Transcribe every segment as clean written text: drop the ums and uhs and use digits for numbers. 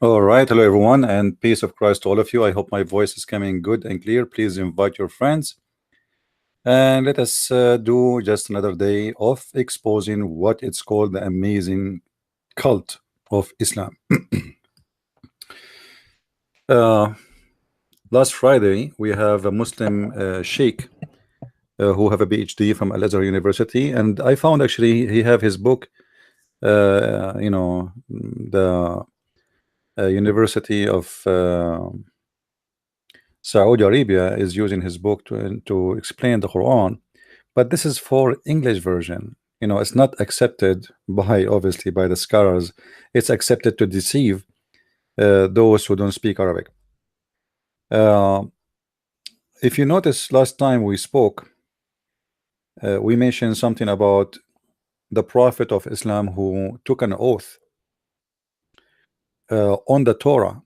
All right, hello everyone, and peace of Christ to all of you. I hope my voice is coming good and clear. Please invite your friends and let us do just another day of exposing what it's called the amazing cult of Islam. Uh, Last Friday, we have a Muslim sheikh who have a PhD from Al Azhar University, and I found actually he have his book. The University of Saudi Arabia is using his book to explain the Quran, but this is for English version. It's not accepted by obviously by the scholars. It's accepted to deceive those who don't speak Arabic. Uh, if you notice, last time we spoke, we mentioned something about the Prophet of Islam who took an oath on the Torah,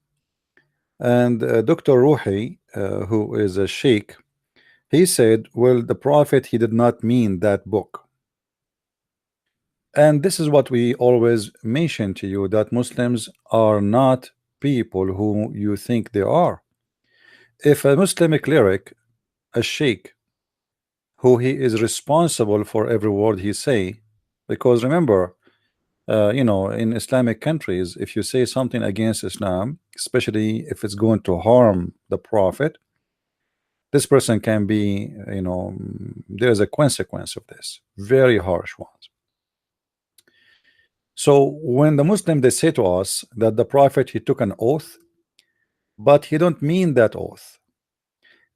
and Dr. Ruhi, who is a sheikh, he said, well, the Prophet, he did not mean that book. And this is what we always mention to you, that Muslims are not people who you think they are. If a Muslim cleric, a sheikh, who he is responsible for every word he say, because remember, in Islamic countries, if you say something against Islam, especially if it's going to harm the Prophet, this person can be, there is a consequence of this, very harsh ones. So when the Muslim they say to us that the Prophet he took an oath, but he don't mean that oath,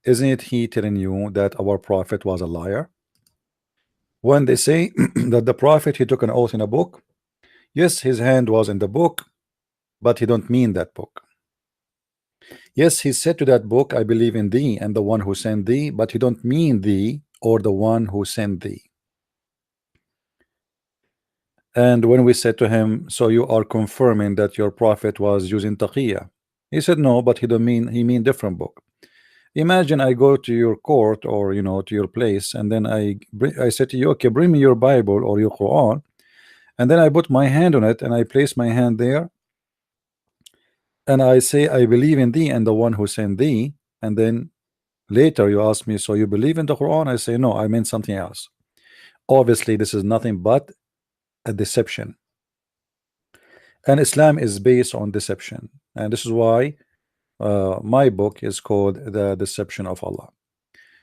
isn't it he telling you that our Prophet was a liar? When they say that the Prophet he took an oath in a book, yes, his hand was in the book, but he don't mean that book. Yes, he said to that book, I believe in thee and the one who sent thee, but he don't mean thee or the one who sent thee. And when we said to him, so you are confirming that your prophet was using taqiyya, he said no, but he mean different book. Imagine I go to your court or to your place, and then I said to you, okay, bring me your Bible or your Quran, and then I put my hand on it and I place my hand there, and I say I believe in thee and the one who sent thee, and then later you ask me, so you believe in the Quran? I say no, I meant something else. Obviously this is nothing but a deception, and Islam is based on deception, and this is why my book is called The Deception of Allah.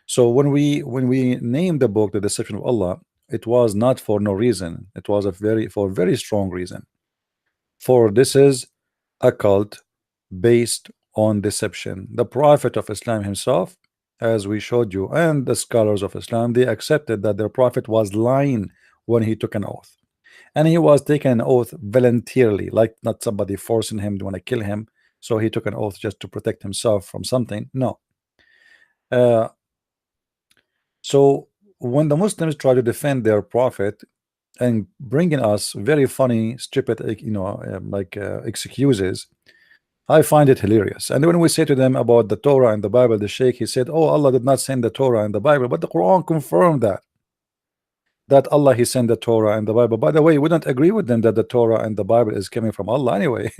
So when we named the book The Deception of Allah, it was not for no reason. It was for a very strong reason. For this is a cult based on deception. The Prophet of Islam himself, as we showed you, and the scholars of Islam, they accepted that their Prophet was lying when he took an oath. And he was taking an oath voluntarily, like not somebody forcing him to want to kill him. So he took an oath just to protect himself from something. No. Uh, so when the Muslims try to defend their prophet and bringing us very funny, stupid, excuses, I find it hilarious. And when we say to them about the Torah and the Bible, the Sheikh, he said, oh, Allah did not send the Torah and the Bible, but the Quran confirmed that Allah he sent the Torah and the Bible. By the way, we don't agree with them that the Torah and the Bible is coming from Allah anyway.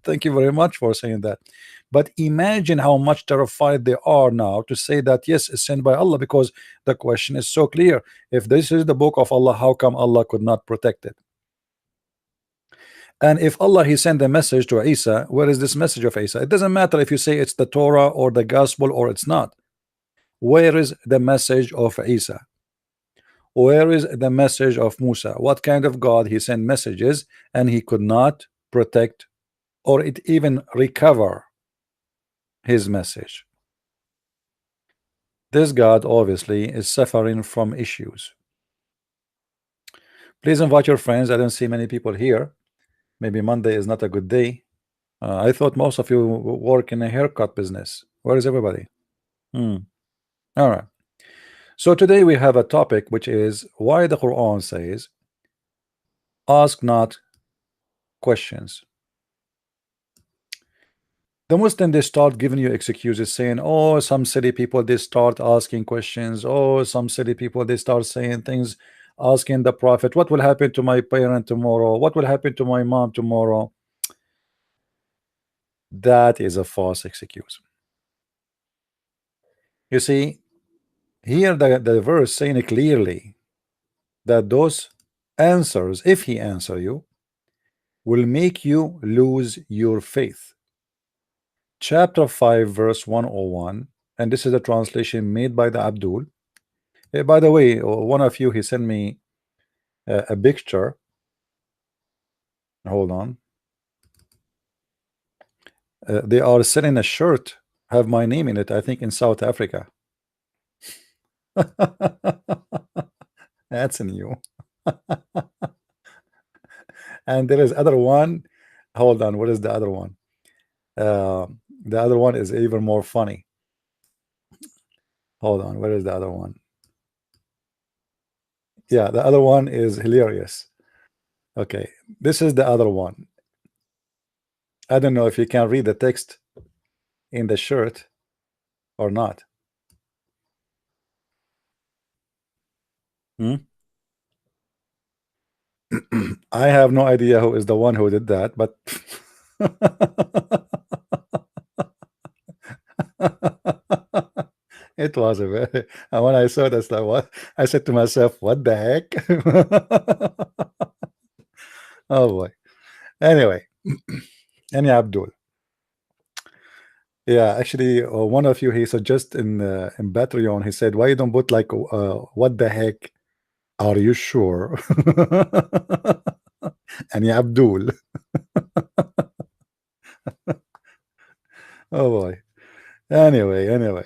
Thank you very much for saying that. But imagine how much terrified they are now to say that yes, it's sent by Allah, because the question is so clear. If this is the book of Allah, how come Allah could not protect it? And if Allah he sent a message to Isa, where is this message of Isa? It doesn't matter if you say it's the Torah or the gospel or it's not. Where is the message of Isa? Where is the message of Musa? What kind of God he sent messages and he could not protect or it even recover his message? This God obviously is suffering from issues. Please invite your friends. I don't see many people here. Maybe Monday is not a good day. I thought most of you work in a haircut business. Where is everybody? All right. So today we have a topic which is why the Quran says ask not questions. The Muslim they start giving you excuses saying, oh, some silly people they start asking questions. Oh, some silly people they start saying things, asking the Prophet, what will happen to my parent tomorrow? What will happen to my mom tomorrow? That is a false excuse. You see, here the verse saying it clearly that those answers, if he answer you, will make you lose your faith. Chapter 5 verse 101, and this is a translation made by the Abdul. By the way, one of you, he sent me a picture. Hold on. They are selling a shirt have my name in it, I think in South Africa. That's new. And there is other one. Hold on, what is the other one? The other one is even more funny. Hold on, where is the other one? Yeah, the other one is hilarious. Okay, this is the other one. I don't know if you can read the text in the shirt or not. Hmm? I have no idea who is the one who did that, but it was a very, and when I saw this, like, what? I said to myself, what the heck? Oh boy. Anyway, Any Abdul. Yeah, actually, one of you, he suggested in Patreon, he said, why you don't put like what the heck are you sure? Any Abdul. Oh boy. Anyway.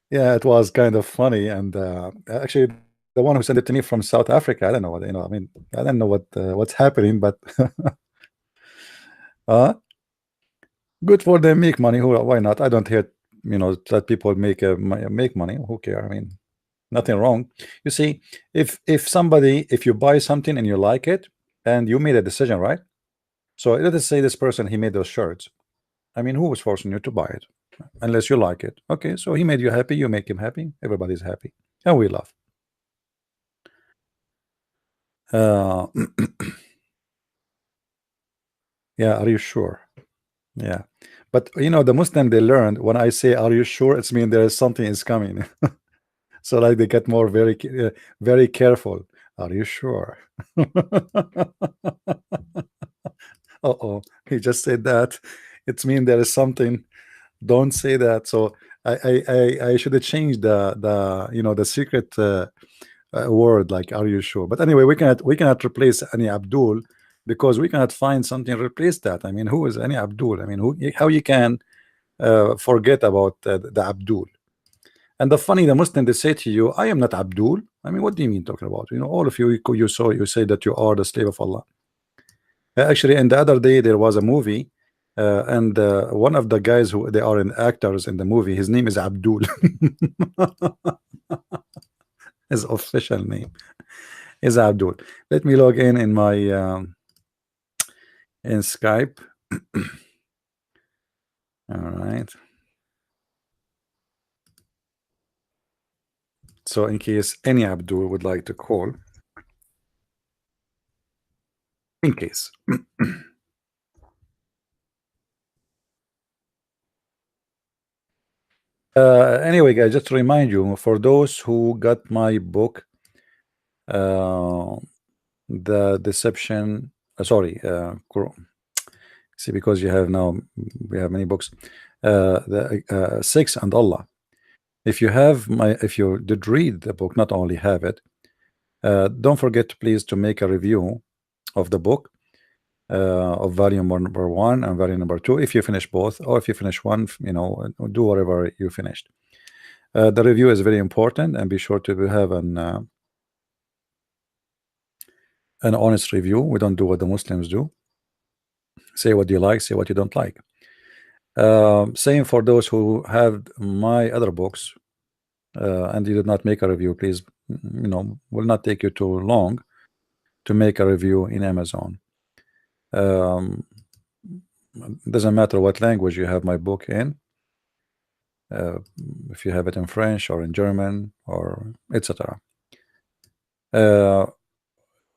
Yeah, it was kind of funny, and actually, the one who sent it to me from South Africa, I don't know what, I mean, I don't know what's happening, but uh, good for them, make money. Why not? I don't hate, that people make money. Who care? I mean, nothing wrong. You see, if you buy something and you like it, and you made a decision, right? So let us say this person, he made those shirts. I mean, who was forcing you to buy it? Unless you like it. Okay, so he made you happy, you make him happy, everybody's happy, and we love. Uh, yeah, are you sure? Yeah, but the Muslim, they learned when I say are you sure, it's mean there is something is coming. So like they get more very careful. Are you sure? Uh-oh, he just said that. It's mean there is something. Don't say that. So I should have changed the secret word, like are you sure? But anyway, we cannot replace any Abdul, because we cannot find something to replace that. I mean, who is any Abdul? I mean, how you can forget about the Abdul? And the funny, the Muslim, they say to you, I am not Abdul. I mean, what do you mean talking about? All of you, you say that you are the slave of Allah. Actually, and the other day there was a movie, and one of the guys who they are in actors in the movie, his name is Abdul. His official name is Abdul. Let me log in my in Skype. All right. So in case any Abdul would like to call, in case. Anyway, guys, just to remind you, for those who got my book, the deception, see, because we have many books, the Six and Allah. If you did read the book, not only have it, don't forget please to make a review of the book, of volume number 1 and volume number 2, if you finish both, or if you finish one, do whatever you finished. The review is very important, and be sure to have an honest review. We don't do what the Muslims do. Say what you like, say what you don't like. Same for those who have my other books, and you did not make a review. Please, will not take you too long to make a review in Amazon. Doesn't matter what language you have my book in, if you have it in French or in German or etc.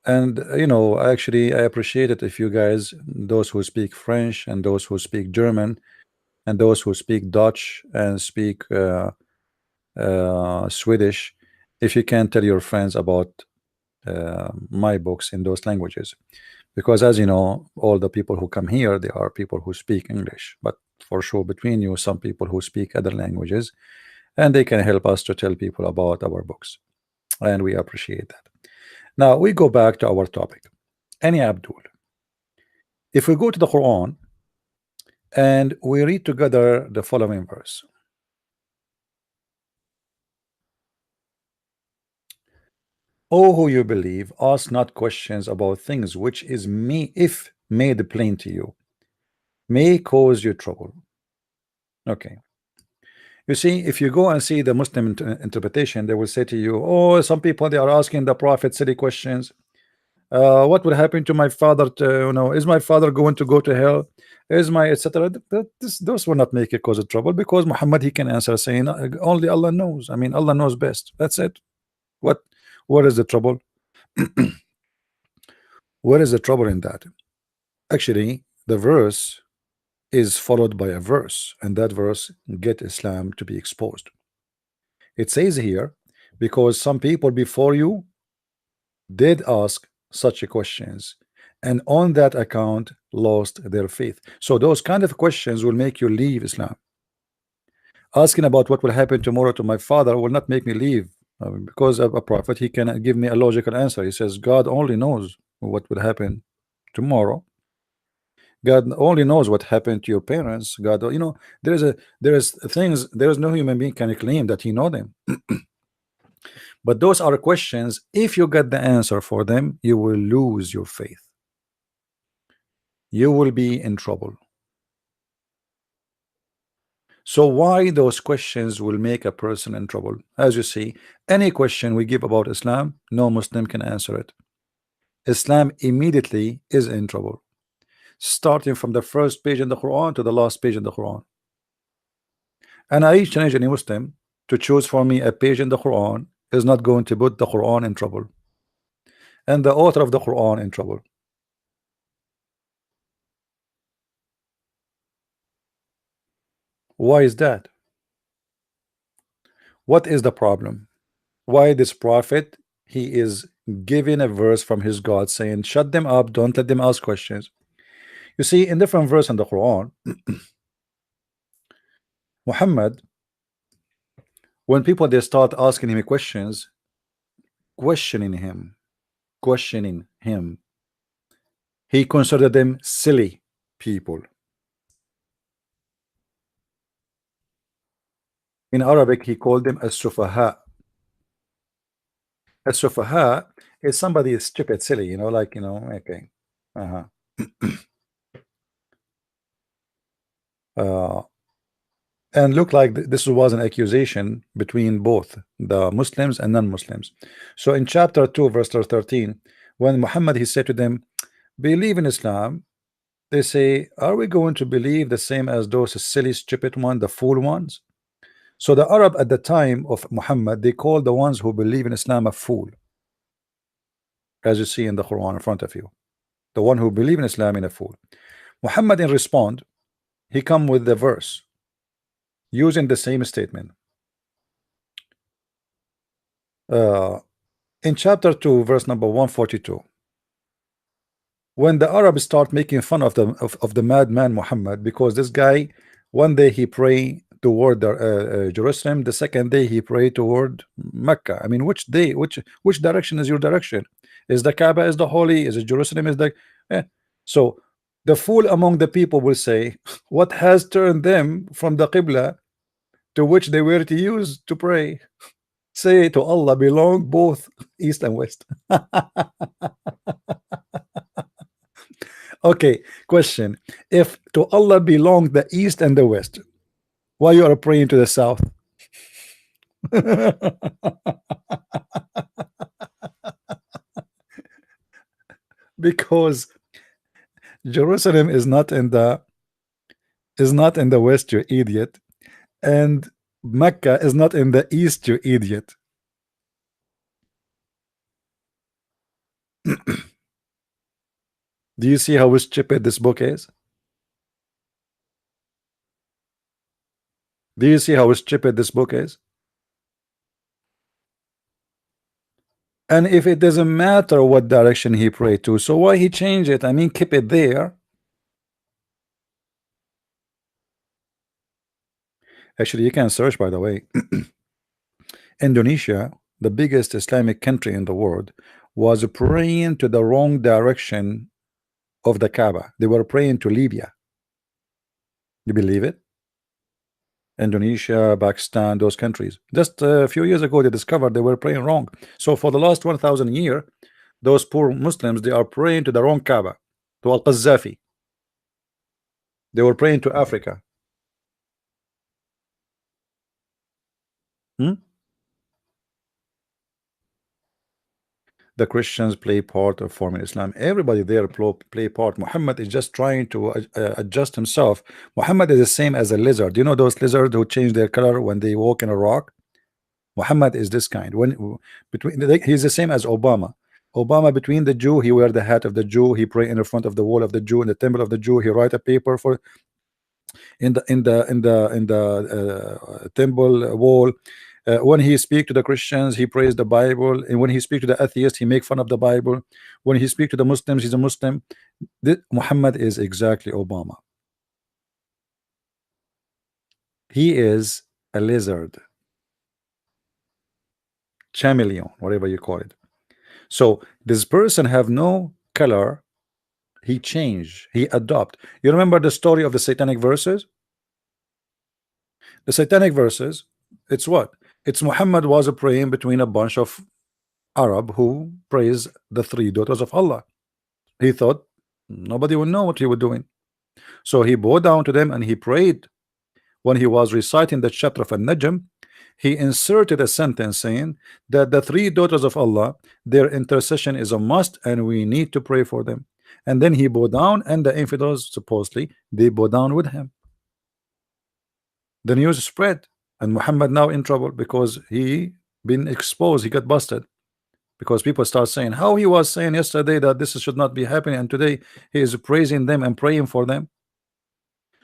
And you know, actually, I appreciate it if you guys, those who speak French and those who speak German and those who speak Dutch and speak Swedish, if you can tell your friends about my books in those languages, because as you know, all the people who come here, they are people who speak English, but for sure between you, some people who speak other languages, and they can help us to tell people about our books, and we appreciate that. Now we go back to our topic. Any Abdul, if we go to the Quran and we read together the following verse: O who you believe, ask not questions about things which is me, if made plain to you, may cause you trouble. Okay. You see, if you go and see the Muslim interpretation, they will say to you, oh, some people, they are asking the Prophet silly questions. What will happen to my father? Is my father going to go to hell? Is my etc. Those will not make it cause of trouble, because Muhammad, he can answer saying only Allah knows. I mean, Allah knows best. That's it. What is the trouble? What is the trouble in that? Actually, the verse is followed by a verse, and that verse get Islam to be exposed. It says here, because some people before you did ask such questions, and on that account lost their faith. So those kind of questions will make you leave Islam. Asking about what will happen tomorrow to my father will not make me leave, because of a prophet, he can give me a logical answer. He says God only knows what will happen tomorrow. God only knows what happened to your parents. God, there is things, there is no human being can claim that he know them. But those are questions, if you get the answer for them, you will lose your faith. You will be in trouble. So why those questions will make a person in trouble? As you see, any question we give about Islam, no Muslim can answer it. Islam immediately is in trouble, starting from the first page in the Quran to the last page in the Quran. And I challenge any Muslim to choose for me a page in the Quran is not going to put the Quran in trouble and the author of the Quran in trouble. Why is that? What is the problem? Why this prophet, he is giving a verse from his God saying shut them up, don't let them ask questions. You see, in different verse in the Quran, Muhammad, when people they start asking him questions, questioning him, he considered them silly people. In Arabic, he called them as-sufaha. As-sufaha is somebody is stupid, silly, okay. And look like this was an accusation between both the Muslims and non-Muslims. So in chapter 2 verse 13, when Muhammad he said to them, believe in Islam, they say, are we going to believe the same as those silly stupid ones, the fool ones? So the Arab at the time of Muhammad, they called the ones who believe in Islam a fool, as you see in the Quran in front of you. The one who believe in Islam in a fool. Muhammad in respond, he come with the verse using the same statement. In chapter 2 verse number 142, when the Arabs start making fun of the madman Muhammad, because this guy one day he pray toward Jerusalem, the second day he pray toward Mecca. I mean, which day, which direction is your direction? Is the Kaaba is the holy? Is it Jerusalem is the so the fool among the people will say, what has turned them from the Qibla to which they were to use to pray? Say to Allah belong both east and west. Okay, question. If to Allah belong the east and the west, why you are praying to the south? Because Jerusalem is not in the west, you idiot, and Mecca is not in the east, you idiot. Do you see how stupid this book is? Do you see how stupid this book is? And if it doesn't matter what direction he prayed to, so why he changed it? I mean, keep it there. Actually, you can search, by the way. Indonesia, the biggest Islamic country in the world, was praying to the wrong direction of the Kaaba. They were praying to Libya. You believe it? Indonesia, Pakistan, those countries. Just a few years ago, they discovered they were praying wrong. So for the last 1,000 years, those poor Muslims, they are praying to the wrong Kaaba, to Al-Qazzafi. They were praying to Africa. The Christians play part of forming Islam. Everybody there play part. Muhammad is just trying to adjust himself. Muhammad is the same as a lizard. You know those lizards who change their color when they walk in a rock? Muhammad is this kind. When he's the same as Obama. Obama, between the Jew, he wear the hat of the Jew. He pray in the front of the wall of the Jew, in the temple of the Jew. He write a paper for in the temple wall. When he speak to the Christians, he praise the Bible, and when he speak to the atheist, he make fun of the Bible. When he speak to the Muslims, he's a Muslim. Muhammad is exactly Obama. He is a lizard, chameleon, whatever you call it. So this person have no color. He change, he adopt. You remember the story of the satanic verses? The satanic verses, it's what? It's Muhammad was praying between a bunch of Arab who praise the three daughters of Allah. He thought nobody will know what he was doing. So he bowed down to them and he prayed. When he was reciting the chapter of An-Najm, he inserted a sentence saying that the three daughters of Allah, their intercession is a must and we need to pray for them. And then he bowed down, and the infidels, supposedly, they bowed down with him. The news spread, and Muhammad now in trouble because he been exposed. He got busted because people start saying how he was saying yesterday that this should not be happening, and today he is praising them and praying for them.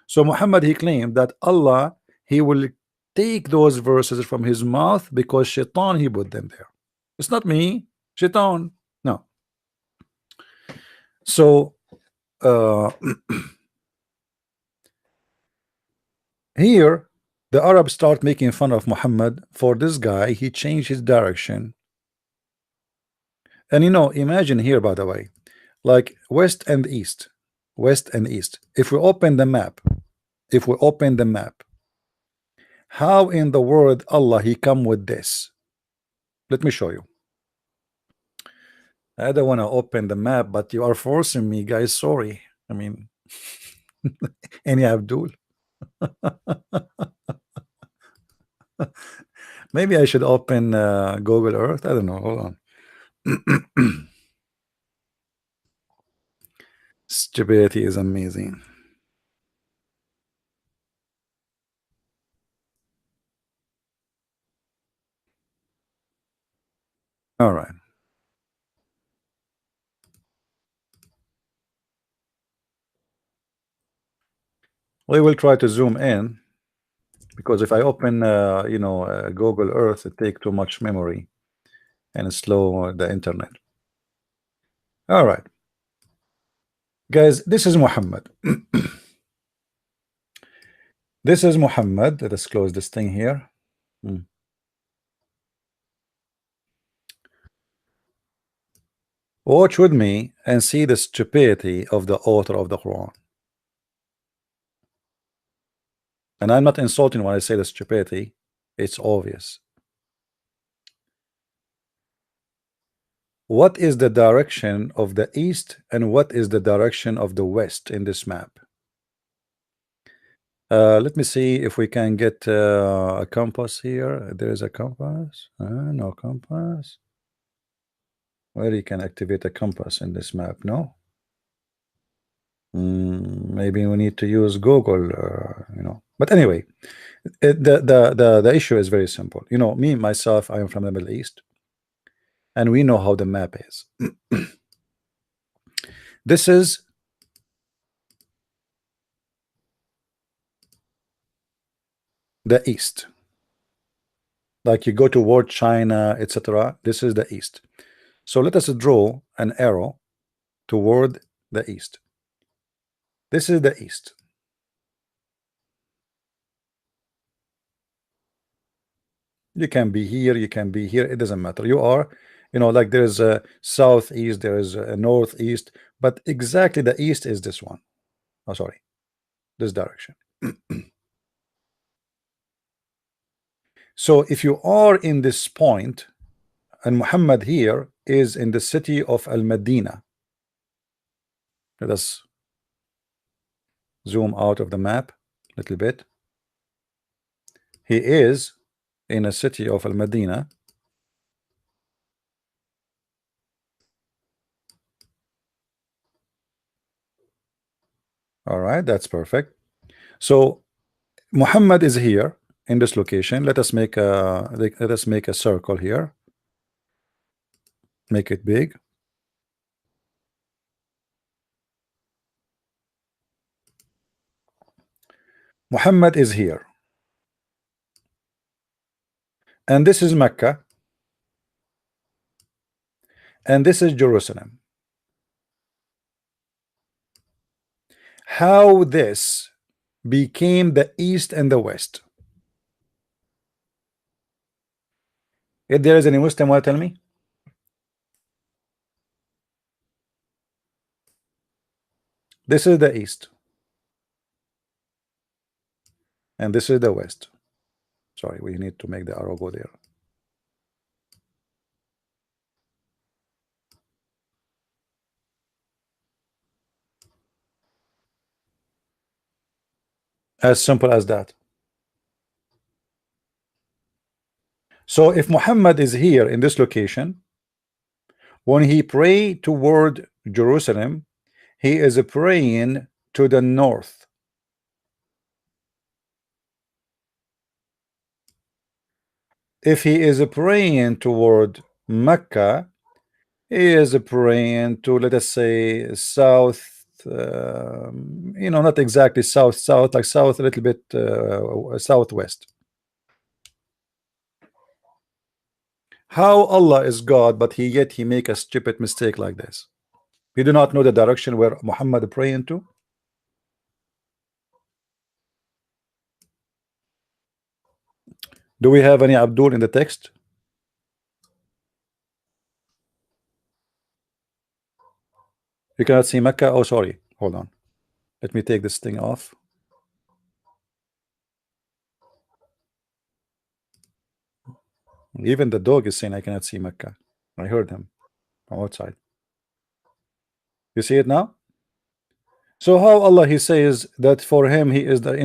So Muhammad, he claimed that Allah, he will take those verses from his mouth because Shaitan, he put them there. It's not me, Shaitan. No. So here the Arabs start making fun of Muhammad for this guy. He changed his direction. And you know, imagine here, by the way, like west and east, west and east. If we open the map, how in the world Allah he come with this? Let me show you. I don't want to open the map, but you are forcing me, guys. Sorry. I mean, any Abdul. Maybe I should open Google Earth. I don't know. Hold on. Stupidity is amazing. All right. We will try to zoom in because if I open, Google Earth, it takes too much memory and slow the internet. All right, guys, this is Muhammad. This is Muhammad. Let us close this thing here. Watch with me and see the stupidity of the author of the Quran. And I'm not insulting when I say the stupidity, it's obvious. What is the direction of the east and what is the direction of the west in this map? Let me see if we can get a compass here. There is a compass. No compass. Where you can activate a compass in this map? No. Maybe we need to use Google. But anyway, the issue is very simple. Me myself, I am from the Middle East, and we know how the map is. This is the east. Like you go toward China, etc. This is the east. So let us draw an arrow toward the east. This is the east. You can be here, you can be here, it doesn't matter. You are, like there is a southeast, there is a northeast, but exactly the east is this one. Oh, sorry, this direction. So if you are in this point, and Muhammad here is in the city of Al-Madinah. Let us zoom out of the map a little bit. He is in a city of Al-Madinah. All right, that's perfect. So Muhammad is here in this location. Let us make a circle here. Make it big. Muhammad is here. And this is Mecca. And this is Jerusalem. How this became the east and the west? If there is any Muslim, will tell me? This is the east. And this is the west. Sorry, we need to make the arrow go there. As simple as that. So if Muhammad is here in this location, when he pray toward Jerusalem, he is praying to the north. If he is praying toward Mecca, he is praying to, let us say, south, not exactly south, like south, a little bit southwest. How Allah is God, but yet he make a stupid mistake like this? We do not know the direction where Muhammad praying to. Do we have any Abdul in the text? You cannot see Mecca. Oh, sorry. Hold on. Let me take this thing off. Even the dog is saying I cannot see Mecca. I heard him from outside. You see it now? So how Allah he says that for him he is the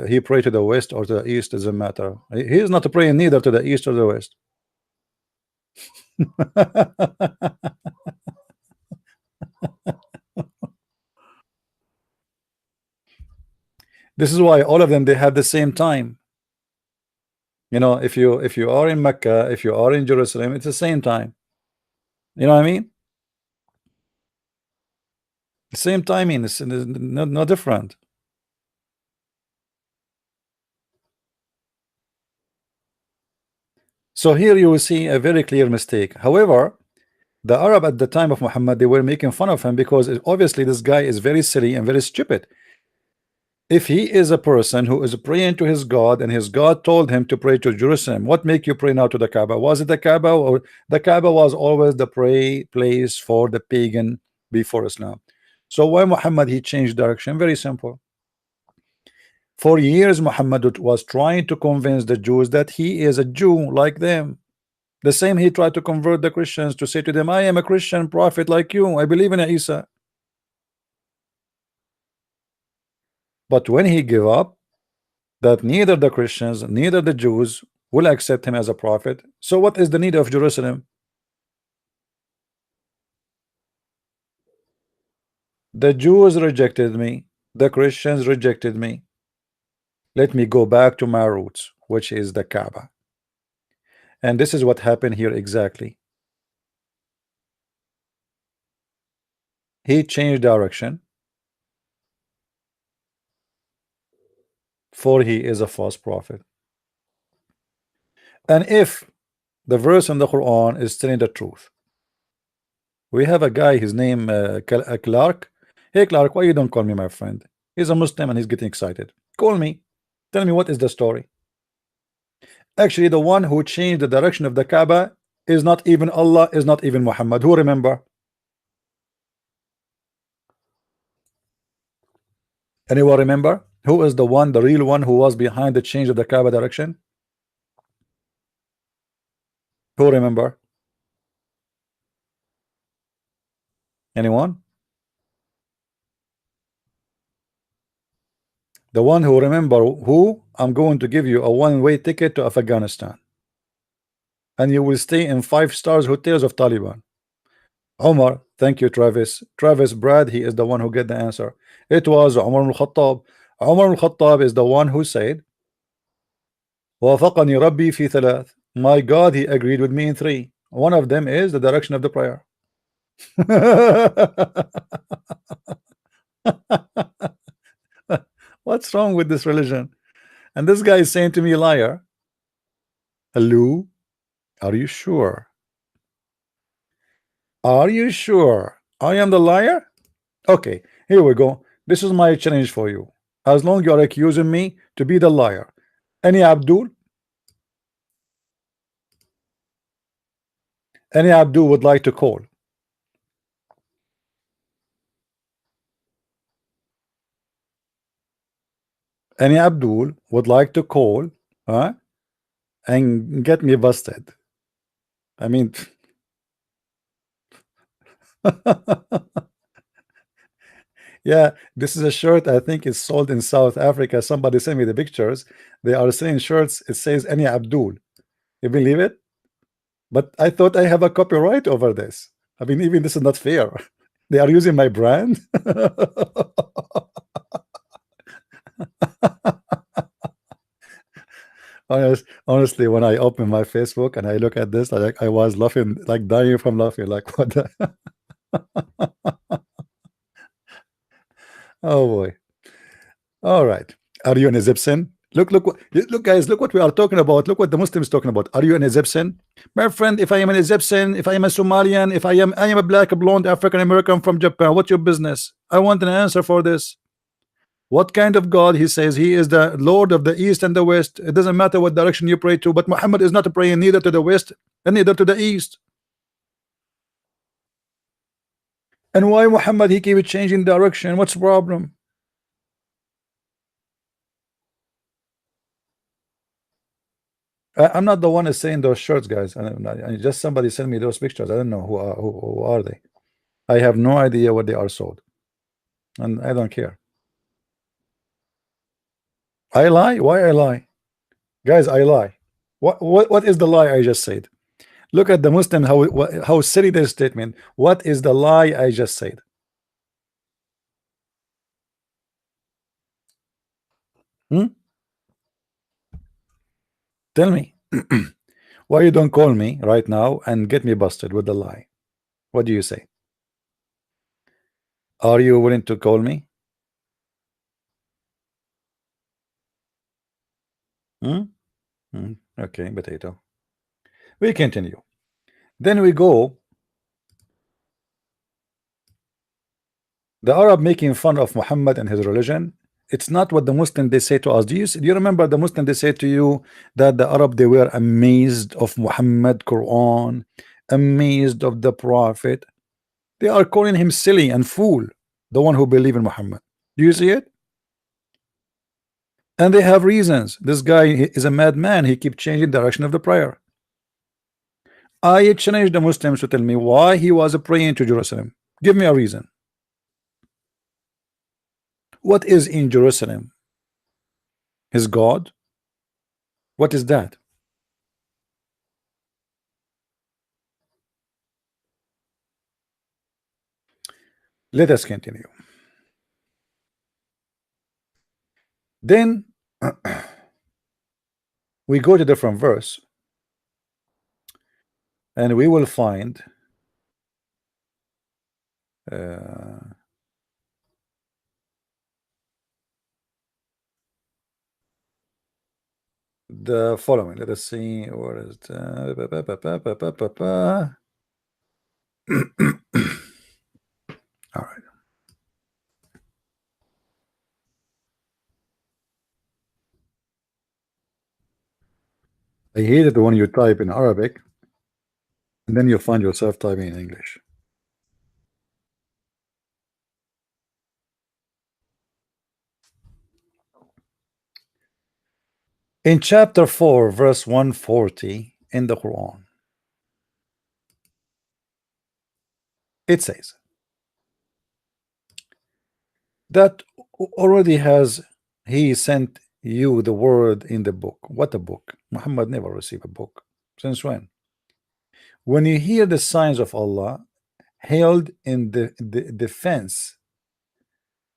he pray to the west or to the east doesn't matter. He is not praying neither to the east or the west. This is why all of them they have the same time. If you are in Mecca, if you are in Jerusalem, it's the same time. You know what I mean? The same timing is no different. So here you will see a very clear mistake. However, the Arab at the time of Muhammad, they were making fun of him because obviously this guy is very silly and very stupid. If he is a person who is praying to his God and his God told him to pray to Jerusalem, what make you pray now to the Kaaba? Was it the Kaaba, or the Kaaba was always the pray place for the pagan before Islam? So why Muhammad he changed direction? Very simple. For years Muhammad was trying to convince the Jews that he is a Jew like them. The same he tried to convert the Christians to say to them, I am a Christian prophet like you. I believe in Isa. But when he gave up, that neither the Christians, neither the Jews will accept him as a prophet. So what is the need of Jerusalem? The Jews rejected me. The Christians rejected me. Let me go back to my roots, which is the Kaaba. And this is what happened here exactly. he changed direction, for he is a false prophet. And if the verse in the Quran is telling the truth, we have a guy, his name Clark. Hey Clark, why you don't call me my friend? He's a Muslim and he's getting excited. Call me, tell me what is the story. Actually, the one who changed the direction of the Kaaba is not even Allah, is not even Muhammad. Who remember? Anyone remember? Who is the one, the real one, who was behind the change of the Kaaba direction? Who remember? Anyone? The one who remember who? I'm going to give you a one-way ticket to Afghanistan, and you will stay in 5 stars hotels of Taliban. Omar, thank you, Travis. Travis Brad, he is the one who get the answer. It was Umar al-Khattab. Umar al-Khattab is the one who said, وافقني ربي في 3. My God, he agreed with me in 3. One of them is the direction of the prayer. What's wrong with this religion? And this guy is saying to me, liar. Hello? Are you sure? Are you sure I am the liar? Okay, here we go. This is my challenge for you. As long you are accusing me to be the liar. Any Abdul? Any Abdul would like to call? Any Abdul would like to call, huh? And get me busted. I mean, yeah, this is a shirt. I think it's sold in South Africa. Somebody sent me the pictures. They are selling shirts. It says any Abdul. You believe it? But I thought I have a copyright over this. I mean, even this is not fair. They are using my brand. Honestly, when I open my Facebook and I look at this, I was laughing, like dying from laughing. Like, what the? Oh boy. All right. Are you an Egyptian? Look, guys, look what we are talking about. Look what the Muslims talking about. Are you an Egyptian? My friend, if I am an Egyptian, if I am a Somalian, if I am a black, blonde, African American from Japan, what's your business? I want an answer for this. What kind of God? He says he is the Lord of the East and the West. It doesn't matter what direction you pray to, but Muhammad is not praying neither to the West and neither to the East. And why Muhammad, he keep changing direction? What's the problem? I'm not the one that's saying those shirts, guys. I just somebody sent me those pictures. I don't know who are they. I have no idea what they are sold, and I don't care. I lie? Why I lie? Guys, I lie. What is the lie I just said? Look at the Muslim, how silly this statement. What is the lie I just said? Hmm? Tell me. Why you don't call me right now and get me busted with the lie? What do you say? Are you willing to call me? Hmm? Okay, potato. We continue. Then we go. The Arab making fun of Muhammad and his religion. It's not what the Muslim they say to us. Do you remember the Muslim they say to you that the Arab they were amazed of Muhammad Quran, amazed of the Prophet? They are calling him silly and fool, the one who believe in Muhammad. Do you see it? And they have reasons. This guy is a madman. He keeps changing direction of the prayer. I challenge the Muslims to tell me why he was praying to Jerusalem. Give me a reason. What is in Jerusalem? His God? What is that? Let us continue. Then we go to different verse, and we will find the following. Let us see. Where is it? All right. I hate it when you type in Arabic and then you find yourself typing in English. In chapter 4, verse 140 in the Quran, it says that already has he sent you the word in the book. What a book? Muhammad never received a book. Since when? When you hear the signs of Allah held in the defense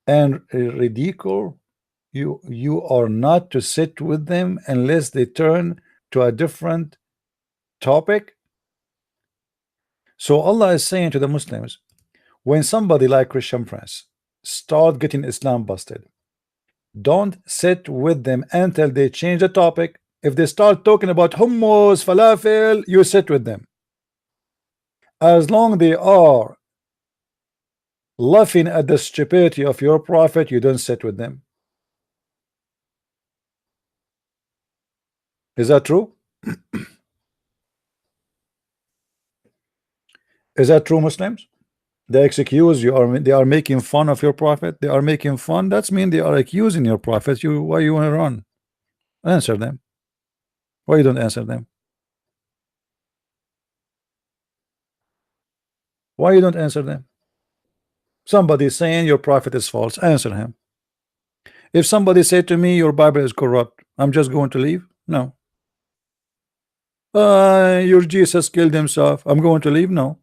and ridicule, you are not to sit with them unless they turn to a different topic. So Allah is saying to the Muslims, when somebody like Christian Prince start getting Islam busted, don't sit with them until they change the topic. If they start talking about hummus, falafel, you sit with them. As long they are laughing at the stupidity of your prophet, you don't sit with them. Is that true? Is that true, Muslims? They excuse you, or they are making fun of your prophet. They are making fun. That's mean they are accusing your prophet. Why you want to run? Answer them. Why you don't answer them? Why you don't answer them? Somebody is saying your prophet is false. Answer him. If somebody said to me your Bible is corrupt, I'm just going to leave. No. Your Jesus killed himself. I'm going to leave. No.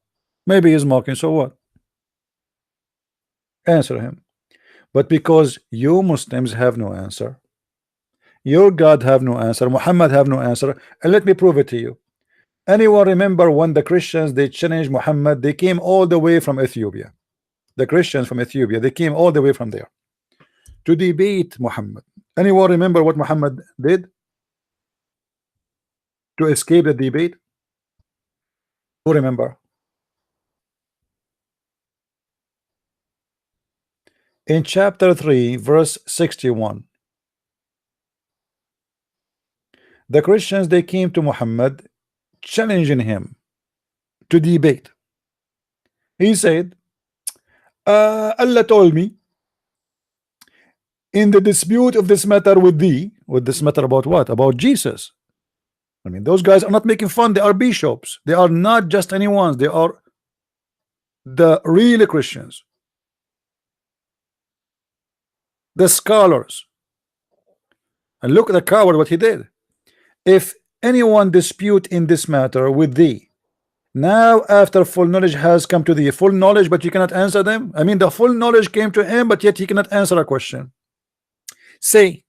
Maybe he's mocking. So what? Answer him. But because you Muslims have no answer, your God have no answer, Muhammad have no answer, and let me prove it to you. Anyone remember when the Christians they challenged Muhammad? They came all the way from Ethiopia. The Christians from Ethiopia, they came all the way from there to debate Muhammad. Anyone remember what Muhammad did to escape the debate? Who remember? In chapter 3, verse 61, the Christians they came to Muhammad challenging him to debate. He said, Allah told me in the dispute of this matter with thee, with this matter about what? About Jesus. I mean, those guys are not making fun. They are bishops. They are not just anyone's. They are the real Christians, the scholars. And look at the coward what he did. If anyone dispute in this matter with thee, now after full knowledge has come to thee, full knowledge, but you cannot answer them. I mean, the full knowledge came to him, but yet he cannot answer a question. Say,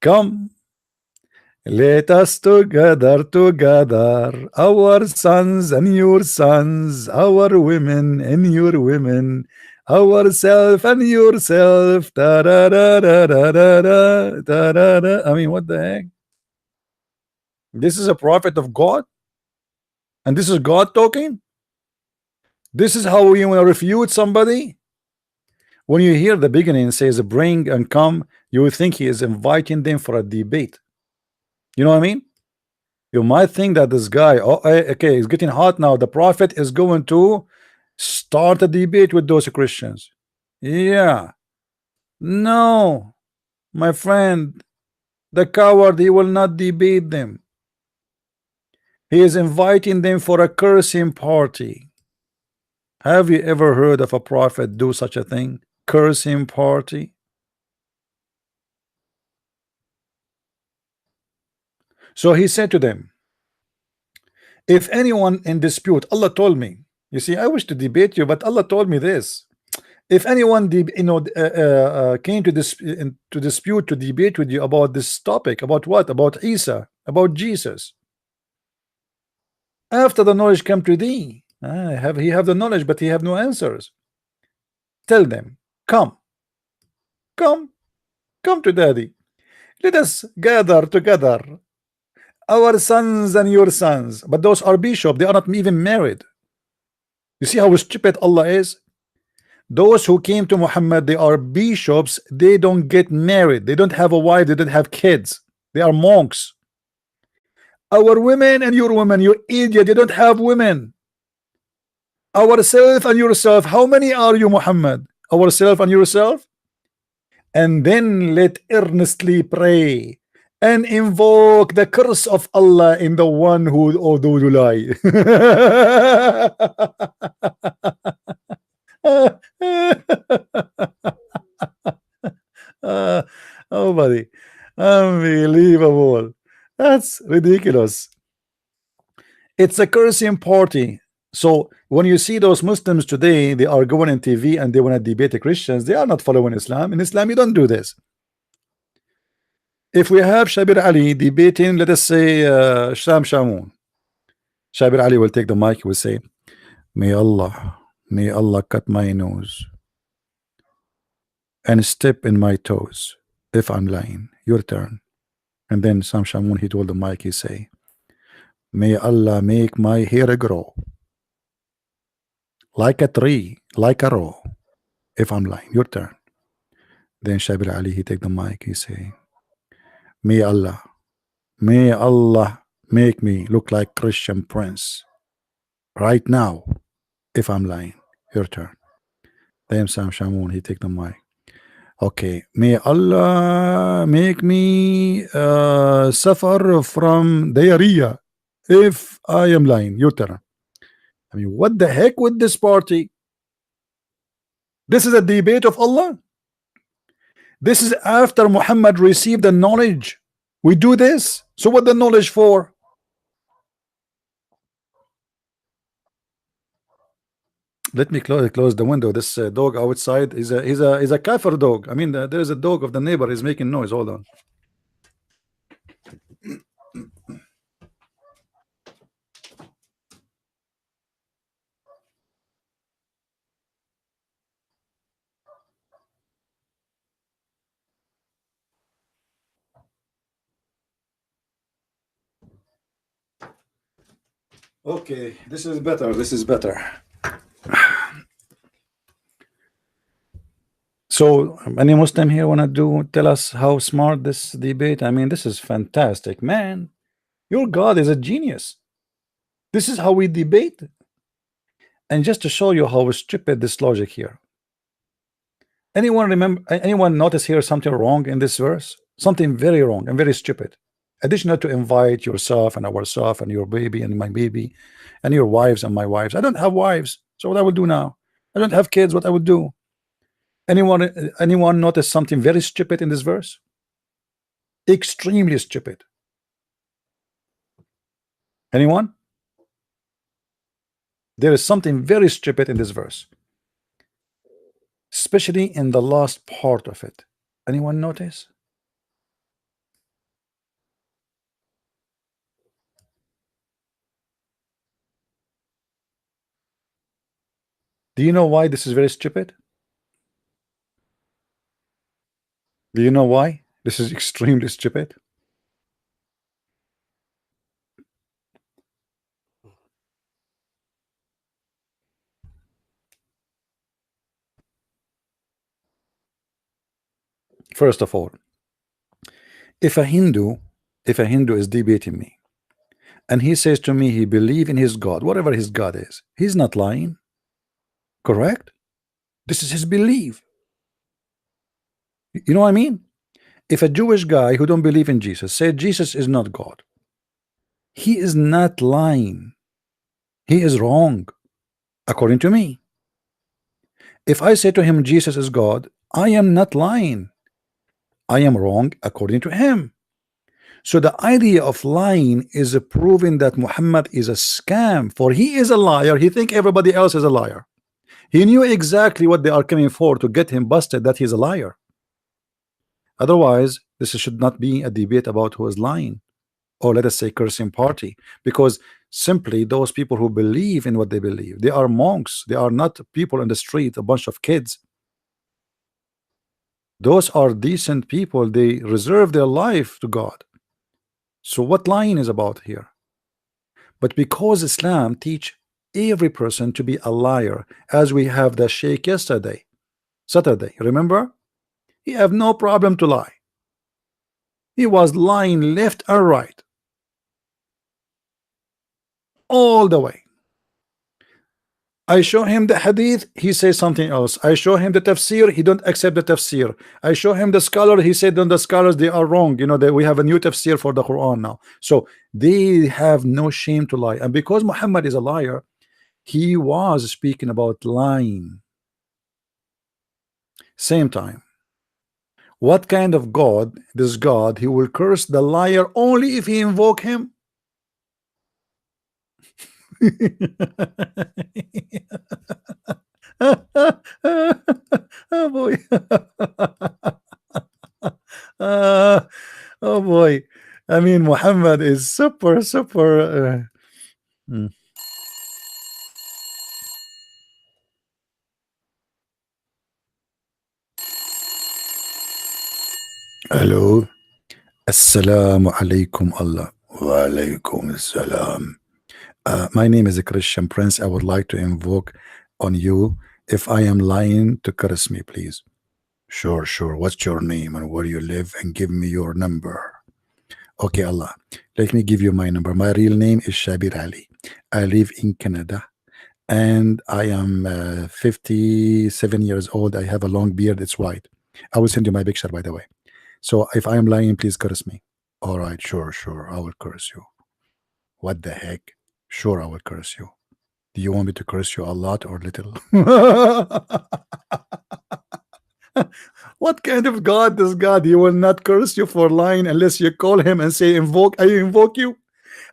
come, let us together, our sons and your sons, our women and your women, ourself and yourself. Da, da, da, da, da, da, da, da, da, da. I mean, what the heck? This is a prophet of God, and this is God talking. This is how you want to refute somebody. When you hear the beginning says bring and come, you will think he is inviting them for a debate. You know what I mean? You might think that this guy, oh, okay, it's getting hot now. The prophet is going to start a debate with those Christians. Yeah. No, my friend, the coward, he will not debate them. He is inviting them for a cursing party. Have you ever heard of a prophet do such a thing? Cursing party? So he said to them, if anyone in dispute, Allah told me, you see, I wish to debate you, but Allah told me this. If anyone came to dispute, to debate with you about this topic, about what? About Isa, about Jesus. After the knowledge come to thee, he have the knowledge, but he have no answers. Tell them, come to daddy. Let us gather together, our sons and your sons. But those are bishops, they are not even married. You see how stupid Allah is? Those who came to Muhammad, they are bishops, they don't get married, they don't have a wife, they don't have kids, they are monks. Our women and your women, you idiot, you don't have women. Ourself and yourself, how many are you, Muhammad? Ourself and yourself? And then let earnestly pray and invoke the curse of Allah in the one who do lie. Oh, buddy, unbelievable. That's ridiculous. It's a cursing party. So when you see those Muslims today, they are going on TV and they want to debate the Christians, they are not following Islam. In Islam, you don't do this. If we have Shabir Ali debating, let us say Sham Shamoun, Shabir Ali will take the mic, he will say, may Allah cut my nose and step in my toes if I'm lying. Your turn. And then Sam Shamoun, he told the mic, he say, may Allah make my hair grow like a tree, like a row, if I'm lying. Your turn. Then Shabir Ali, he take the mic, he say, may Allah make me look like Christian Prince right now, if I'm lying. Your turn. Then Sam Shamoun, he take the mic. Okay, may Allah make me suffer from diarrhea if I am lying. Your turn. I mean, what the heck with this party? This is a debate of Allah. This is after Muhammad received the knowledge. We do this. So what the knowledge for? Let me close the window. This dog outside is a kafir dog. I mean, there is a dog of the neighbor is making noise. Hold on. Okay, this is better. This is better. So, any Muslim here want to tell us how smart this debate? I mean, this is fantastic, man. Your God is a genius. This is how we debate. And just to show you how stupid this logic here. Anyone notice here something wrong in this verse? Something very wrong and very stupid. Additional to invite yourself and ourself and your baby and my baby and your wives and my wives. I don't have wives, so what I will do now? I don't have kids, what I would do? Anyone notice something very stupid in this verse? Extremely stupid. Anyone? There is something very stupid in this verse, especially in the last part of it. Anyone notice? Do you know why this is very stupid? Do you know why this is extremely stupid? First of all, if a Hindu is debating me and he says to me he believes in his God, whatever his God is, he's not lying. Correct? This is his belief. You know what I mean? If a Jewish guy who don't believe in Jesus said Jesus is not God, he is not lying. He is wrong, according to me. If I say to him Jesus is God, I am not lying. I am wrong according to him. So the idea of lying is proving that Muhammad is a scam, for he is a liar. He think everybody else is a liar. He knew exactly what they are coming for to get him busted, that he's a liar. Otherwise, this should not be a debate about who is lying, or let us say cursing party, because simply those people who believe in what they believe, they are monks. They are not people in the street, a bunch of kids. Those are decent people. They reserve their life to God. So what lying is about here? But because Islam teach every person to be a liar, as we have the Sheikh yesterday, Saturday, remember? He have no problem to lie. He was lying left and right, all the way. I show him the hadith, he says something else. I show him the tafsir, he don't accept the tafsir. I show him the scholar, he said on the scholars they are wrong. You know that we have a new tafsir for the Quran now. So they have no shame to lie. And because Muhammad is a liar, he was speaking about lying. Same time, what kind of God? This God, he will curse the liar only if he invoke him. Oh boy. Oh boy. I mean, Muhammad is super mm. Hello. Assalamu alaikum Allah. Wa alaikum assalam. My name is a Christian Prince. I would like to invoke on you. If I am lying, to curse me, please. Sure, sure. What's your name and where you live? And give me your number. Okay, Allah. Let me give you my number. My real name is Shabir Ali. I live in Canada. And I am 57 years old. I have a long beard. It's white. I will send you my picture, by the way. So if I am lying, please curse me. All right, sure, sure. I will curse you. What the heck? Sure, I will curse you. Do you want me to curse you a lot or little? What kind of God is God? He will not curse you for lying unless you call him and say, invoke, I invoke you.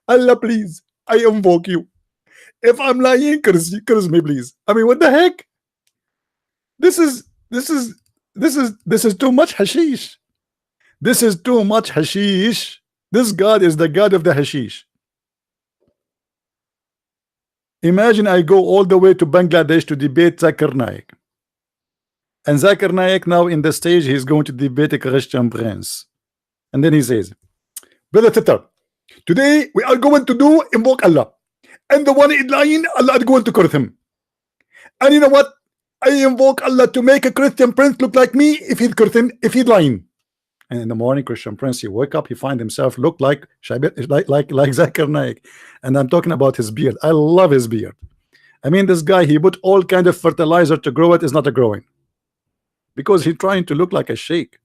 Allah, please, I invoke you. If I'm lying, curse me, please. I mean, what the heck? This is too much hashish. This is too much hashish. This God is the God of the hashish. Imagine I go all the way to Bangladesh to debate Zakir Naik. And Zakir Naik now in the stage, he's going to debate a Christian Prince. And then he says, Brother Titter, today we are going to do invoke Allah. And the one is lying, Allah is going to curse him. And you know what? I invoke Allah to make a Christian Prince look like me if he's cursing, if he's lying. And in the morning, Christian Prince, he wake up, he find himself look like Zakir Naik. And I'm talking about his beard. I love his beard. I mean, this guy, he put all kind of fertilizer to grow it. Is not a growing, because he's trying to look like a sheikh.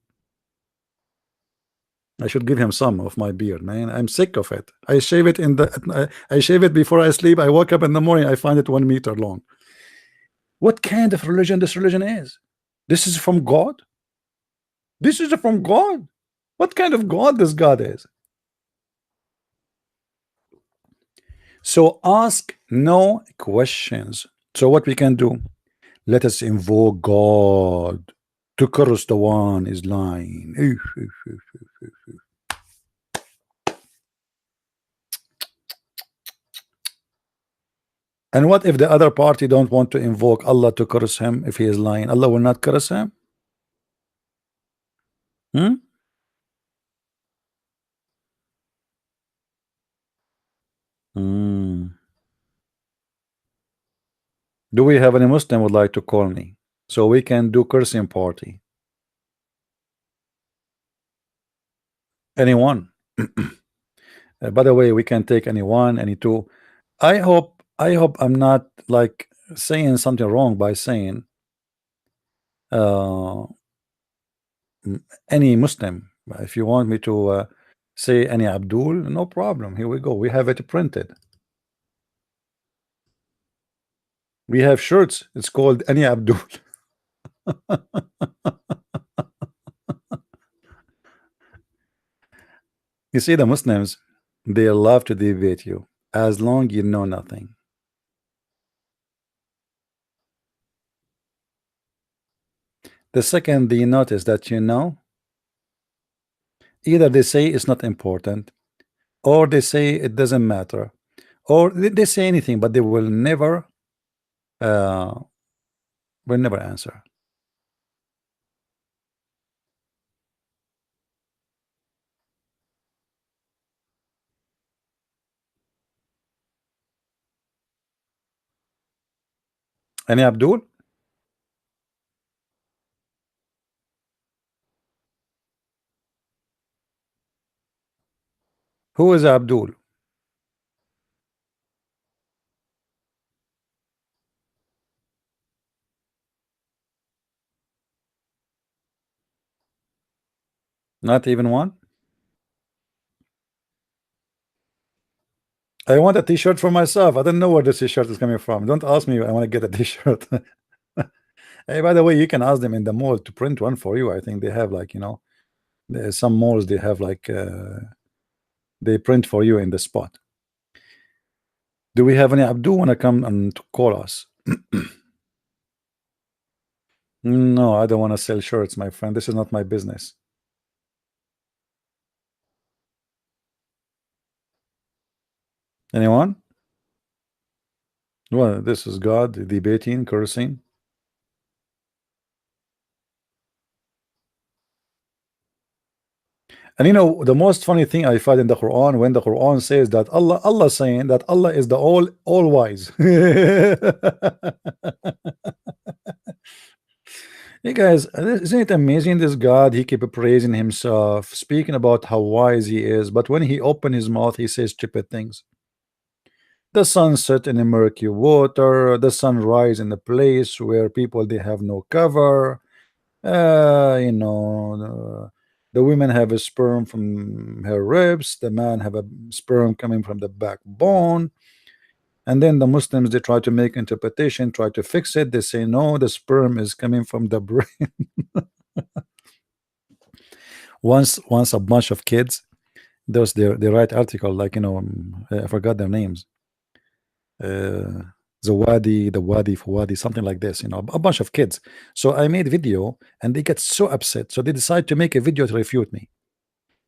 I should give him some of my beard, man. I'm sick of it. I shave it I shave it before I sleep. I wake up in the morning, I find it 1 meter long. What kind of religion this religion is? This is from God? This is from God? What kind of God this God is? So ask no questions. So what we can do? Let us invoke God to curse the one is lying. And what if the other party don't want to invoke Allah to curse him if he is lying? Allah will not curse him? Do we have any Muslim would like to call me so we can do cursing party? Anyone? By the way, we can take anyone, any two. I hope I'm not like saying something wrong by saying any Muslim. If you want me to say any Abdul, no problem. Here we go. We have it printed. We have shirts. It's called any Abdul. You see, the Muslims, they love to debate you as long you know nothing. The second they notice that you know, either they say it's not important, or they say it doesn't matter, or they say anything, but they will never answer. Any Abdul? Who is Abdul? Not even one. I want a t-shirt for myself. I don't know where this t-shirt is coming from. Don't ask me. I want to get a t-shirt. Hey, by the way, you can ask them in the mall to print one for you. I think they have, like, there's some malls they have, like, they print for you in the spot. Do we have any Abdul want to come and to call us? No, I don't want to sell shirts, my friend. This is not my business. Anyone? Well, this is God debating, cursing. And the most funny thing I find in the Quran, when the Quran says that Allah saying that Allah is the all wise. Hey guys, isn't it amazing? This God, he keep praising himself, speaking about how wise he is, but when he open his mouth, he says stupid things. The sun set in a murky water, the sun rise in a place where people they have no cover. The women have a sperm from her ribs, the man have a sperm coming from the backbone. And then the Muslims, they try to make interpretation, try to fix it. They say no, the sperm is coming from the brain. Once a bunch of kids, those they write article, like, I forgot their names. The Wadi for Wadi, something like this, a bunch of kids. So I made video and they get so upset, so they decide to make a video to refute me.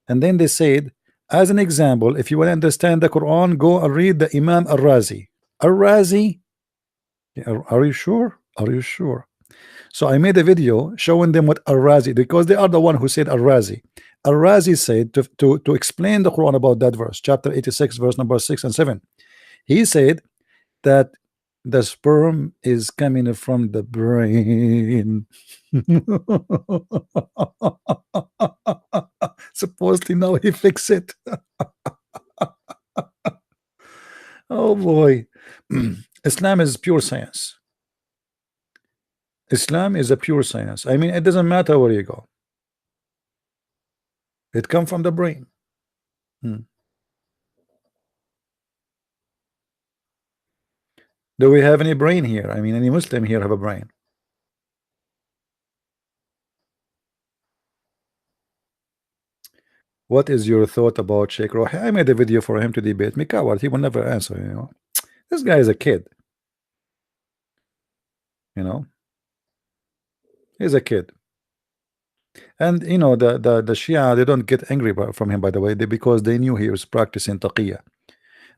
And then they said, as an example, if you want to understand the Quran, go and read the Imam Al-Razi. Al-Razi, are you sure? Are you sure? So I made a video showing them what Al-Razi, because they are the one who said Al-Razi. Al-Razi said to explain the Quran about that verse, chapter 86, verse number 6 and 7. He said that the sperm is coming from the brain. Supposedly now he fixed it. Oh boy. Islam is pure science. Islam is a pure science. I mean, it doesn't matter where you go. It comes from the brain. Do we have any brain here? I mean, any Muslim here have a brain? What is your thought about Sheikh Rohi? I made a video for him to debate me. Coward, he will never answer. This guy is a kid. He's a kid. And the Shia, they don't get angry from him, by the way, because they knew he was practicing taqiyya.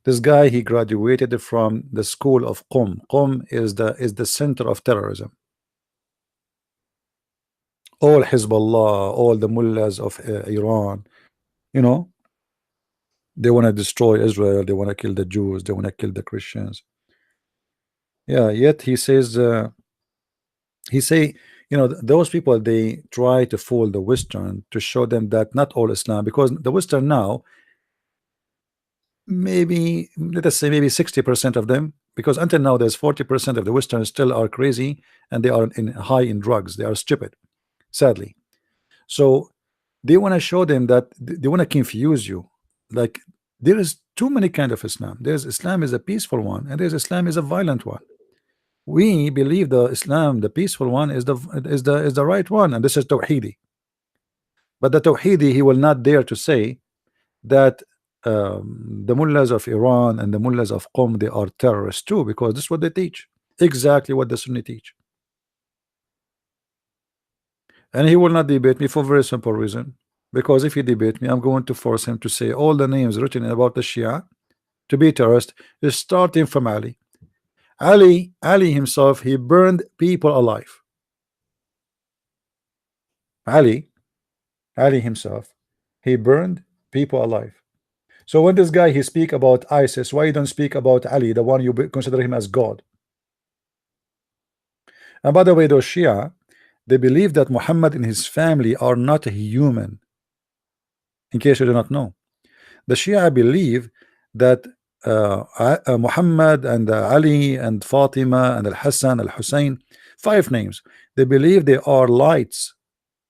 This guy, he graduated from the school of Qum. Qum is the center of terrorism. All Hezbollah, all the mullahs of Iran, they want to destroy Israel, they want to kill the Jews, they want to kill the Christians. Yeah, yet he says, those people, they try to fool the Western to show them that not all Islam, because the Western now, maybe, let us say, maybe 60% of them, because until now there's 40% of the Western still are crazy, and they are high in drugs, they are stupid, sadly. So they want to show them that they want to confuse you, like there is too many kind of Islam. There's Islam is a peaceful one, and there's Islam is a violent one. We believe the Islam, the peaceful one, is the right one, and this is Tawhidi. But the Tawhidi, he will not dare to say that the mullahs of Iran and the mullahs of Qom, they are terrorists too, because this is what they teach, exactly what the Sunni teach. And he will not debate me for a very simple reason, because if he debate me, I'm going to force him to say all the names written about the Shia to be terrorist, is starting from Ali. Ali himself, he burned people alive. Ali himself, he burned people alive. So when this guy, he speak about ISIS, why you don't speak about Ali, the one you consider him as God? And by the way, those Shia, they believe that Muhammad and his family are not human. In case you do not know, the Shia believe that Muhammad and Ali and Fatima and Al Hassan, Al Hussein, 5 names, they believe they are lights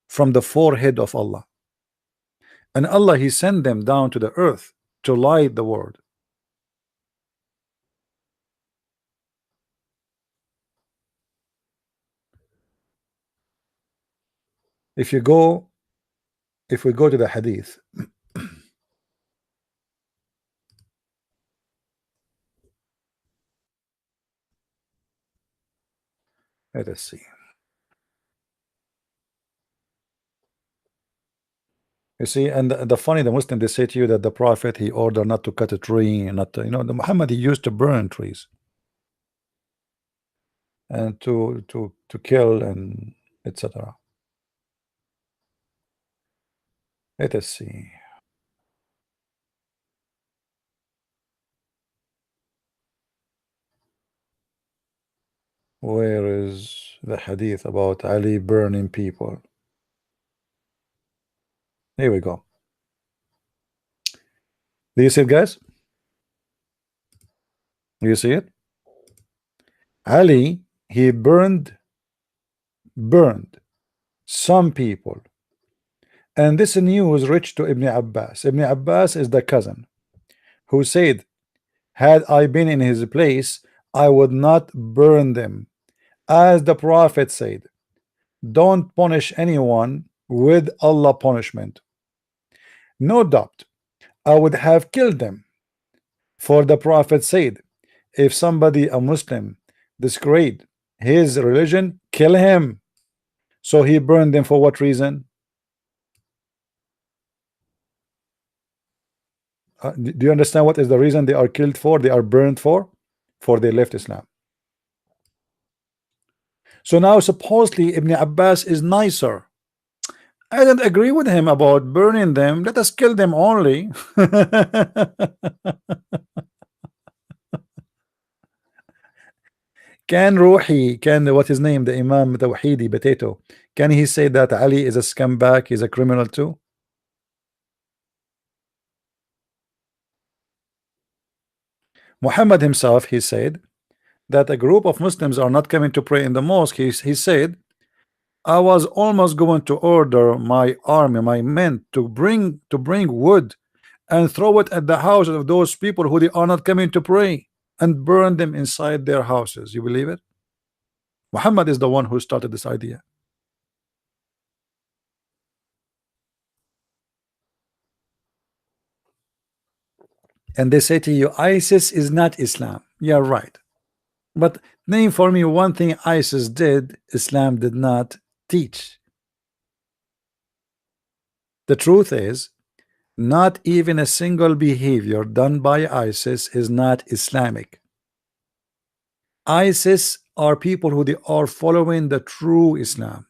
from the forehead of Allah, and Allah, He sent them down to the earth to light the world. If we go to the hadith, let us see. You see, and the funny, the Muslim, they say to you that the Prophet, he ordered not to cut a tree, not to, the Muhammad, he used to burn trees and to kill and etc. Let us see. Where is the hadith about Ali burning people? Here we go. Do you see it, guys? Do you see it? Ali, he burned some people, and this news reached to Ibn Abbas. Ibn Abbas is the cousin who said, had I been in his place, I would not burn them. As the Prophet said, don't punish anyone with Allah punishment. No doubt I would have killed them, for the Prophet said, if somebody, a Muslim, disgrade his religion, kill him. So he burned them for what reason? Do you understand what is the reason they are killed for? They are burned for they left Islam. So now supposedly Ibn Abbas is nicer. I don't agree with him about burning them. Let us kill them only. Can Ruhi, what his name, the Imam Tawhidi Potato, can he say that Ali is a scumbag, he's a criminal too? Muhammad himself, he said that a group of Muslims are not coming to pray in the mosque. He said, I was almost going to order my army, my men, to bring wood and throw it at the houses of those people who they are not coming to pray and burn them inside their houses. You believe it? Muhammad is the one who started this idea. And they say to you, ISIS is not Islam. Yeah, right. But name for me one thing ISIS did, Islam did not teach. The truth is, not even a single behavior done by ISIS is not Islamic. ISIS are people who they are following the true Islam.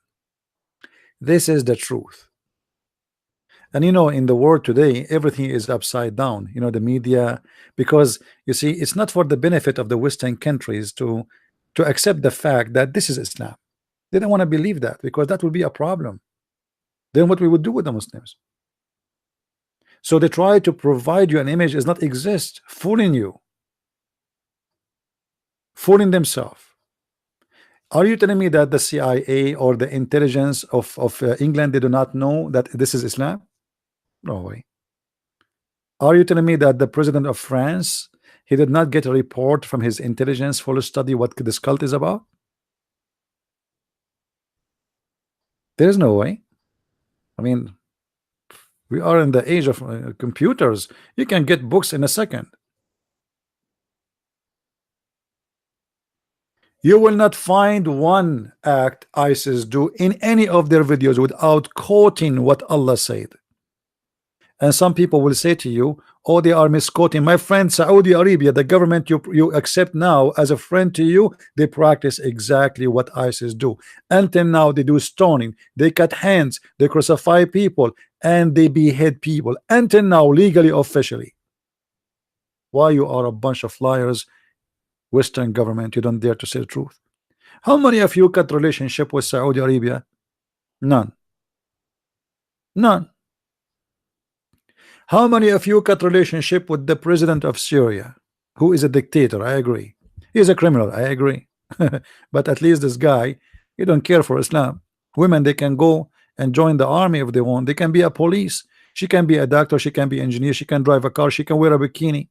This is the truth. And in the world today, everything is upside down. The media, because you see, it's not for the benefit of the Western countries to accept the fact that this is Islam. They don't want to believe that, because that would be a problem. Then what we would do with the Muslims? So they try to provide you an image does not exist, fooling you, fooling themselves. Are you telling me that the CIA or the intelligence of England, they do not know that this is Islam? No way. Are you telling me that the president of France, he did not get a report from his intelligence for to study what this cult is about? There is no way. I mean, we are in the age of computers. You can get books in a second. You will not find one act ISIS do in any of their videos without quoting what Allah said. And some people will say to you, oh, they are misquoting. My friend, Saudi Arabia, the government you accept now as a friend to you, they practice exactly what ISIS do. Until now, they do stoning, they cut hands, they crucify people, and they behead people. Until now, legally, officially. Why you are a bunch of liars, Western government? You don't dare to say the truth. How many of you cut relationship with Saudi Arabia? None. None. How many of you cut relationship with the president of Syria, who is a dictator? I agree. He's a criminal. I agree. But at least this guy, he don't care for Islam. Women, they can go and join the army if they want. They can be a police. She can be a doctor. She can be an engineer. She can drive a car. She can wear a bikini.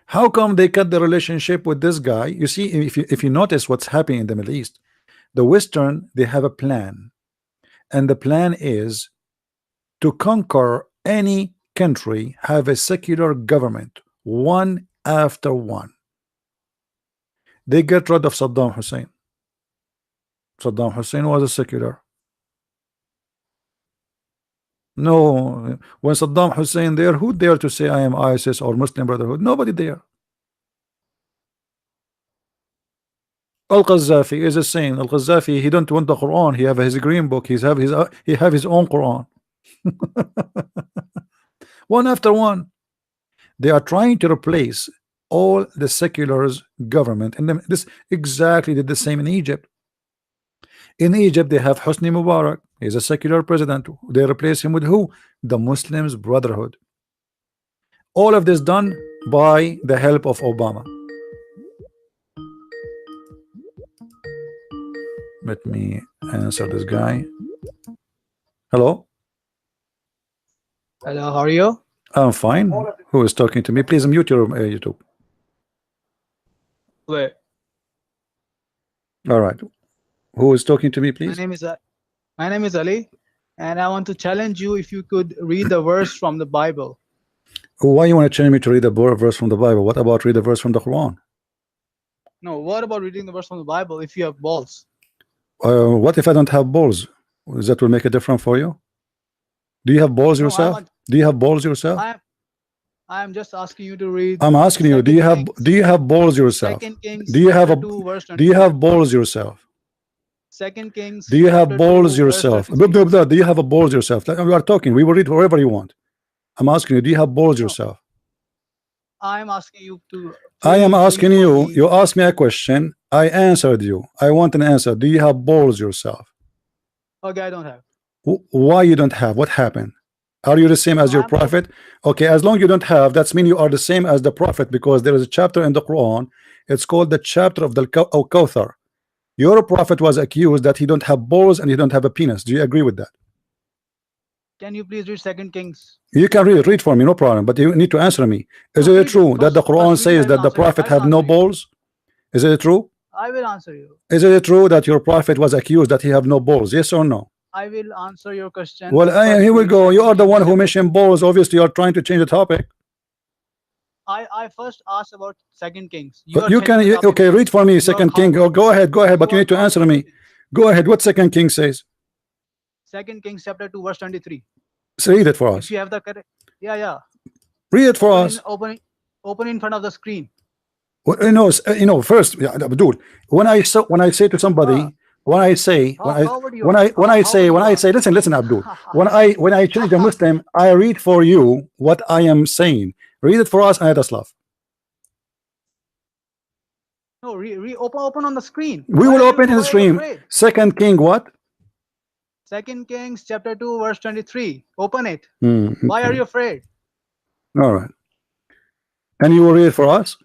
How come they cut the relationship with this guy? You see, if you notice what's happening in the Middle East, the Western, they have a plan, and the plan is to conquer any country, have a secular government, one after one. They get rid of Saddam Hussein. Saddam Hussein was a secular. No, when Saddam Hussein there, who dare to say I am ISIS or Muslim Brotherhood? Nobody there. Al-Qaddafi is a saying. Al-Qaddafi, he don't want the Quran. He have his green book. He have his own Quran. One after one, they are trying to replace all the seculars government, and then this exactly did the same in Egypt. In Egypt, they have Hosni Mubarak. He's a secular president. They replace him with who? The Muslims Brotherhood. All of this done by the help of Obama. Let me answer this guy. Hello. Hello, how are you? I'm fine. Who is talking to me? Please mute your YouTube. Wait, All right. Who is talking to me, please? my name is Ali, and I want to challenge you if you could read the verse from the Bible. Why you want to challenge me to read a verse from the Bible? What about read a verse from the Quran? No, what about reading the verse from the Bible if you have balls? What if I don't have balls? That will make a difference for you? Do you have balls No, yourself? Do you have balls yourself? I am just asking you to read. I'm asking you, do you have balls yourself? Second Kings, Do you have chapter 2, verse do you have balls yourself? Second Kings. Do you have chapter balls 2, verse yourself? 36. Do you have a balls yourself? We are talking. We will read wherever you want. I'm asking you, do you have balls No. yourself? I am asking you to. I am asking you. read. You asked me a question. I answered you. I want an answer. Do you have balls yourself? Okay, I don't have. Why you don't have? What happened? Are you the same as your prophet? Okay, as long you don't have, that's mean you are the same as the prophet, because there is a chapter in the Quran. It's called the chapter of the Kawthar. Your prophet was accused that he don't have balls and he don't have a penis. Do you agree with that? Can you please read Second Kings? You can read for me, no problem. But you need to answer me. Is No, it please, true that the Quran first read, says I will that the answer you. prophet I will have no answer you. balls? Is it true? I will answer you. Is it true that your prophet was accused that he have no balls? Yes or no? I will answer your question. Well, First here we read go. You Second are the Kings one who chapter- mentioned balls. Obviously, you are trying to change the topic. I first asked about Second Kings. But are you can, changing the topic. okay, read for me You Second are King. Oh, go ahead, but you need to answer me. contradicting. Go ahead. What Second King says? Second Kings chapter 2, verse 23. So read it for us. If you have the correct, yeah. Read it for us. Open in front of the screen. Well, first, yeah, Abdul, when I say to somebody, listen, Abdul, when I change a Muslim, I read for you what I am saying. Read it for us, Ayatoslav. No, open on the screen. We will open in the stream. Second King, what? Second Kings chapter 2, verse 23. Open it. Okay. Why are you afraid? All right. And you will read it for us?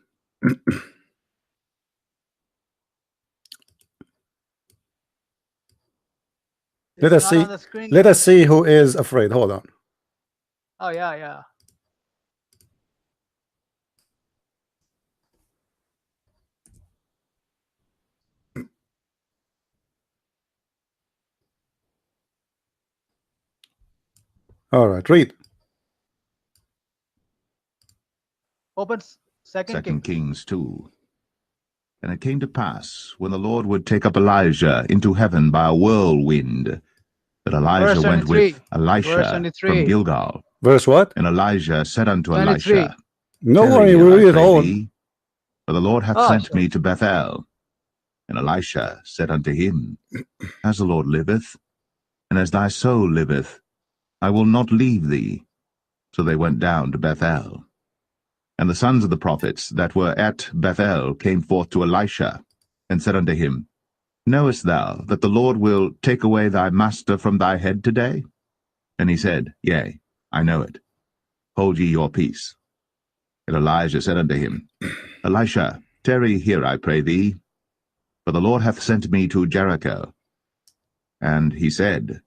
Let us see. Let us see who is afraid. Hold on. Oh, yeah. All right, read. Open Second Kings 2. And it came to pass, when the Lord would take up Elijah into heaven by a whirlwind, that Elijah went with Elisha from Gilgal. Verse what? And Elijah said unto 23. Elisha, No Tarry worry, here, we'll I read it pray all. thee, for the Lord hath sent me to Bethel. And Elisha said unto him, As the Lord liveth, and as thy soul liveth, I will not leave thee. So they went down to Bethel. And the sons of the prophets that were at Bethel came forth to Elisha, and said unto him, Knowest thou that the Lord will take away thy master from thy head today? And he said, Yea, I know it. Hold ye your peace. And Elijah said unto him, Elisha, tarry here, I pray thee, for the Lord hath sent me to Jericho. And he said,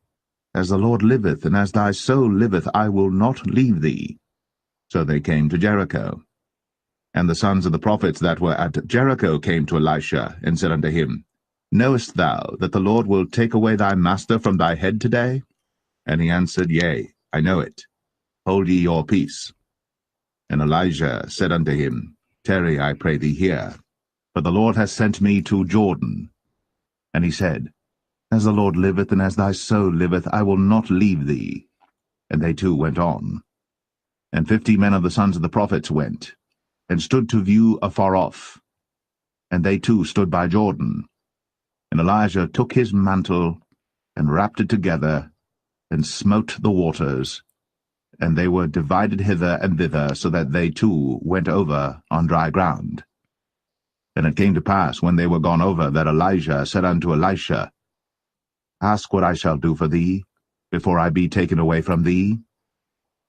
As the Lord liveth, and as thy soul liveth, I will not leave thee. So they came to Jericho. And the sons of the prophets that were at Jericho came to Elisha, and said unto him, Knowest thou that the Lord will take away thy master from thy head today? And he answered, Yea, I know it. Hold ye your peace. And Elijah said unto him, Tarry, I pray thee here, for the Lord hath sent me to Jordan. And he said, As the Lord liveth, and as thy soul liveth, I will not leave thee. And they two went on. And 50 men of the sons of the prophets went, and stood to view afar off. And they too stood by Jordan. And Elijah took his mantle, and wrapped it together, and smote the waters, and they were divided hither and thither, so that they too went over on dry ground. And it came to pass, when they were gone over, that Elijah said unto Elisha, Ask what I shall do for thee, before I be taken away from thee.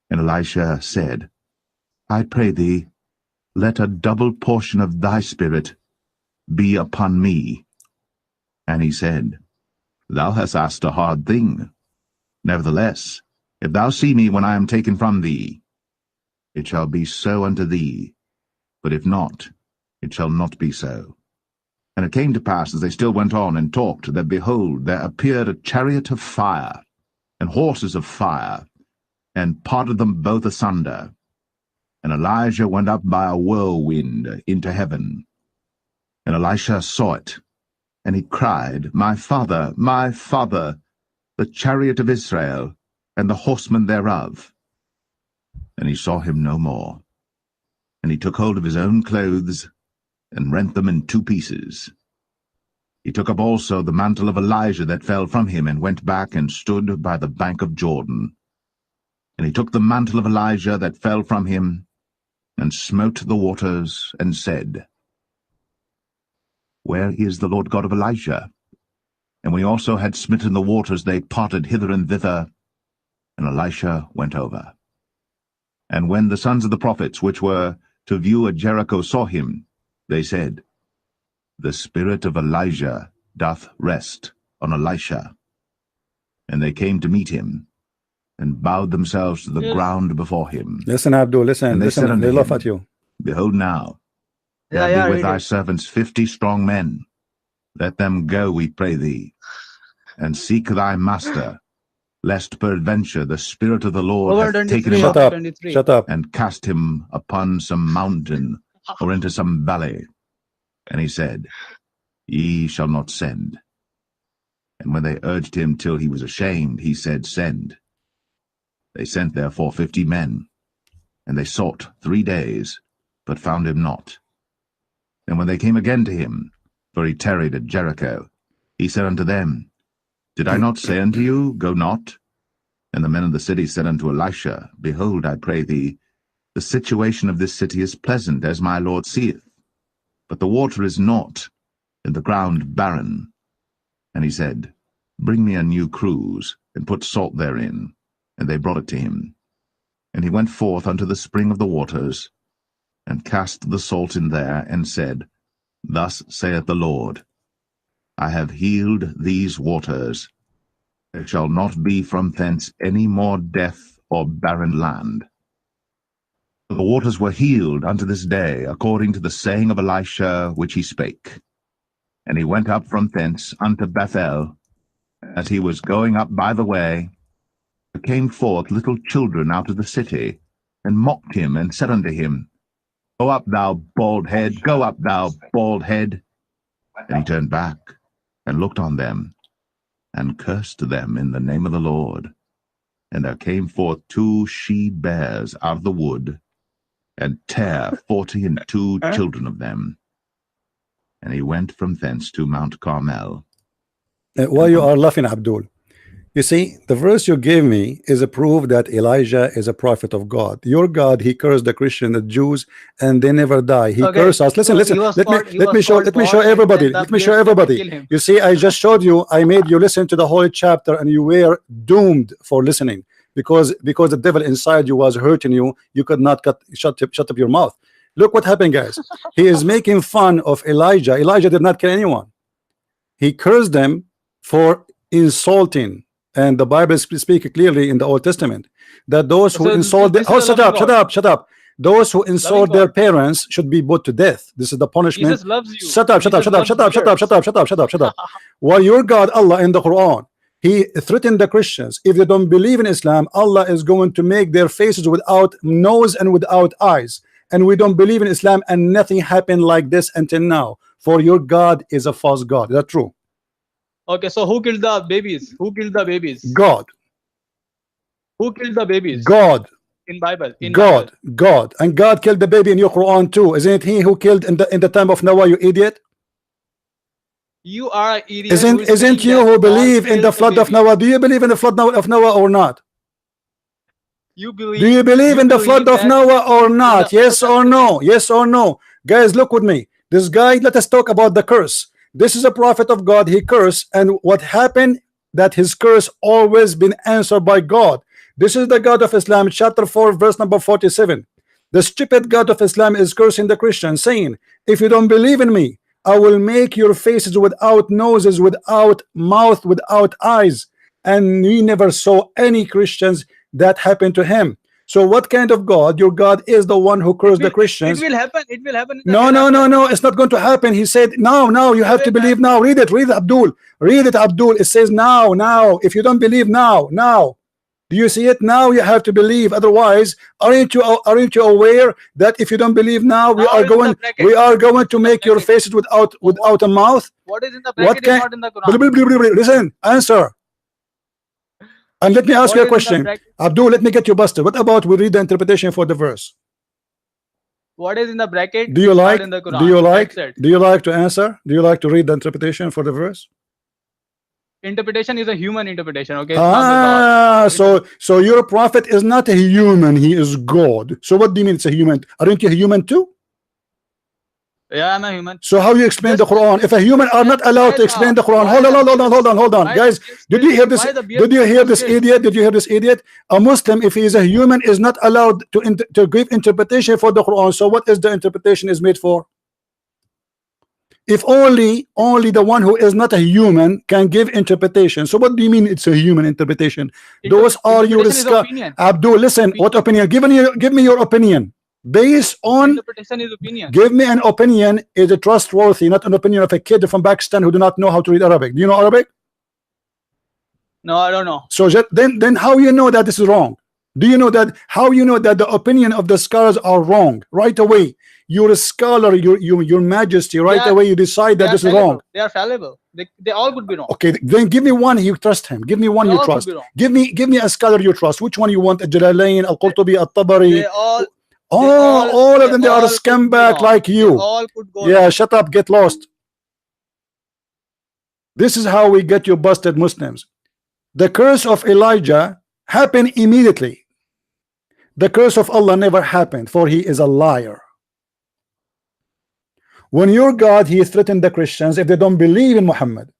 And Elisha said, I pray thee, let a double portion of thy spirit be upon me. And he said, Thou hast asked a hard thing. Nevertheless, if thou see me when I am taken from thee, it shall be so unto thee, but if not, it shall not be so. And it came to pass, as they still went on and talked, that, behold, there appeared a chariot of fire, and horses of fire, and parted them both asunder. And Elijah went up by a whirlwind into heaven. And Elisha saw it, and he cried, My father, the chariot of Israel, and the horsemen thereof. And he saw him no more. And he took hold of his own clothes, and rent them in 2 pieces. He took up also the mantle of Elijah that fell from him, and went back and stood by the bank of Jordan. And he took the mantle of Elijah that fell from him, and smote the waters, and said, Where is the Lord God of Elijah? And when he also had smitten the waters, they parted hither and thither, and Elisha went over. And when the sons of the prophets which were to view at Jericho saw him, they said, The spirit of Elijah doth rest on Elisha. And they came to meet him, and bowed themselves to the ground before him. Listen, Abdul, listen, They said unto they laugh him, at you. Behold now, Yeah, there be with read thy it. servants 50 strong men. Let them go, we pray thee, and seek thy master, lest peradventure the Spirit of the Lord Over hath taken 23, him Shut up, up, 23. shut up. and cast him upon some mountain, or into some valley. And he said, Ye shall not send. And when they urged him till he was ashamed, he said, Send. They sent therefore 50 men, and they sought 3 days, but found him not. And when they came again to him, for he tarried at Jericho, he said unto them, Did I not say unto you, Go not? And the men of the city said unto Elisha, Behold, I pray thee, the situation of this city is pleasant, as my Lord seeth, but the water is not, and the ground barren. And he said, Bring me a new cruse, and put salt therein. And they brought it to him. And he went forth unto the spring of the waters, and cast the salt in there, and said, Thus saith the Lord, I have healed these waters. There shall not be from thence any more death or barren land. The waters were healed unto this day, according to the saying of Elisha which he spake. And he went up from thence unto Bethel. As he was going up by the way, there came forth little children out of the city, and mocked him, and said unto him, Go up, thou bald head, go up, thou bald head. And he turned back, and looked on them, and cursed them in the name of the Lord. And there came forth 2 she-bears out of the wood, and tare 42 children of them. And he went from thence to Mount Carmel. Why you are laughing, Abdul? You see, the verse you gave me is a proof that Elijah is a prophet of God. Your God, he cursed the Christian, the Jews, and they never die. He Okay, cursed us. Listen, so listen. he was Let called me show God, and everybody. then the Let me show bears came and everybody. killed him. You see, I just showed you. I made you listen to the whole chapter, and you were doomed for listening because the devil inside you was hurting you. You could not shut up your mouth. Look what happened, guys. He is making fun of Elijah. Elijah did not kill anyone. He cursed them for insulting. And the Bible speaks clearly in the Old Testament that those who So insult this is a shut loving up, God. shut up. Those who insult their God. parents should be put to death. This is the punishment. Jesus loves you. Shut up, shut up, Jesus shut up, shut loves up, shut up, shut up, shut up, shut up, shut up. While your God, Allah, in the Quran, he threatened the Christians. If they don't believe in Islam, Allah is going to make their faces without nose and without eyes. And we don't believe in Islam, and nothing happened like this until now. For your God is a false God. Is that true? Okay, so who killed the babies? Who killed the babies? God. Who killed the babies? God. In Bible. In God. Bible. God. And God killed the baby in your Quran too. Isn't it he who killed in the time of Noah, you idiot? You are an idiot. Isn't you who believe in the flood of Noah? Do you believe in the flood of Noah or not? You believe. Do you believe in the flood of Noah or not? Yes or no? Yes or no? Guys, look with me. This guy, let us talk about the curse. This is a prophet of God. He cursed, and what happened? That his curse always been answered by God. This is the God of Islam, chapter 4, verse number 47. The stupid God of Islam is cursing the Christians, saying, if you don't believe in me, I will make your faces without noses, without mouth, without eyes. And we never saw any Christians that happened to him. So what kind of God? Your God is the one who cursed the Christians. It will happen. It will happen. No, it's not going to happen. He said now you have to believe now. Read it, Abdul. Read it, Abdul. It says now. If you don't believe now. Do you see it? Now you have to believe. Otherwise, aren't you aware that if you don't believe now, we are going to make your faces without a mouth? What is in the bracket is not in the Quran. Listen, answer. And let me ask you a question. Abdul, let me get you busted. What about we read the interpretation for the verse? What is in the bracket? Do you like? In the Quran. Do you like to answer? Do you like to read the interpretation for the verse? Interpretation is a human interpretation. Okay. So your prophet is not a human. He is God. So what do you mean it's a human? Aren't you a human too? Yeah, I'm a human. So how you explain the Quran? If a human are not allowed to explain the Quran, hold on, guys. Did you hear this? Did you hear this idiot? Did you hear this idiot? A Muslim, if he is a human, is not allowed to give interpretation for the Quran. So what is the interpretation is made for? If only the one who is not a human can give interpretation. So what do you mean it's a human interpretation? Those are your Abdul, listen, what opinion? Give me your opinion. Based on interpretation is opinion. Give me an opinion is it trustworthy, not an opinion of a kid from Pakistan who do not know how to read Arabic. Do you know Arabic? No, I don't know. So then how you know that this is wrong? Do you know that how you know that the opinion of the scholars are wrong? Right away, you're a scholar, your majesty, right away you decide that this is wrong. They are fallible. They all could be wrong. Okay, then give me one you trust him. Give me one you trust. Give me a scholar you trust. Which one you want? Jalalain, Al-Qurtubi, At-Tabari. All of them, they are a scumbag like you. Yeah, shut up, get lost. This is how we get you busted Muslims. The curse of Elijah happened immediately. The curse of Allah never happened, for he is a liar. When your God, he threatened the Christians if they don't believe in Muhammad.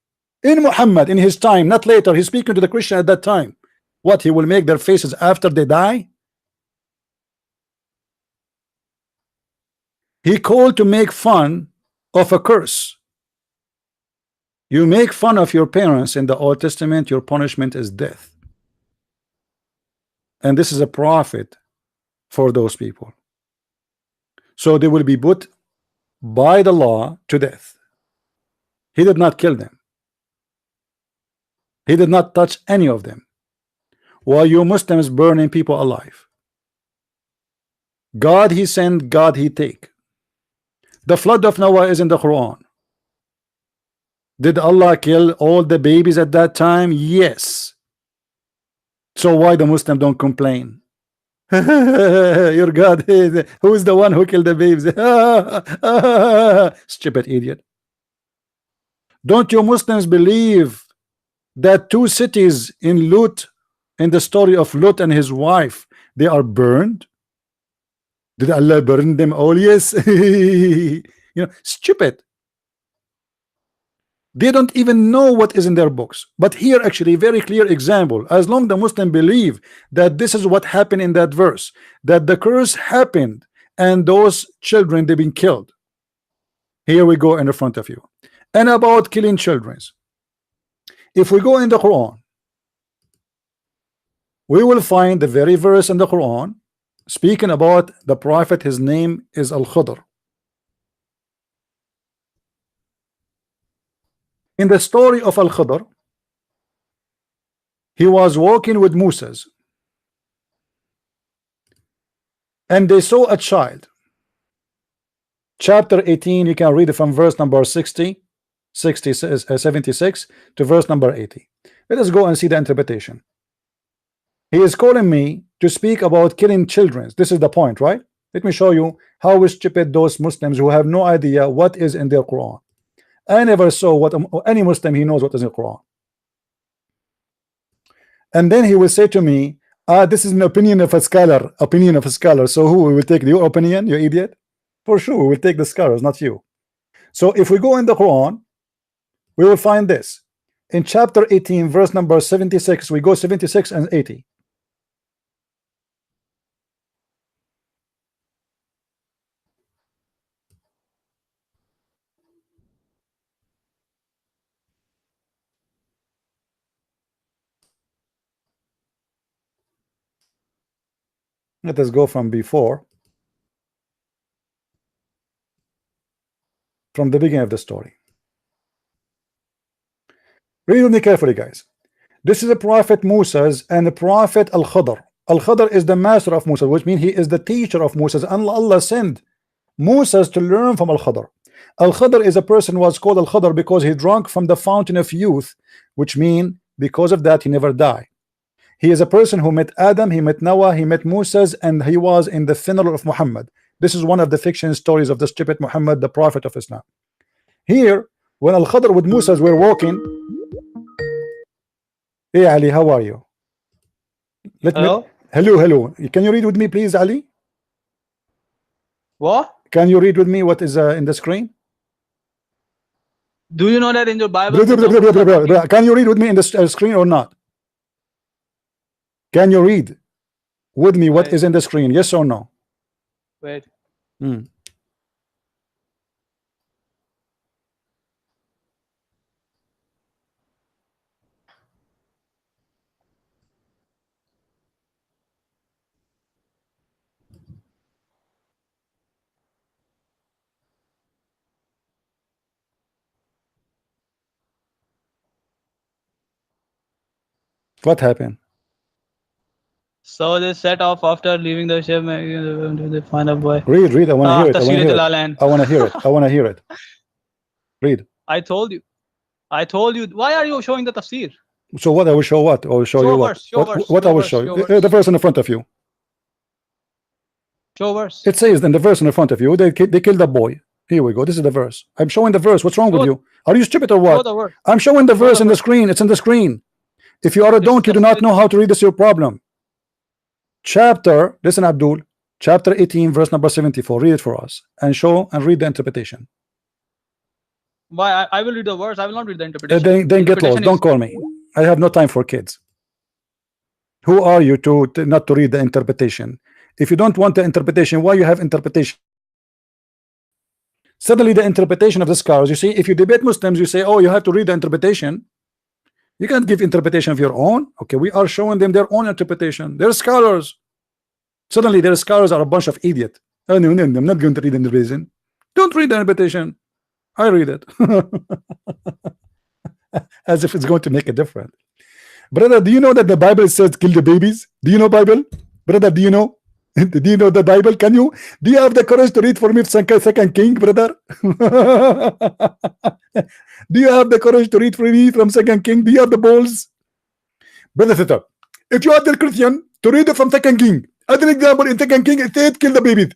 In his time, not later. He's speaking to the Christian at that time. What, he will make their faces after they die? He called to make fun of a curse. You make fun of your parents in the Old Testament, your punishment is death. And this is a prophet for those people. So they will be put by the law to death. He did not kill them. He did not touch any of them. While you Muslims burning people alive. God he sent, God he take. The flood of Noah is in the Quran. Did Allah kill all the babies at that time? Yes. So why the Muslim don't complain? Your God, who is the one who killed the babies? Stupid idiot. Don't you Muslims believe that 2 cities in Lut, in the story of Lut and his wife, they are burned? Did Allah burn them all? Yes. You know, stupid. They don't even know what is in their books. But here actually very clear example. As long the Muslim believe that this is what happened in that verse, that the curse happened and those children they've been killed. Here we go in the front of you. And about killing children, if we go in the Quran, we will find the very verse in the Quran speaking about the prophet. His name is Al-Khidr. In the story of Al-Khidr, he was walking with Moses, and they saw a child. Chapter 18, you can read it from verse number 76 to verse number 80. Let us go and see the interpretation. He is calling me to speak about killing children. This is the point, right? Let me show you how stupid those Muslims who have no idea what is in their Quran. I never saw what any Muslim he knows what is in the Quran. And then he will say to me, this is an opinion of a scholar. Opinion of a scholar. So who will take your opinion, you idiot? For sure, we will take the scholars, not you. So if we go in the Quran, we will find this. In chapter 18, verse number 76, we go 76 and 80. Let us go from before, from the beginning of the story. Read with me carefully, guys. This is a prophet Moses and a prophet Al-Khidr. Al-Khidr is the master of Moses, which means he is the teacher of Moses, and Allah sent Moses to learn from Al-Khidr. Al-Khidr is a person who was called Al-Khidr because he drank from the fountain of youth, which means because of that he never died. He is a person who met Adam, he met Noah, he met Moses, and he was in the funeral of Muhammad. This is one of the fiction stories of the stupid Muhammad, the prophet of Islam. Here, when Al-Khidr with Moses were walking. Hey Ali, how are you? Hello? Hello. Can you read with me, please, Ali? What? Can you read with me what is in the screen? Do you know that in your Bible? Can you read with me in the screen or not? Can you read with me what is in the screen? Yes or no? Wait. What happened? So they set off after leaving the ship. They find a boy. Read. I want to hear it. I want to hear it. I want to hear it. I want to hear it. Read. I told you. Why are you showing the tafsir? So what I will show? What I will show you? What I will show you? The verse in the front of you. Show verse. It says in the verse in the front of you, they killed a boy. Here we go. This is the verse. I'm showing the verse. What's wrong with you? Are you stupid or what? I'm showing the verse in the screen. It's in the screen. If you are a donkey, you do not know how to read. This is your problem. Chapter, listen, Abdul. Chapter 18, verse number 74. Read it for us and show and read the interpretation. Why? I will read the verse. I will not read the interpretation. Then get lost. Don't call me. I have no time for kids. Who are you to not to read the interpretation? If you don't want the interpretation, why you have interpretation? Suddenly the interpretation of the scholars, you see, if you debate Muslims, you say, oh, you have to read the interpretation. You can't give interpretation of your own. Okay, we are showing them their own interpretation. They're scholars. Suddenly their scholars are a bunch of idiots. Oh, no, I'm not going to read the interpretation. Don't read the interpretation. I read it. As if it's going to make a difference. Brother, do you know that the Bible says kill the babies? Do you know Bible? Brother, do you know? Do you know the Bible? Do you have the courage to read for me Second King, brother? Do you have the courage to read for me from Second King? Do you have the balls? Brother Theta, if you are the Christian to read it from Second King, as an example, in Second King, it said kill the babies.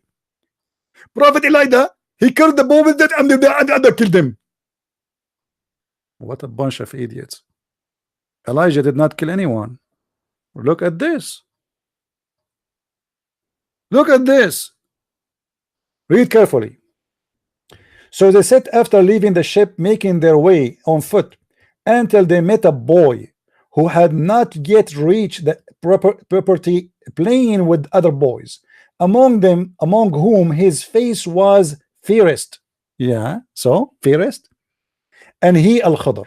Prophet Elijah, he killed the babies and the other killed them. What a bunch of idiots. Elijah did not kill anyone. Look at this. Look at this. Read carefully. So they set after leaving the ship, making their way on foot until they met a boy who had not yet reached the property, playing with other boys, among whom his face was fairest. Yeah, so fairest. And he, Al-Khadr,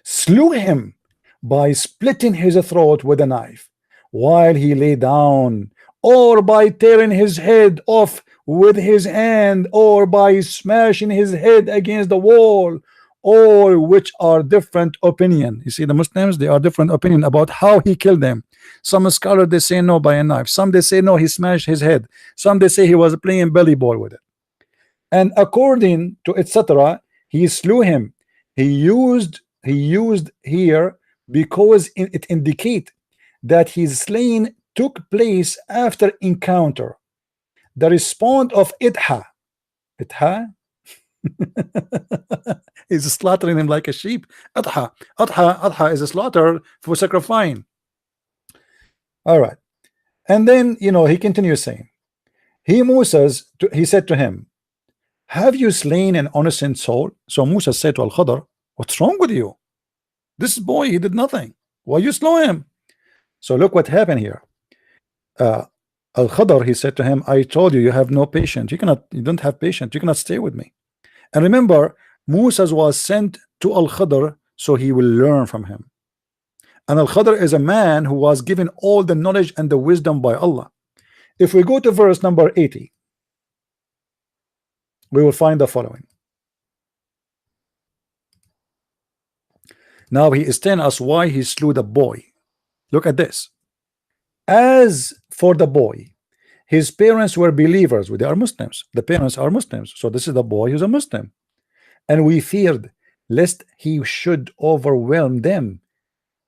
slew him by splitting his throat with a knife while he lay down, or by tearing his head off with his hand, or by smashing his head against the wall, all which are different opinion. You see, the Muslims, they are different opinion about how he killed them. Some scholars, they say no, by a knife. Some they say no, he smashed his head. Some they say he was playing belly ball with it. And according to etc., he slew him. He used here because it indicate that his slaying took place after encounter. The response of Idha is slaughtering him like a sheep. Adha is a slaughter for sacrificing. All right. And then, you know, he continues saying, he said to him, have you slain an innocent soul? So Musa said to Al-Khadr, what's wrong with you? This boy, he did nothing. Why you slow him? So look what happened here. Al-Khadr, he said to him, I told you, you have no patience. You don't have patience. You cannot stay with me. And remember, Musa was sent to Al-Khadr so he will learn from him. And Al-Khadr is a man who was given all the knowledge and the wisdom by Allah. If we go to verse number 80, we will find the following. Now he is telling us why he slew the boy. Look at this. As for the boy, his parents were believers. They are Muslims. The parents are Muslims. So this is the boy who's a Muslim. And we feared lest he should overwhelm them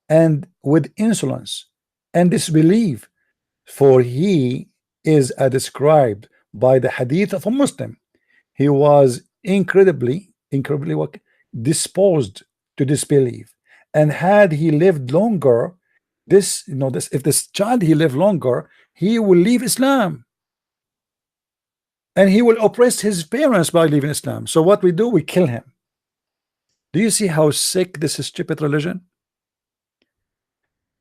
and with insolence and disbelief, for he is described by the hadith of a Muslim. He was incredibly disposed to disbelieve, and had he lived longer, if this child he lived longer, he will leave Islam, and he will oppress his parents by leaving Islam. So what we do, we kill him. Do you see how sick this stupid religion?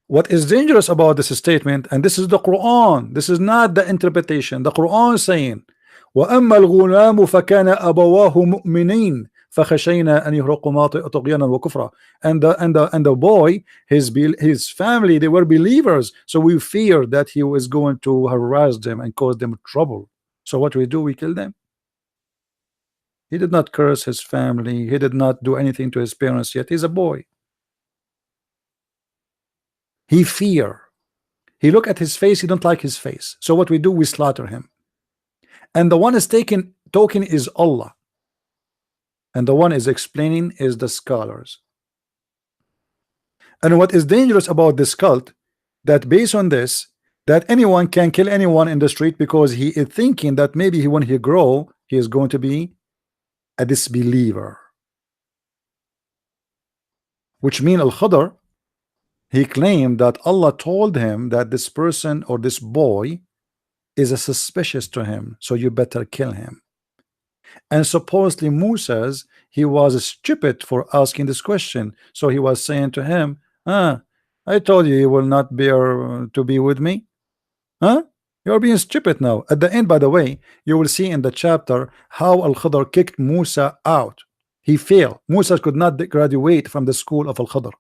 What is dangerous about this statement, and this is the Quran, this is not the interpretation. The Quran is saying, وَأَمَّا الْغُلَامُ فَكَانَ أَبَوَاهُ مُؤْمِنِينَ فَخَشَيْنَا أَنْ يُرْهِقُهُمَا طُغْيَانًا وَكُفْرًا. And the boy, his family, they were believers, so we feared that he was going to harass them and cause them trouble. So what we do, we kill them. He did not curse his family, he did not do anything to his parents, yet he's a boy. He fear. He look at his face, he don't like his face. So what we do, we slaughter him. And the one is talking is Allah, and the one is explaining is the scholars. And what is dangerous about this cult, that based on this, that anyone can kill anyone in the street, because he is thinking that maybe when he grow, he is going to be a disbeliever. Which means Al-Khadr, he claimed that Allah told him that this person or this boy is a suspicious to him, so you better kill him. And supposedly Musa's, he was stupid for asking this question, so he was saying to him, I told you you will not bear to be with me. You're being stupid now. At the end, by the way, you will see in the chapter how Al-Khadr kicked Musa out. He failed. Musa could not graduate from the school of Al-Khadr,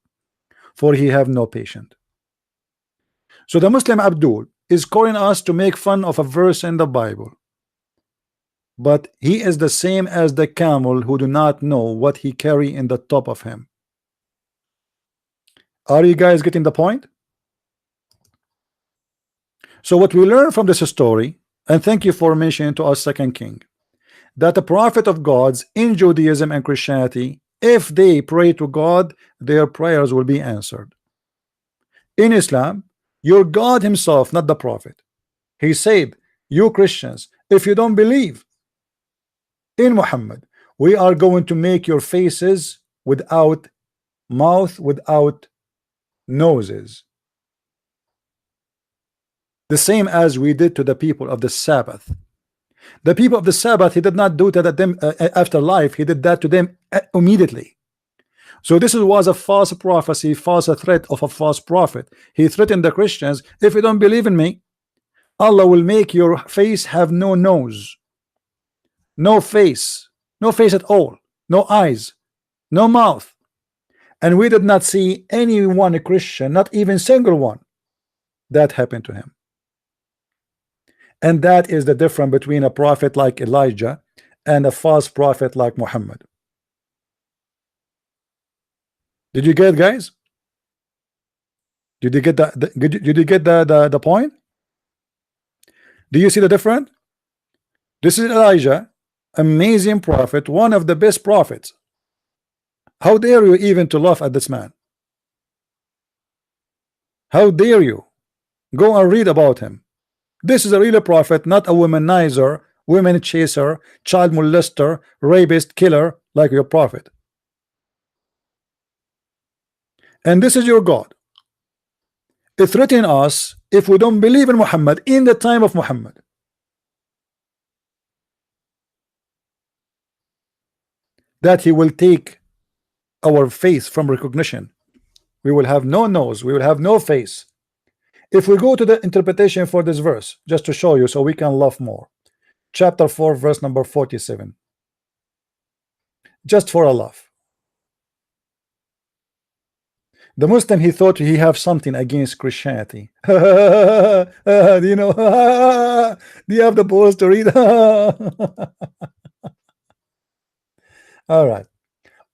for he have no patience. So the Muslim Abdul is calling us to make fun of a verse in the Bible, but he is the same as the camel who do not know what he carry in the top of him. Are you guys getting the point? So what we learn from this story, and thank you for mentioning to us 2 King, that the prophet of gods in Judaism and Christianity, if they pray to God, their prayers will be answered. In Islam, your God himself, not the prophet, he said, you Christians, if you don't believe in Muhammad, we are going to make your faces without mouth, without noses. The same as we did to the people of the Sabbath. The people of the Sabbath, he did not do that at them after life. He did that to them immediately. So this was a false prophecy, false threat of a false prophet. He threatened the Christians, if you don't believe in me, Allah will make your face have no nose, no face at all, no eyes, no mouth. And we did not see anyone, a Christian, not even single one, that happened to him. And that is the difference between a prophet like Elijah and a false prophet like Muhammad. Did you get, guys? Did you get the point? Do you see the difference? This is Elijah, amazing prophet, one of the best prophets. How dare you even to laugh at this man? How dare you? Go and read about him. This is a real prophet, not a womanizer, women chaser, child molester, rapist, killer like your prophet. And this is your God. It threatens us if we don't believe in Muhammad in the time of Muhammad. That he will take our face from recognition. We will have no nose, we will have no face. If we go to the interpretation for this verse, just to show you so we can laugh more. Chapter 4, verse number 47. Just for a laugh. The Muslim, he thought he have something against Christianity. Do you know? Do you have the balls to read? All right.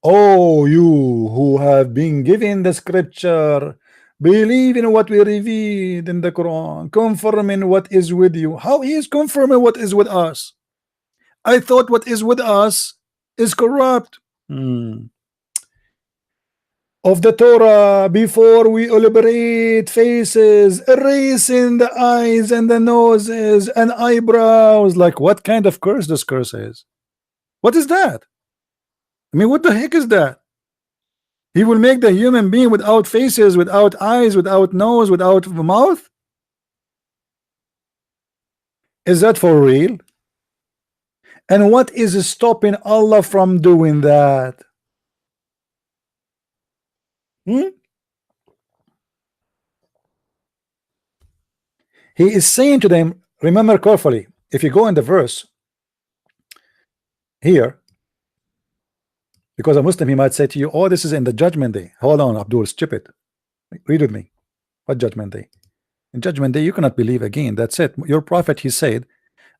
Oh, you who have been given the scripture, believe in what we revealed in the Quran, confirming what is with you. How he is confirming what is with us? I thought what is with us is corrupt. Of the Torah, before we elaborate faces, erasing the eyes and the noses and eyebrows. Like, what kind of curse this curse is? What is that? I mean, what the heck is that? He will make the human being without faces, without eyes, without nose, without mouth? Is that for real? And what is stopping Allah from doing that? He is saying to them, remember carefully, if you go in the verse here, because a Muslim, he might say to you, oh, this is in the judgment day. Hold on, Abdul, stupid. Read with me. What judgment day? In judgment day, you cannot believe again. That's it. Your prophet, he said,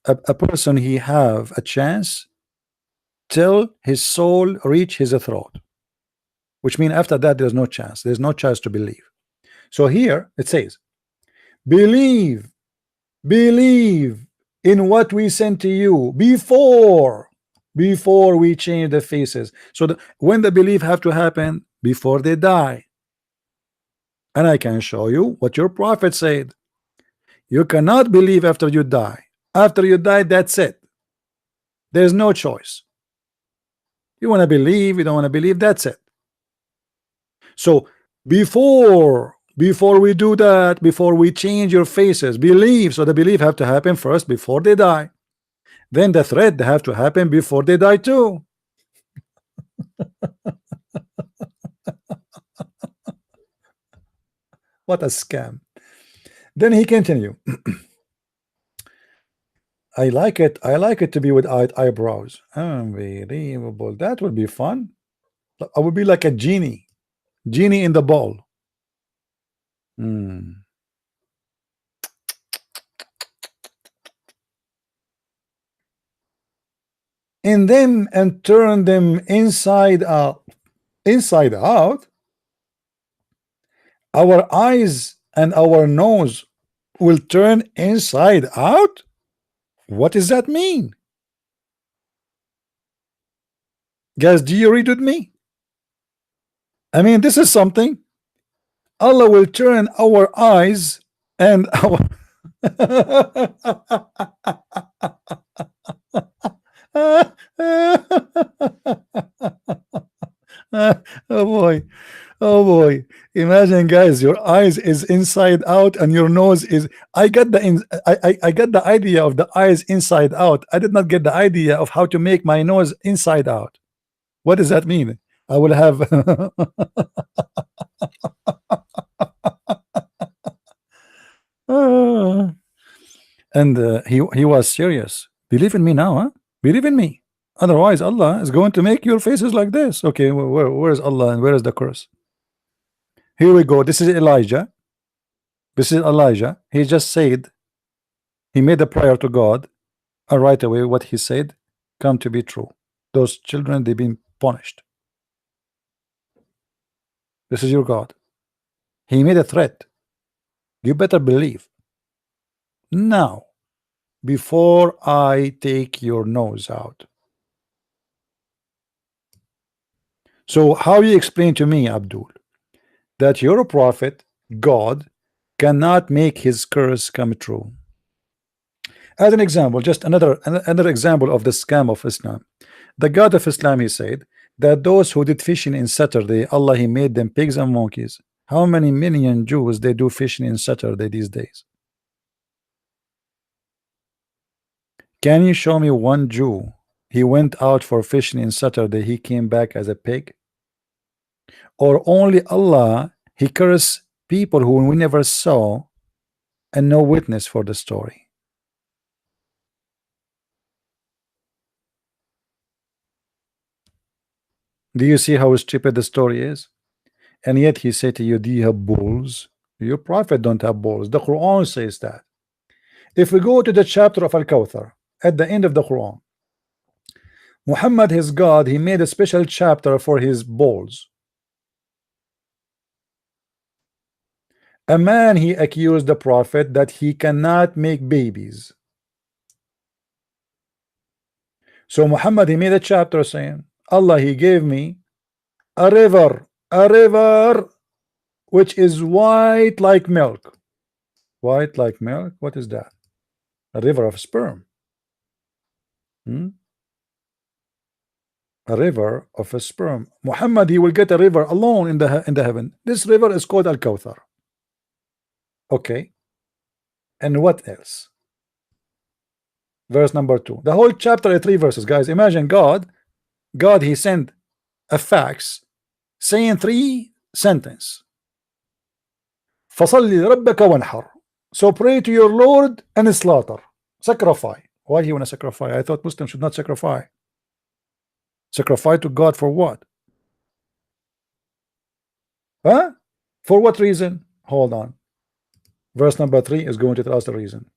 a person, he have a chance till his soul reach his throat, which means after that there's no chance. There's no chance to believe. So here it says, believe in what we sent to you before we change the faces. So when the belief have to happen, before they die. And I can show you what your prophet said. You cannot believe after you die. After you die, that's it. There's no choice. You want to believe, you don't want to believe, that's it. So before we do that, before we change your faces, believe. So the belief have to happen first before they die. Then the threat have to happen before they die too. What a scam. Then he continue. I like it to be with eyebrows. Unbelievable. That would be fun. I would be like a genie in the ball. In them and turn them inside out. Our eyes and our nose will turn inside out. What does that mean? Guys, do you read with me? I mean, this is something. Allah will turn our eyes and our Oh boy. Oh boy. Imagine, guys, your eyes is inside out and your nose is. I got the I got the idea of the eyes inside out. I did not get the idea of how to make my nose inside out. What does that mean? I will have and he was serious. Believe in me now, huh? Believe in me. Otherwise, Allah is going to make your faces like this. Okay, where is Allah and where is the curse? Here we go. This is Elijah. This is Elijah. He just said, he made a prayer to God, and right away what he said come to be true. Those children, they've been punished. This is your God. He made a threat. You better believe. Now, before I take your nose out. So how you explain to me, Abdul, that you're a prophet, God cannot make his curse come true? As an example, just another example of the scam of Islam. The God of Islam, he said that those who did fishing in Saturday, Allah, he made them pigs and monkeys. How many million Jews they do fishing in Saturday these days? Can you show me one Jew? He went out for fishing in Saturday, he came back as a pig? Or only Allah, he cursed people who we never saw and no witness for the story? Do you see how stupid the story is? And yet he said to you, do you have balls? Your prophet don't have balls. The Quran says that. If we go to the chapter of Al-Kawthar, at the end of the Quran, Muhammad, his God, he made a special chapter for his balls. A man, he accused the prophet that he cannot make babies. So Muhammad, he made a chapter saying, Allah, he gave me a river which is white like milk. White like milk? What is that? A river of sperm. A river of a sperm. Muhammad, he will get a river alone in the heaven. This river is called Al-Kawthar. Okay. And what else? Verse number 2. The whole chapter is 3 verses, guys. Imagine God, he sent a fax saying 3 sentences. فَصَلِّ لِرَبَّكَ وَانْحَرْ. So pray to your Lord and slaughter. Sacrifice. Why do you want to sacrifice? I thought Muslims should not sacrifice. Sacrifice to God for what? Huh? For what reason? Hold on. Verse number 3 is going to tell us the reason.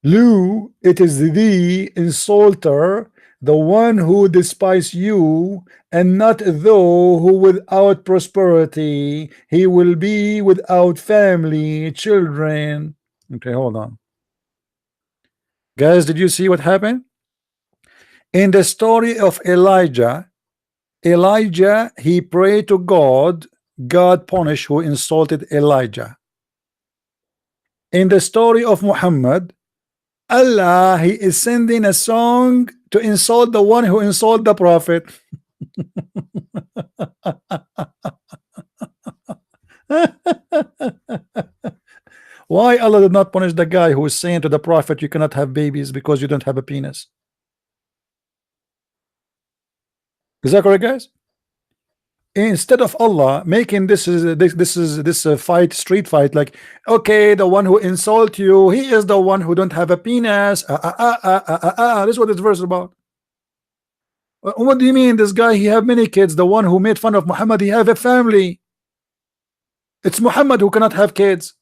Lu, it is the insulter, the one who despise you, and not though who without prosperity, he will be without family, children. Okay, hold on. Guys, did you see what happened? In the story of Elijah, he prayed to God, God punished who insulted Elijah. In the story of Muhammad, Allah, he is sending a song to insult the one who insulted the prophet. Why Allah did not punish the guy who is saying to the prophet, you cannot have babies because you don't have a penis? Is that correct, guys? Instead of Allah making this fight, street fight, like, okay, the one who insult you, he is the one who don't have a penis. This is what this verse is about. What do you mean? This guy, he have many kids. The one who made fun of Muhammad, he have a family. It's Muhammad who cannot have kids.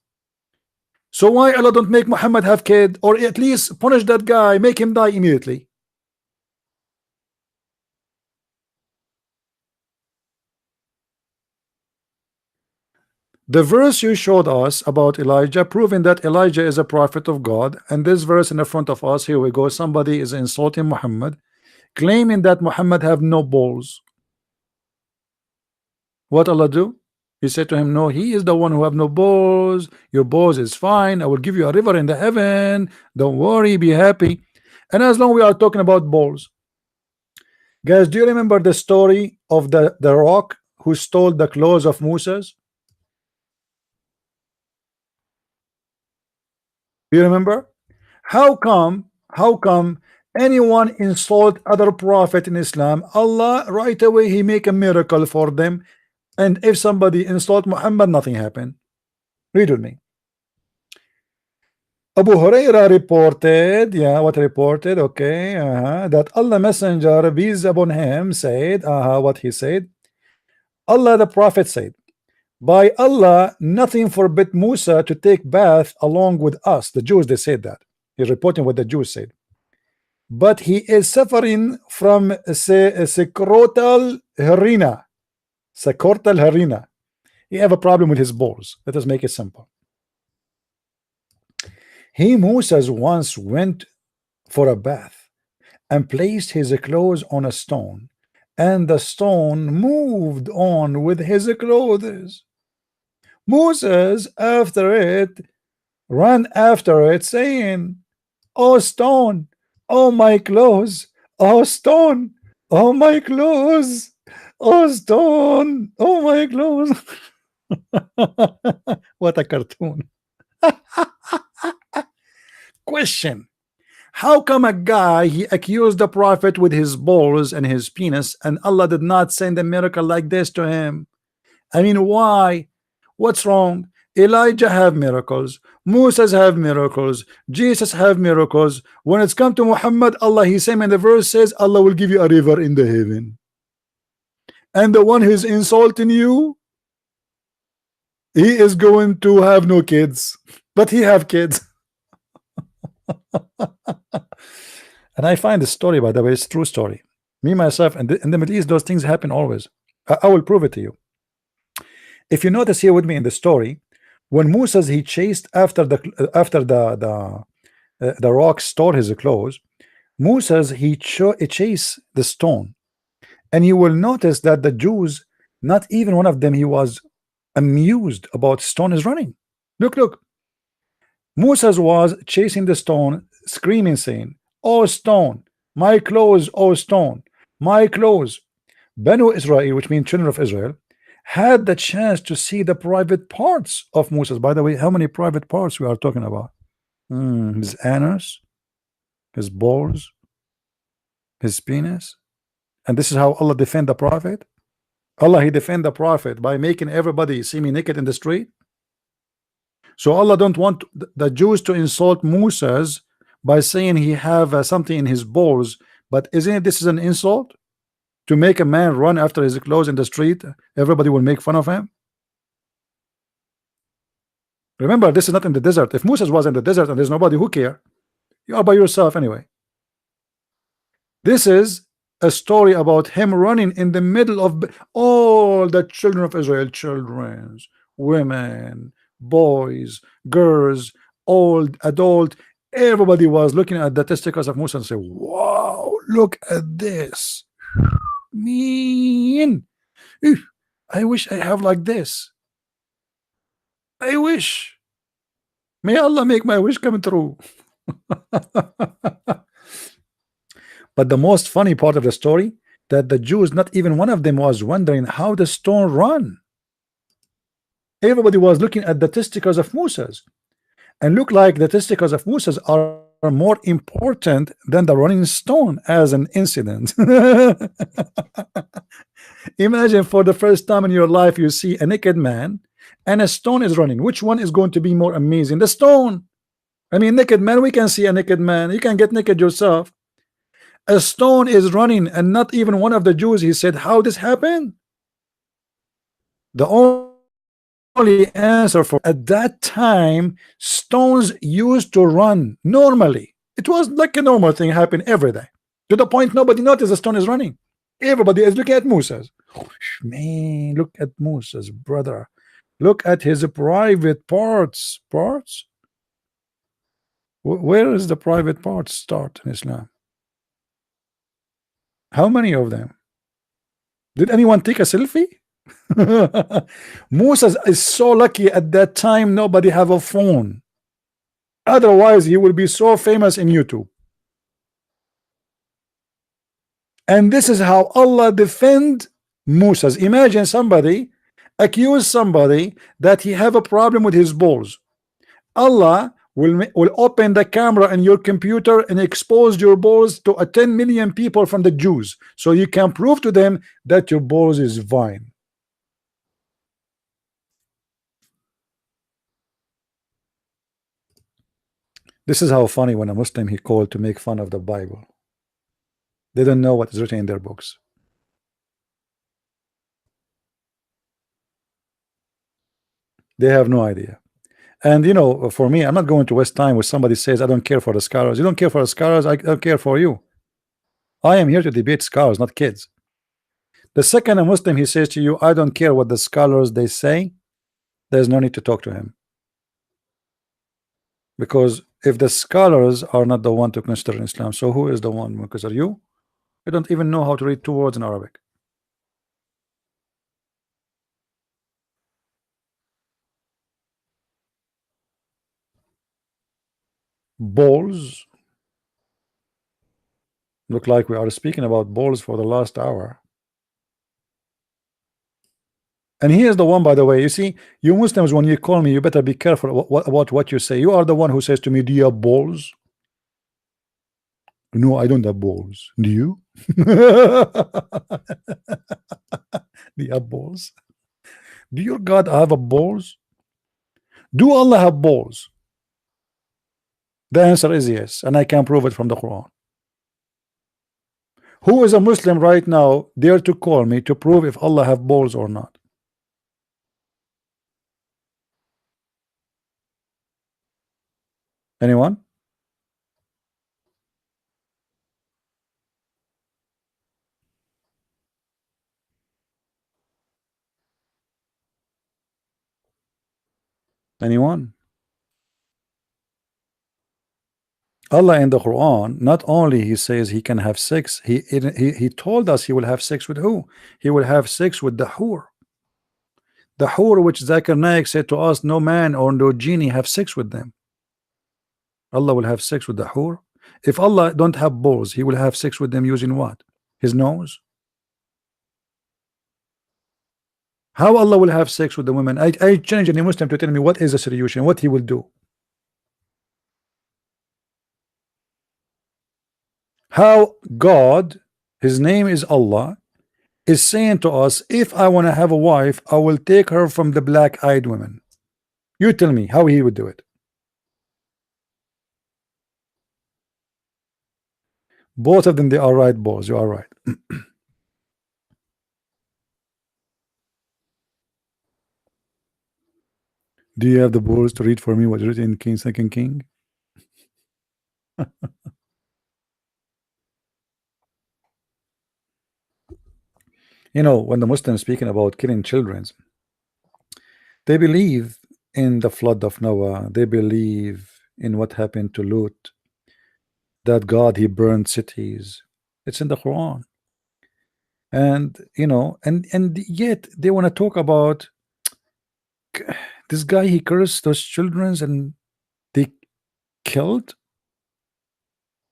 So why Allah don't make Muhammad have kid, or at least punish that guy, make him die immediately? The verse you showed us about Elijah, proving that Elijah is a prophet of God, and this verse in the front of us, here we go, somebody is insulting Muhammad, claiming that Muhammad have no balls. What Allah do? He said to him, no, he is the one who have no balls. Your balls is fine. I will give you a river in the heaven. Don't worry, be happy. And as long we are talking about balls, guys, do you remember the story of the rock who stole the clothes of Moses? Do you remember? How come anyone insult other prophet in Islam, Allah right away he make a miracle for them, and if somebody insult Muhammad, nothing happened? Read with me. Abu Huraira reported, what reported? Okay, that Allah Messenger, peace upon him, said, what he said. Allah the Prophet said, by Allah, nothing forbid Musa to take bath along with us. The Jews, they said that. He's reporting what the Jews said. But he is suffering from secrotal hernia. Secrotal hernia. He have a problem with his balls. Let us make it simple. He, Moses, once went for a bath and placed his clothes on a stone, and the stone moved on with his clothes. Moses after it ran after it, saying, "Oh stone, oh my clothes, oh stone, oh my clothes, oh stone, oh my clothes." What a cartoon. Question: how come a guy he accused the prophet with his balls and his penis, and Allah did not send a miracle like this to him? I mean, why? What's wrong? Elijah have miracles, Moses have miracles, Jesus have miracles. When it's come to Muhammad, Allah, he said in the verse says, Allah will give you a river in the heaven. And the one who's insulting you, he is going to have no kids, but he have kids. And I find the story, by the way, it's a true story. Me myself, and in the Middle East, those things happen always. I will prove it to you. If you notice here with me in the story, when Moses he chased after the rock stole his clothes, Moses he chased the stone, and you will notice that the Jews, not even one of them he was amused about stone is running. Look. Moses was chasing the stone, screaming, saying, "Oh stone, my clothes, oh stone, my clothes." Banu Israel, which means children of Israel, had the chance to see the private parts of Moses. By the way, how many private parts we are talking about? His anus, his balls, his penis. And this is how Allah defend the prophet. Allah, he defend the prophet by making everybody see me naked in the street. So Allah don't want the Jews to insult Moses by saying he have something in his balls. But isn't it, this is an insult? To make a man run after his clothes in the street, everybody will make fun of him. Remember, this is not in the desert. If Moses was in the desert and there's nobody who care, you are by yourself anyway. This is a story about him running in the middle of all the children of Israel, children, women, boys, girls, old, adult. Everybody was looking at the testicles of Moses and say, "Wow, look at this. Mean. I wish I have like this. I wish. May Allah make my wish come true." But the most funny part of the story, that the Jews, not even one of them was wondering how the stone run. Everybody was looking at the testicles of Moses, and look like the testicles of Moses are more important than the running stone as an incident. Imagine for the first time in your life you see a naked man and a stone is running. Which one is going to be more amazing? The stone. I mean, naked man, we can see a naked man, you can get naked yourself. A stone is running, and not even one of the Jews, he said, how this happened? The only answer for, at that time, stones used to run normally. It was like a normal thing happen every day, to the point nobody noticed the stone is running. Everybody is looking at Moses. Man, look at Moses, brother. Look at his private parts. Where is the private parts start in Islam? How many of them? Did anyone take a selfie? Moses is so lucky at that time nobody have a phone. Otherwise he will be so famous in YouTube. And this is how Allah defend Musa's. Imagine somebody accuse somebody that he have a problem with his balls. Allah will open the camera in your computer and expose your balls to 10 million people from the Jews, so you can prove to them that your balls is fine. This is how funny when a Muslim he called to make fun of the Bible. They don't know what is written in their books. They have no idea. And you know, for me, I'm not going to waste time with somebody says I don't care for the scholars. You don't care for the scholars, I don't care for you. I am here to debate scholars, not kids. The second a Muslim he says to you, I don't care what the scholars they say, there's no need to talk to him. Because if the scholars are not the one to consider in Islam, so who is the one? Because are you? You don't even know how to read 2 words in Arabic. Balls. Look like we are speaking about balls for the last hour. And he is the one, by the way, you see, you Muslims, when you call me, you better be careful about what you say. You are the one who says to me, do you have balls? No, I don't have balls. Do you? Do you have balls? Do your God have a balls? Do Allah have balls? The answer is yes, and I can prove it from the Quran. Who is a Muslim right now dare to call me to prove if Allah have balls or not? Anyone? Anyone? Allah in the Quran, not only he says he can have sex, he told us he will have sex with who? He will have sex with the hur. The hur which Zakir Naik said to us, no man or no genie have sex with them. Allah will have sex with the hur. If Allah don't have balls, he will have sex with them using what? His nose? How Allah will have sex with the women? I challenge any Muslim to tell me what is the solution, what he will do. How God, his name is Allah, is saying to us, if I want to have a wife, I will take her from the black-eyed women. You tell me how he would do it. Both of them, they are right, balls. You are right. Do you have the balls to read for me what is written in King, 2nd King? You know, when the Muslims speaking about killing children, they believe in the flood of Noah. They believe in what happened to Lut, that God, he burned cities. It's in the Quran. And you know, and yet they want to talk about this guy, he cursed those children and they killed.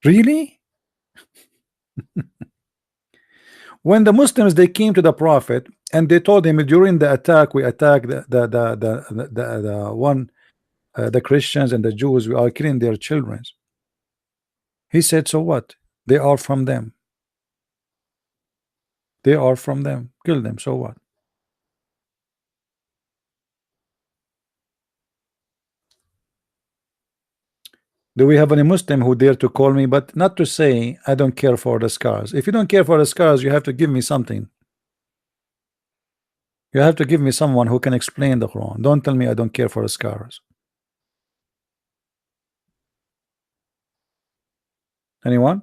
Really? When the Muslims they came to the Prophet and they told him during the attack, we attacked the Christians and the Jews, we are killing their children. He said, so what? They are from them. They are from them. Kill them. So what? Do we have any Muslim who dare to call me, but not to say I don't care for the scars? If you don't care for the scars, you have to give me something. You have to give me someone who can explain the Quran. Don't tell me I don't care for the scars. Anyone?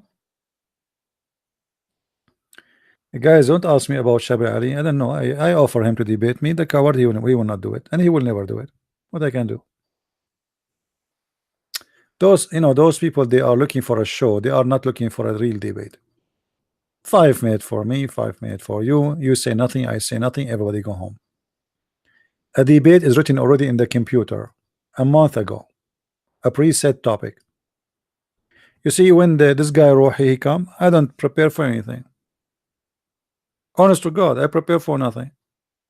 Guys, don't ask me about Shabir Ali. I don't know. I offer him to debate me. The coward, he will not do it, and he will never do it. What I can do? Those, you know, those people, they are looking for a show. They are not looking for a real debate. 5 minutes for me, 5 minutes for you. You say nothing, I say nothing. Everybody go home. A debate is written already in the computer a month ago. A preset topic. You see, when this guy Rohi he come, I don't prepare for anything. Honest to God, I prepare for nothing.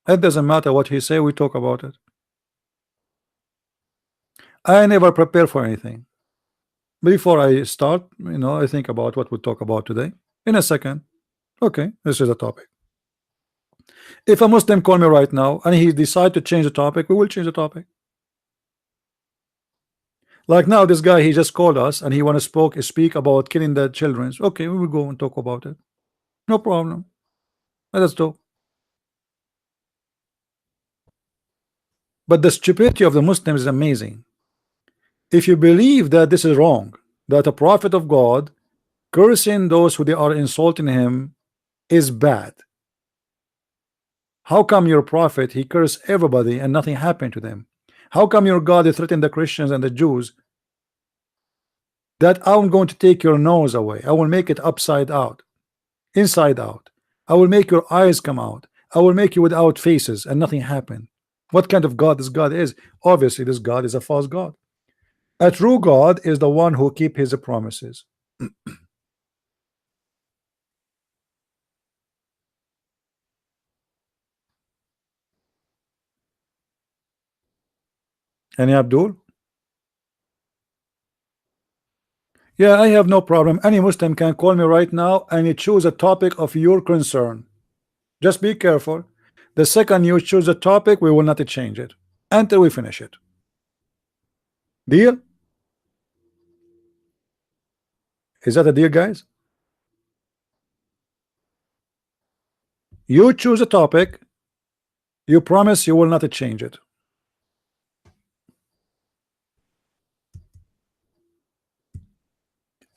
It doesn't matter what he say, we talk about it. I never prepare for anything. Before I start, I think about what we'll talk about today. In a second, okay, this is a topic. If a Muslim call me right now and he decide to change the topic, we will change the topic. Like now, this guy, he just called us and he want to speak about killing the children. Okay, we will go and talk about it. No problem. Let's talk. But the stupidity of the Muslims is amazing. If you believe that this is wrong, that a prophet of God cursing those who they are insulting him is bad, how come your prophet he cursed everybody and nothing happened to them? How come your God threatened the Christians and the Jews that I'm going to take your nose away, I will make it upside out, inside out, I will make your eyes come out, I will make you without faces, and nothing happened? What kind of God this God is? Obviously this God is a false God. A true God is the one who keeps his promises. Any Abdul? Yeah, I have no problem. Any Muslim can call me right now and you choose a topic of your concern. Just be careful. The second you choose a topic, we will not change it until we finish it. Deal? Is that a deal, guys? You choose a topic, you promise you will not change it.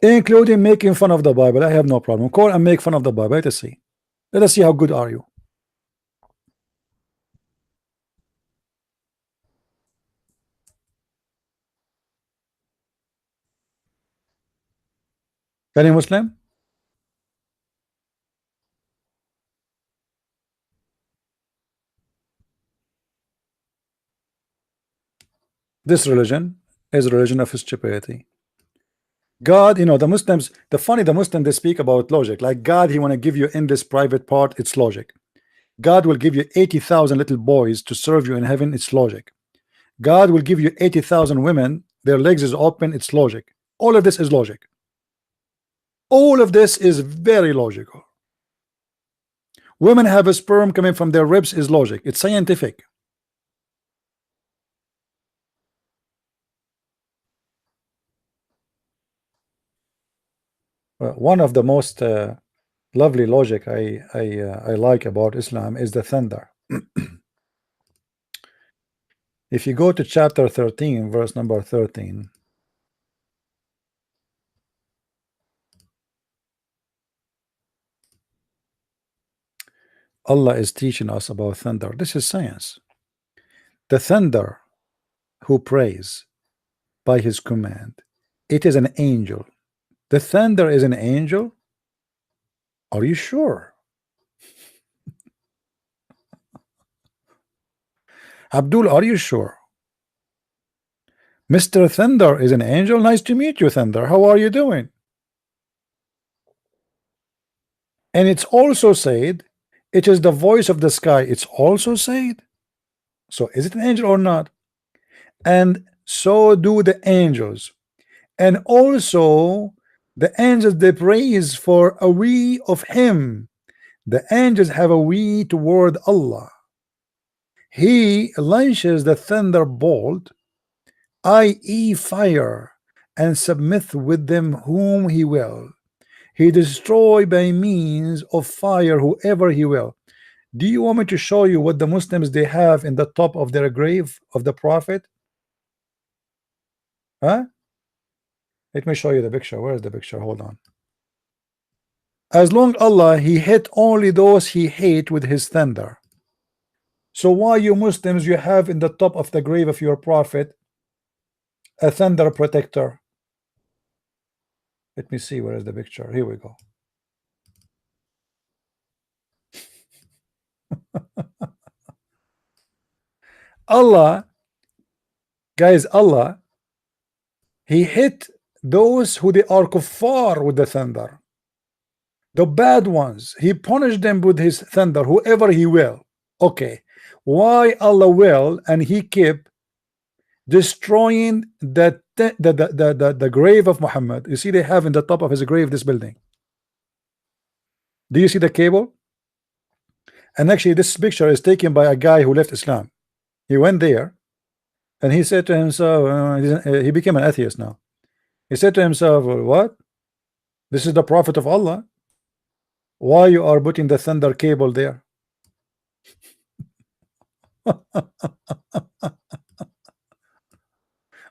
Including making fun of the Bible. I have no problem. Call and make fun of the Bible. Let us see. Let us see how good are you. Any Muslim? This religion is a religion of stupidity. God, the Muslims, the Muslims, they speak about logic. Like God, he want to give you in this private part, it's logic. God will give you 80,000 little boys to serve you in heaven, it's logic. God will give you 80,000 women, their legs is open, it's logic. All of this is logic. All of this is very logical. Women have a sperm coming from their ribs is logic. It's scientific. One of the most lovely logic I like about Islam is the thunder. If you go to chapter 13, verse number 13, Allah is teaching us about thunder. This is science. The thunder who prays by his command, it is an angel. The thunder is an angel? Are you sure? Abdul, are you sure? Mr. Thunder is an angel? Nice to meet you, Thunder. How are you doing? And it's also said, it is the voice of the sky. It's also said. So is it an angel or not? And so do the angels. And also the angels, they praise for a we of him. The angels have a we toward Allah. He launches the thunderbolt, i.e. fire, and submit with them whom he will. He destroy by means of fire whoever he will. Do you want me to show you what the Muslims they have in the top of their grave of the Prophet? Huh? Let me show you the picture. Where is the picture? Hold on. As long Allah, he hit only those he hate with his thunder. So why you Muslims, you have in the top of the grave of your Prophet a thunder protector? Let me see, where is the picture? Here we go. Allah, guys, Allah, he hit those who they are kuffar with the thunder. The bad ones, he punished them with his thunder, whoever he will. Okay, why Allah will and he kept destroying the grave of Muhammad? You see, they have in the top of his grave this building. Do you see the cable? And actually, this picture is taken by a guy who left Islam. He went there and he said to himself, he became an atheist now. He said to himself, what? This is the Prophet of Allah. Why you are putting the thunder cable there?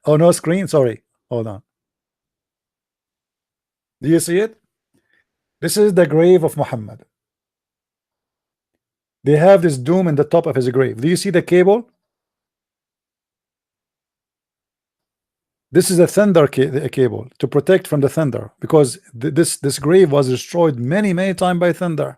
Oh, no screen. Sorry. Hold on. Do you see it? This is the grave of Muhammad. They have this doom in the top of his grave. Do you see the cable? This is a thunder cable to protect from the thunder, because this grave was destroyed many times by thunder.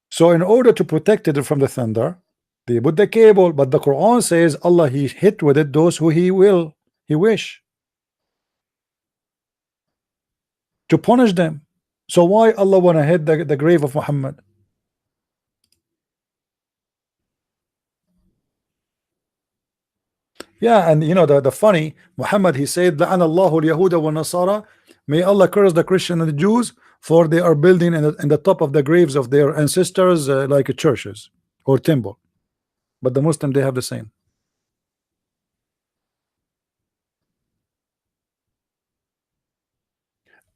So in order to protect it from the thunder, they put the cable. But the Quran says Allah, he hit with it those who he wish to punish them. So why Allah want to hit the grave of Muhammad? Yeah, and you know the funny, Muhammad, he said, لَعَنَ اللَّهُ الْيَهُودَ وَالنَّصَارَى, may Allah curse the Christian and the Jews, for they are building in the top of the graves of their ancestors like churches or temple. But the Muslim, they have the same.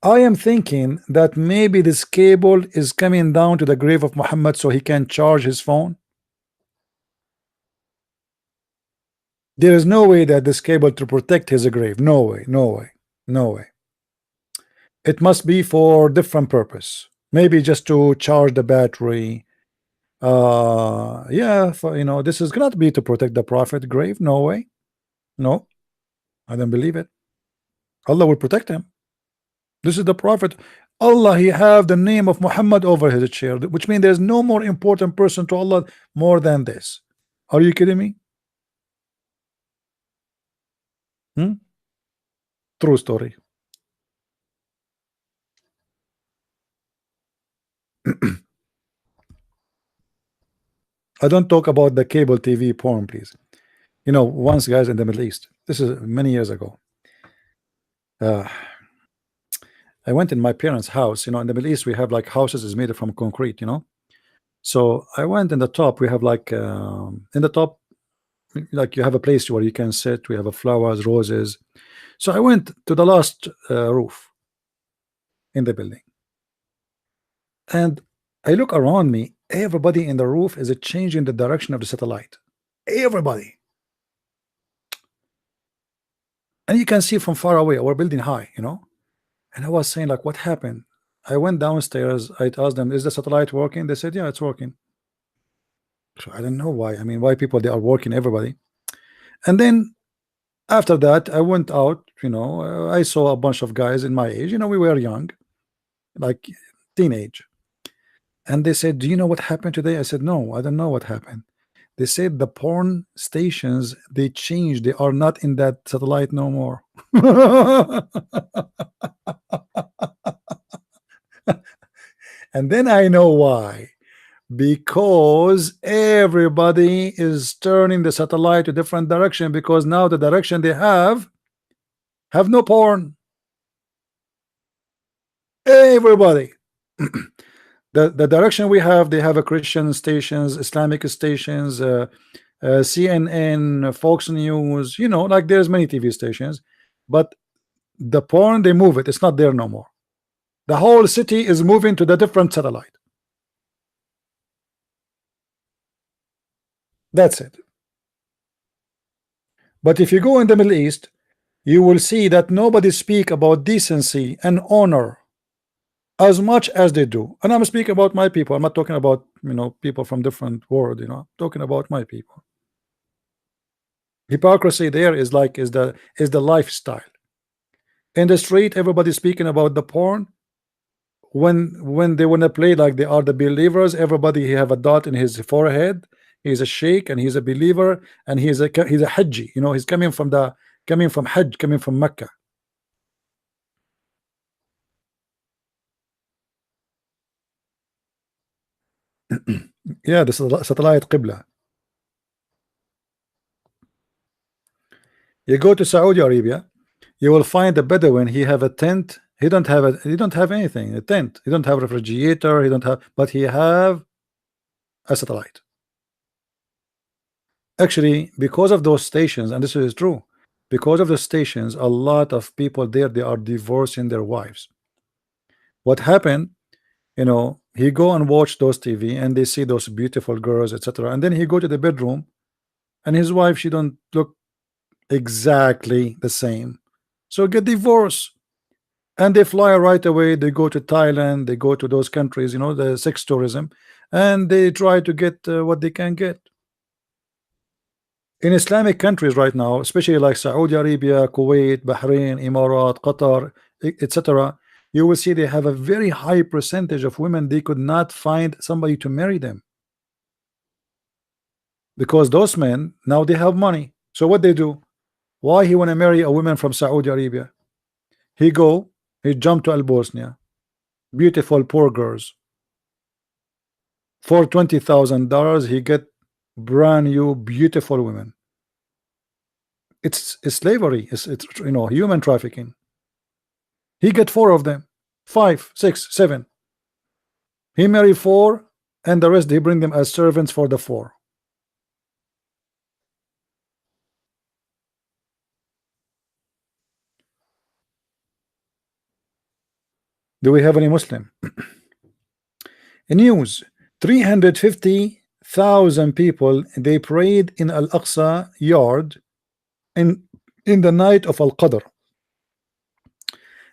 I am thinking that maybe this cable is coming down to the grave of Muhammad so he can charge his phone. There is no way that this cable to protect his grave. No way, no way, no way. It must be for different purpose. Maybe just to charge the battery. Yeah, for, you know, this is gonna be to protect the Prophet grave. No way. No, I don't believe it. Allah will protect him. This is the Prophet. Allah, he have the name of Muhammad over his chair, which means there's no more important person to Allah more than this. Are you kidding me? True story. I don't talk about the cable TV porn, please. You know, once, guys, in the Middle East, this is many years ago, I went in my parents' house. You know, in the Middle East, we have like houses is made from concrete, you know. So I went in the top. We have like in the top, like you have a place where you can sit. We have a flowers, roses. So I went to the last roof in the building, and I look around me. Everybody in the roof is changing the direction of the satellite. Everybody. And you can see from far away, we're building high, you know. And I was saying, like, what happened? I went downstairs. I asked them, is the satellite working? They said, yeah, it's working. So I don't know why. I mean, why people, they are working, everybody. And then after that, I went out, you know, I saw a bunch of guys in my age, you know, we were young, like teenage. And they said, do you know what happened today? I said, no, I don't know what happened. They said the porn stations, they changed. They are not in that satellite no more. And then I know why. Because everybody is turning the satellite to different direction, because now the direction they have no porn. Everybody. The direction we have, they have a Christian stations, Islamic stations, CNN, Fox News, you know, like there's many TV stations, but the porn, they move it. It's not there no more. The whole city is moving to the different satellite. That's it. But if you go in the Middle East, you will see that nobody speak about decency and honor as much as they do. And I'm speaking about my people. I'm not talking about, you know, people from different world, you know. I'm talking about my people. Hypocrisy there is like is the lifestyle. In the street, everybody speaking about the porn. When they want to play like they are the believers, everybody he have a dot in his forehead. He's a sheikh and he's a believer and he's a Hajji. You know, he's coming from Hajj, coming from Mecca. Yeah, this is satellite Qibla. You go to Saudi Arabia, you will find a Bedouin. He have a tent. He don't have anything. A tent. He don't have a refrigerator. He don't have, but he have a satellite. Actually, because of those stations, and this is true, because of the stations, a lot of people there, they are divorcing their wives. What happened? You know, he go and watch those TV, and they see those beautiful girls, etc. And then he go to the bedroom, and his wife, she don't look exactly the same, so get divorced. And they fly right away. They go to Thailand, they go to those countries, you know, the sex tourism, and they try to get what they can get. In Islamic countries right now, especially like Saudi Arabia, Kuwait, Bahrain, Emirat, Qatar, etc., you will see they have a very high percentage of women, they could not find somebody to marry them, because those men now they have money. So what they do? Why he want to marry a woman from Saudi Arabia? He jump to Al-Bosnia, beautiful poor girls. For $20,000 he get brand new beautiful women. It's slavery. It's you know, human trafficking. He get 4 of them, 5, 6, 7. He marry 4, and the rest he bring them as servants for the 4. Do we have any Muslim? In news, 350,000 people, they prayed in Al-Aqsa yard in the night of Al-Qadr.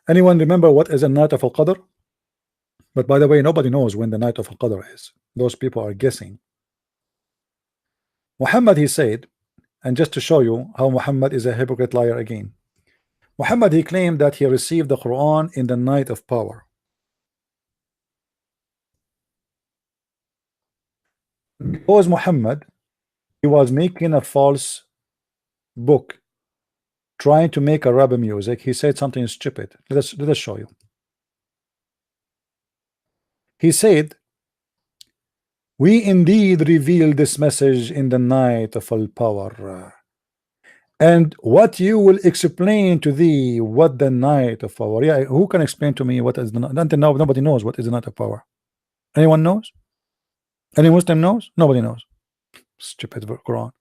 Anyone remember what is the night of Al-Qadr? But by the way, nobody knows when the night of Al-Qadr is. Those people are guessing. Muhammad, he said, and just to show you how Muhammad is a hypocrite liar again, Muhammad, he claimed that he received the Quran in the night of power. Because Muhammad, he was making a false book, trying to make Arabic music. He said something stupid. Let us show you. He said, we indeed revealed this message in the night of al-power, and what you will explain to thee what the night of power. Yeah, who can explain to me what is the night? Until now nobody knows what is the night of power. Anyone knows? Any Muslim knows? Nobody knows. Stupid Quran.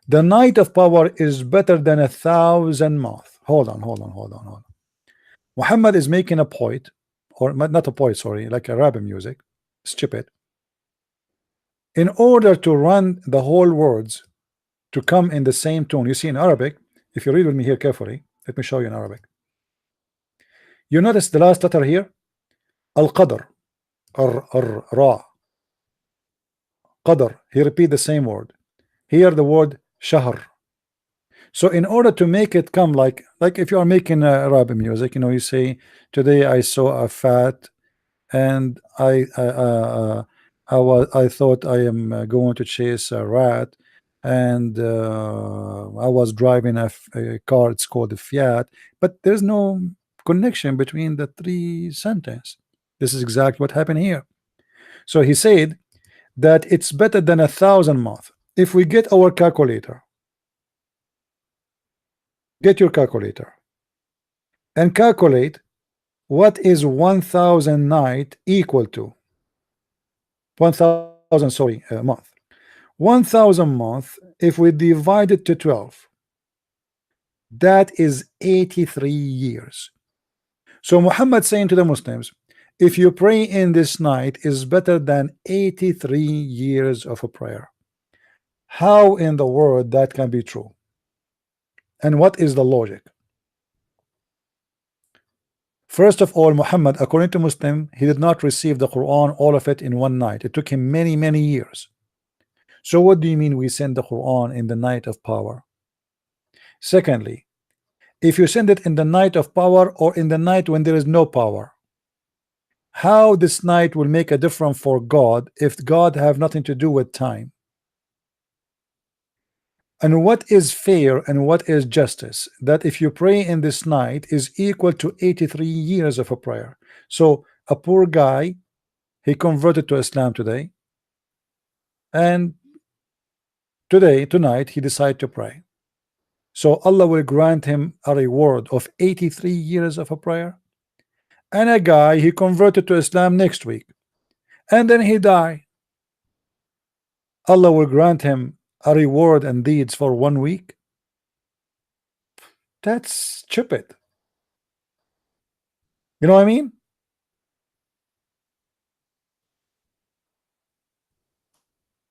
The night of power is better than 1,000 months. Hold on. Muhammad is making a point, or not a point, sorry, like Arabic music. Stupid. In order to run the whole words to come in the same tone. You see in Arabic, if you read with me here carefully, let me show you in Arabic. You notice the last letter here, Al-Qadr, Ra. Qadr, he repeat the same word. Here the word Shahr. So in order to make it come like if you are making Arabic music, you know, you say, today I saw a fat, and I thought I am going to chase a rat, and I was driving a car, it's called a Fiat, but there's no connection between the 3 sentences. This is exactly what happened here. So he said that it's better than 1,000 months. If we get our calculator, get your calculator and calculate what is 1,000 night equal to 1,000, sorry, month. 1,000 month, if we divide it to 12, that is 83 years. So Muhammad saying to the Muslims, if you pray in this night is better than 83 years of a prayer. How in the world that can be true? And what is the logic? First of all, Muhammad, according to Muslim, he did not receive the Quran, all of it in one night. It took him many, many years. So what do you mean we send the Quran in the night of power? Secondly, if you send it in the night of power or in the night when there is no power, how this night will make a difference for God if God have nothing to do with time? And what is fair and what is justice? That if you pray in this night is equal to 83 years of a prayer. So a poor guy, he converted to Islam today, and tonight he decided to pray. So Allah will grant him a reward of 83 years of a prayer. And a guy, he converted to Islam next week, and then he died. Allah will grant him a reward and deeds for 1 week. That's stupid. You know what I mean?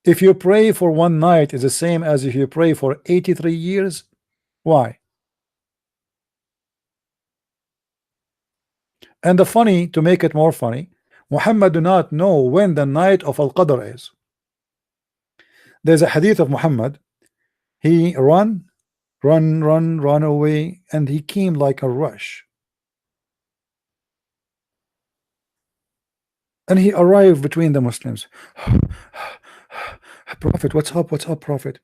If you pray for 1 night is the same as if you pray for 83 years. Why? And the funny, to make it more funny, Muhammad do not know when the night of Al-Qadr is. There's a hadith of Muhammad. He run away, and he came like a rush. And he arrived between the Muslims. Prophet, what's up? What's up, Prophet?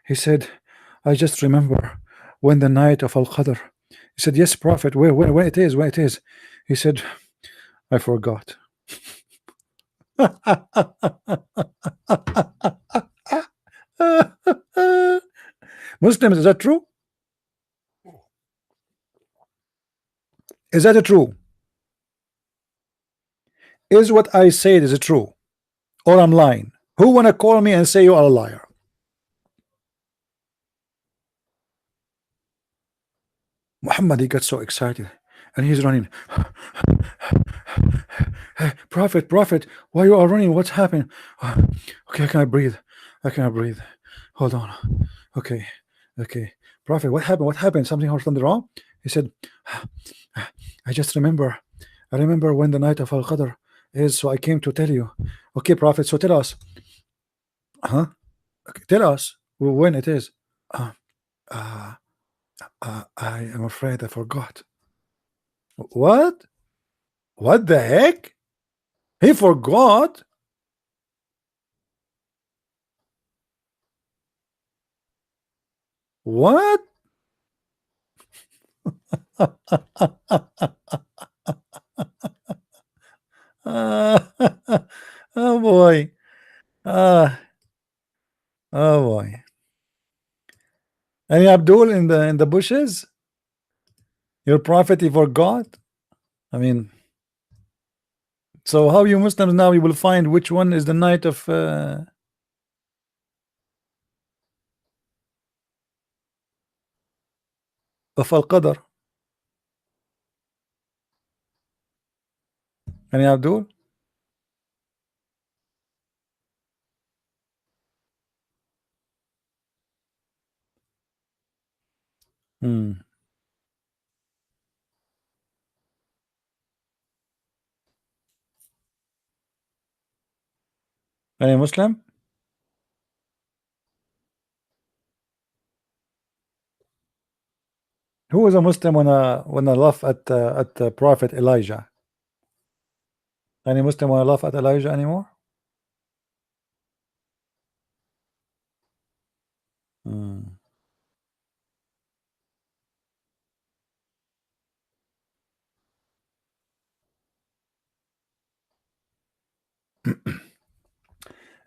He said, I just remember when the night of Al-Qadr. He said, yes, Prophet, where it is, where it is. He said, I forgot. Muslims, is that true? Is that true? Is what I said is it true? Or I'm lying? Who wanna call me and say you are a liar? Muhammad, he got so excited and he's running. Hey, Prophet, why you are running? What's happened? Okay, I cannot breathe. Hold on. Okay. Prophet, what happened? Something wrong? He said, I just remember. I remember when the night of Al-Qadr is, so I came to tell you. Okay, Prophet, so tell us. Okay, tell us when it is. I am afraid I forgot. What? What the heck? He forgot? What? Oh boy. Oh boy. Any Abdul in the bushes? Your prophet he forgot? I mean, so how you Muslims now you will find which one is the night of Al-Qadr? Any Abdul? Any Muslim? Who was a Muslim when I laugh at Prophet Elijah? Any Muslim want to laugh at Elijah anymore?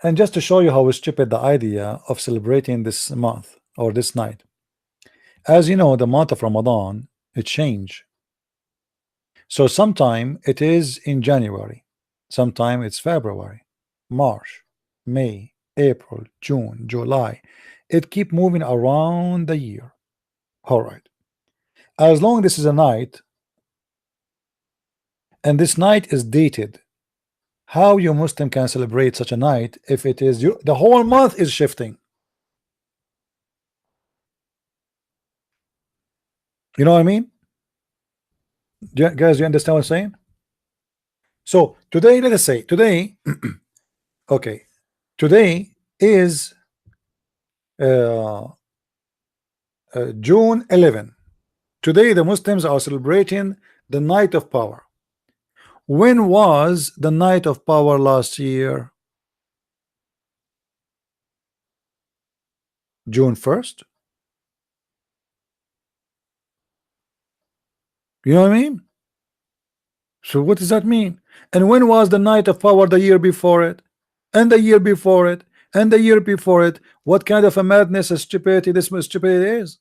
And just to show you how stupid the idea of celebrating this month or this night. As you know, the month of Ramadan, it changed. So sometime it is in January, sometime it's February, March, May, April, June, July. It keep moving around the year. All right. As long this is a night, and this night is dated, how you Muslim can celebrate such a night if it is the whole month is shifting? You know what I mean? Guys, you understand what I'm saying? So today, let us say today, okay, today is June 11. Today the Muslims are celebrating the night of power. When was the night of power last year? June 1st. You know what I mean? So what does that mean? And when was the night of power the year before it? And the year before it? and the year before it. What kind of a madness and stupidity this stupidity is?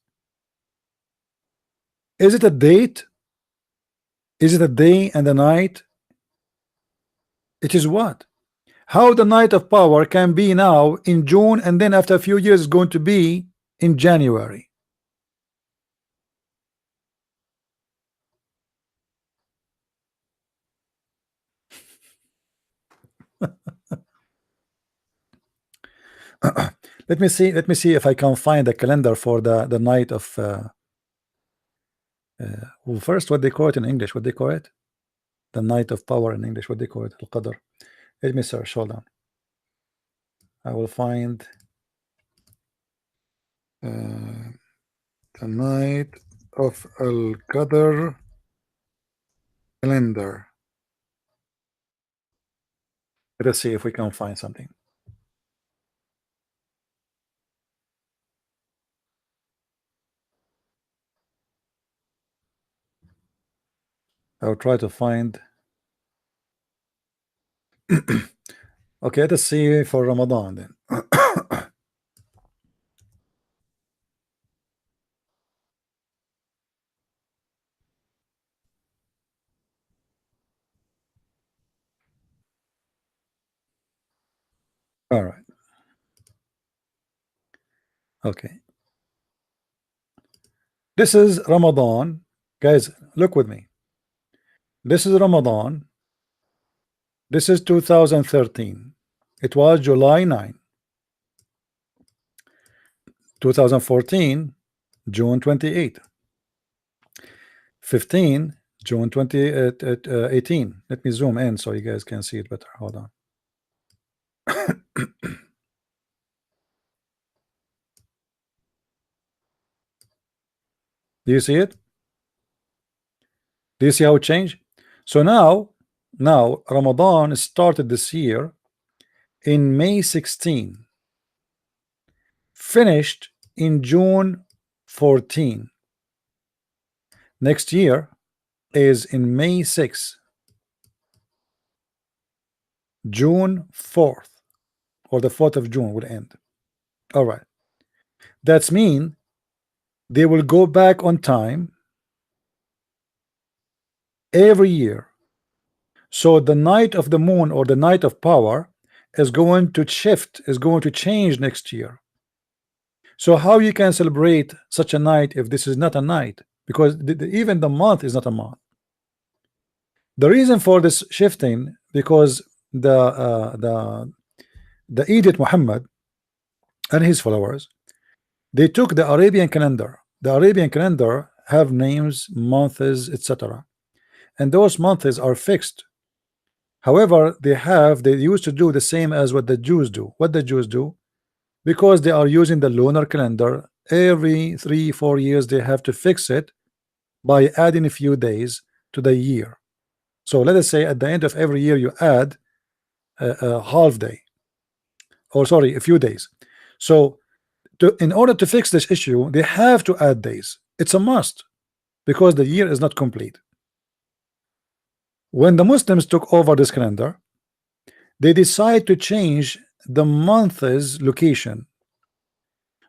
Is it a date? Is it a day and a night? It is what? How the night of power can be now in June, and then after a few years is going to be in January? Let me see if I can find a calendar for the night of well, first, what they call it in English, what they call it, the night of power in English, what they call it, Al-Qadr. Let me search, hold on. I will find the night of Al-Qadr calendar. Let us see if we can find something. I'll try to find. Okay, let us see for Ramadan then. All right. Okay. This is Ramadan. Guys, look with me. This is Ramadan. This is 2013. It was July 9. 2014, June 28. 15, June 18. Let me zoom in so you guys can see it better. Hold on. Do you see it? Do you see how it changed? So now Ramadan started this year in May 16, finished in June 14. Next year is in May 6, June 4th, or the 4th of June will end. All right, that's mean they will go back on time every year. So the night of the moon, or the night of power, is going to shift, is going to change next year. So how you can celebrate such a night if this is not a night? Because even the month is not a month. The reason for this shifting, because the Idiot Muhammad and his followers, they took the Arabian calendar. The Arabian calendar have names, months, etc., and those months are fixed. However, they used to do the same as what the Jews do. What the Jews do, because they are using the lunar calendar, every 3-4 years they have to fix it by adding a few days to the year. So let us say at the end of every year you add a half day, or sorry, a few days. So in order to fix this issue, they have to add days. It's a must, because the year is not complete. When the Muslims took over this calendar, they decide to change the month's location.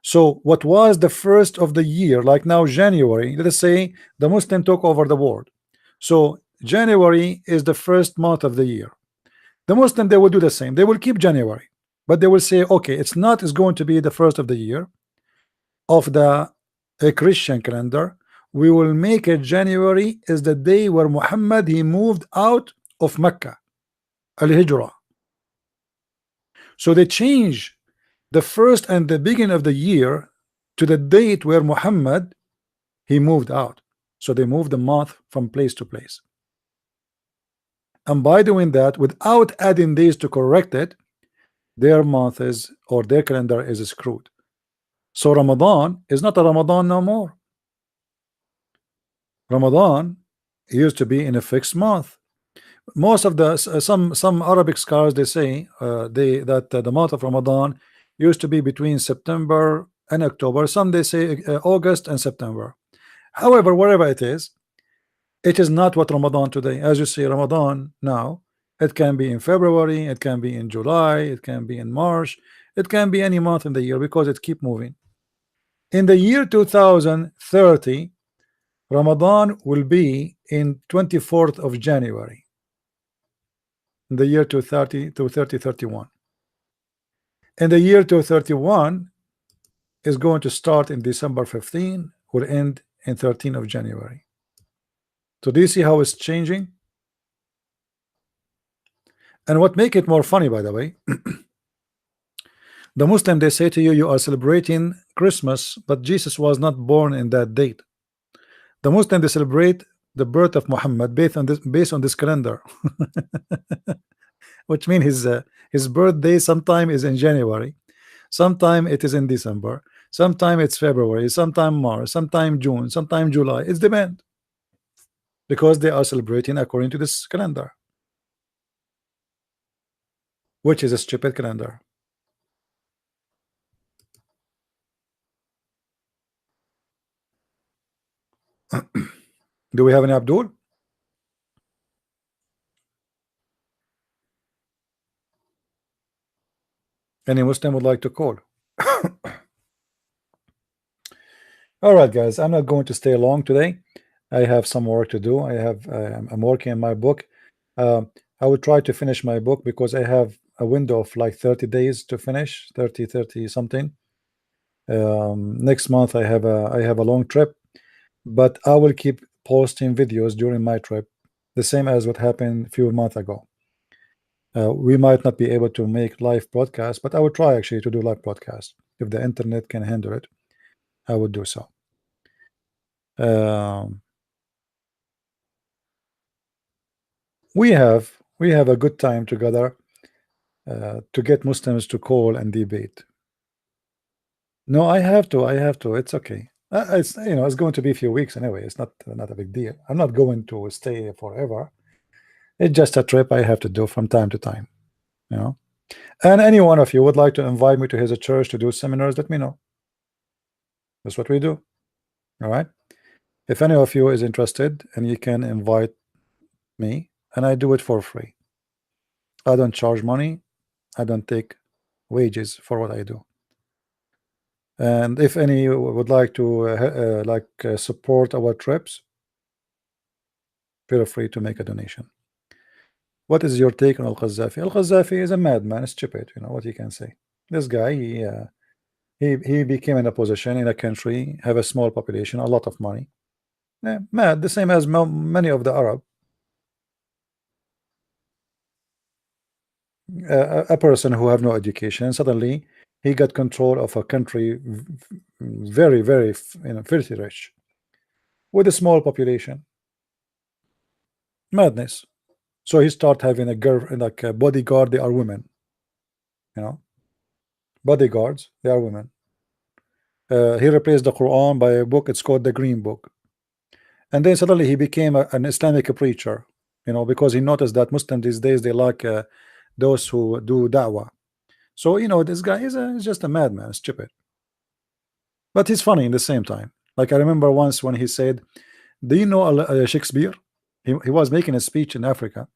So what was the first of the year, like now January, let us say the Muslim took over the world. So January is the first month of the year. The Muslim, they will do the same. They will keep January, but they will say, okay, it's going to be the first of the year of the Christian calendar. We will make it January is the day where Muhammad, he moved out of Mecca, al-Hijrah. So they change the first and the beginning of the year to the date where Muhammad, he moved out. So they moved the month from place to place. And by doing that, without adding days to correct it, their month is, or their calendar is screwed. So Ramadan is not a Ramadan no more. Ramadan used to be in a fixed month. Most of the some Arabic scholars, they say that the month of Ramadan used to be between September and October. Some they say August and September. However, wherever it is not what Ramadan today. As you see, Ramadan now, it can be in February, it can be in July, it can be in March, It can be any month in the year because it keep moving. In the year 2030, Ramadan will be in 24th of January. In the year 2031. In the year 2031 is going to start in December 15, will end in 13th of January. So do you see how it's changing? And what make it more funny, by the way, the Muslim, they say to you, you are celebrating Christmas, but Jesus was not born in that date. The Muslim, they celebrate the birth of Muhammad based on this calendar, which means his birthday sometime is in January, sometime it is in December, sometime it's February, sometime March, sometime June, sometime July. It's depend, because they are celebrating according to this calendar, which is a stupid calendar. Do we have any Abdul? Any Muslim would like to call? All right, guys, I'm not going to stay long today. I have some work to do. I'm working on my book. I will try to finish my book because I have a window of like 30 days to finish, 30 something. Next month I have a long trip, but I will keep posting videos during my trip, the same as what happened a few months ago. We might not be able to make live broadcast, but I will try actually to do live broadcast. If the internet can handle it, I would do so. We have a good time together to get Muslims to call and debate. No, I have to. It's okay. It's it's going to be a few weeks anyway. It's not a big deal. I'm not going to stay forever. It's just a trip I have to do from time to time. And any one of you would like to invite me to his church to do seminars, let me know. That's what we do. All right. If any of you is interested, and you can invite me, and I do it for free. I don't charge money. I don't take wages for what I do. And if any would like to support our trips, feel free to make a donation. What is your take on Al-Qaddafi? Al-Qaddafi is a madman, stupid. What you can say. This guy, he became in a position in a country, have a small population, a lot of money. Yeah, mad, the same as many of the Arab. A person who have no education, suddenly he got control of a country very, very, filthy rich, with a small population. Madness. So he start having a girl, like a bodyguard. They are women. Bodyguards. They are women. He replaced the Quran by a book. It's called the Green Book. And then suddenly he became an Islamic preacher. Because he noticed that Muslims these days, they like those who do da'wah. So this guy is just a madman, stupid. But he's funny in the same time. Like I remember once when he said, "Do you know Shakespeare?" He was making a speech in Africa.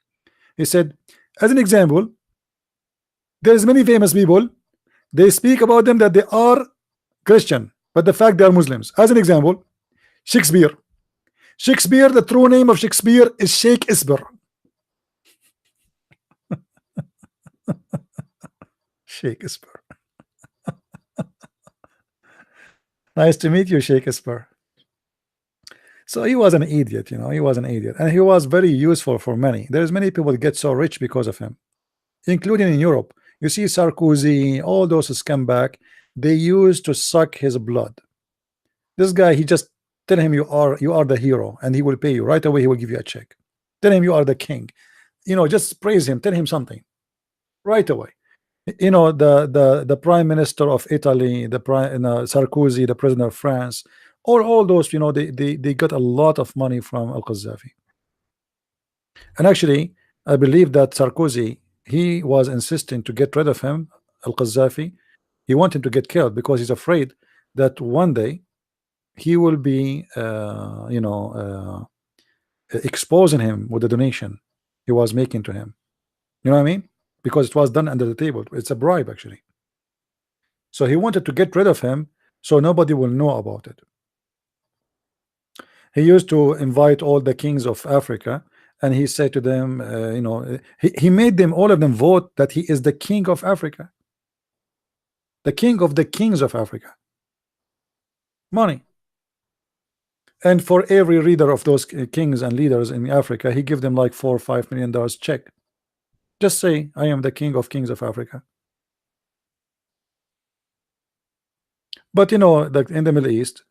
He said, as an example, there's many famous people. They speak about them that they are Christian, but the fact they are Muslims. As an example, Shakespeare. Shakespeare, the true name of Shakespeare is Sheikh Isber. Sheikh Isber. Nice to meet you, Sheikh Isber. So he was an idiot, he was an idiot, and he was very useful for many. There's many people that get so rich because of him, including in Europe. You see Sarkozy, all those scumbag, they used to suck his blood. This guy, he just tell him you are the hero, and he will pay you right away. He will give you a check. Tell him you are the king. Just praise him. Tell him something right away. The prime minister of Italy, Sarkozy, the president of France, all those, they got a lot of money from Al-Qaddafi. And actually, I believe that Sarkozy, he was insisting to get rid of him, Al-Qaddafi. He wanted him to get killed because he's afraid that one day he will be, exposing him with the donation he was making to him. You know what I mean? Because it was done under the table. It's a bribe, actually. So he wanted to get rid of him so nobody will know about it. He used to invite all the kings of Africa, and he said to them, you know, he made them, all of them, vote that he is the king of Africa, the king of the kings of Africa. Money. And for every reader of those kings and leaders in Africa, he give them like $4 or $5 million check. Just say, I am the king of kings of Africa. But you know, like in the Middle East,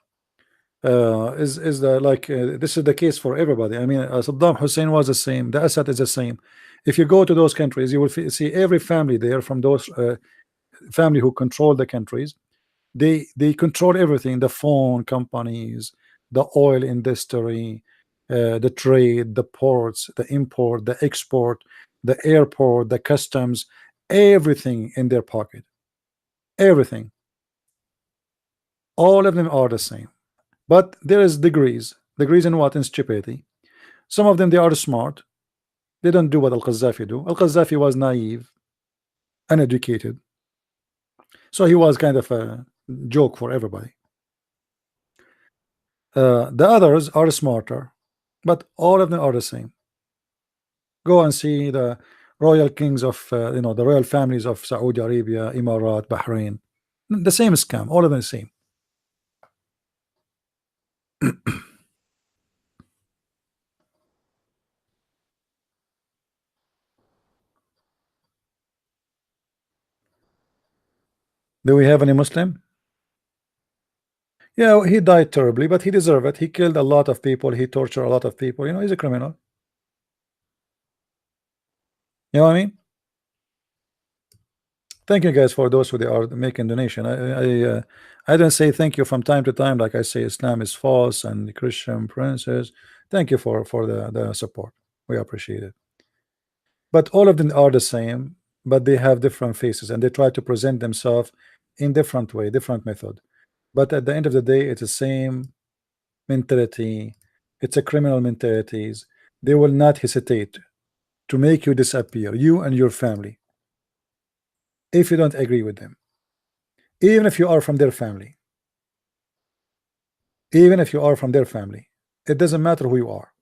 is the like this is the case for everybody. I mean, Saddam Hussein was the same. The Assad is the same. If you go to those countries, you will see every family there from those family who control the countries. They control everything: the phone companies, the oil industry, the trade, the ports, the import, the export, the airport, the customs, everything in their pocket. Everything. All of them are the same. But there is degrees. Degrees in what? In stupidity. Some of them, they are smart. They don't do what Al-Qaddafi do. Al-Qaddafi was naive, uneducated. So he was kind of a joke for everybody. The others are smarter, but all of them are the same. Go and see the royal kings of, you know, the royal families of Saudi Arabia, Emirat, Bahrain. The same scam. All of them the same. Do we have any Muslim? Yeah, he died terribly, but he deserved it. He killed a lot of people. He tortured a lot of people. You know, he's a criminal. You know what I mean? Thank you guys for those who they are making donation. I don't say thank you from time to time, like I say Islam is false and the Christian princes. Thank you for the support. We appreciate it. But all of them are the same, but they have different faces and they try to present themselves in different way, different method. But at the end of the day, it's the same mentality. It's a criminal mentalities. They will not hesitate to make you disappear, you and your family, if you don't agree with them, even if you are from their family. Even if you are from their family, it doesn't matter who you are.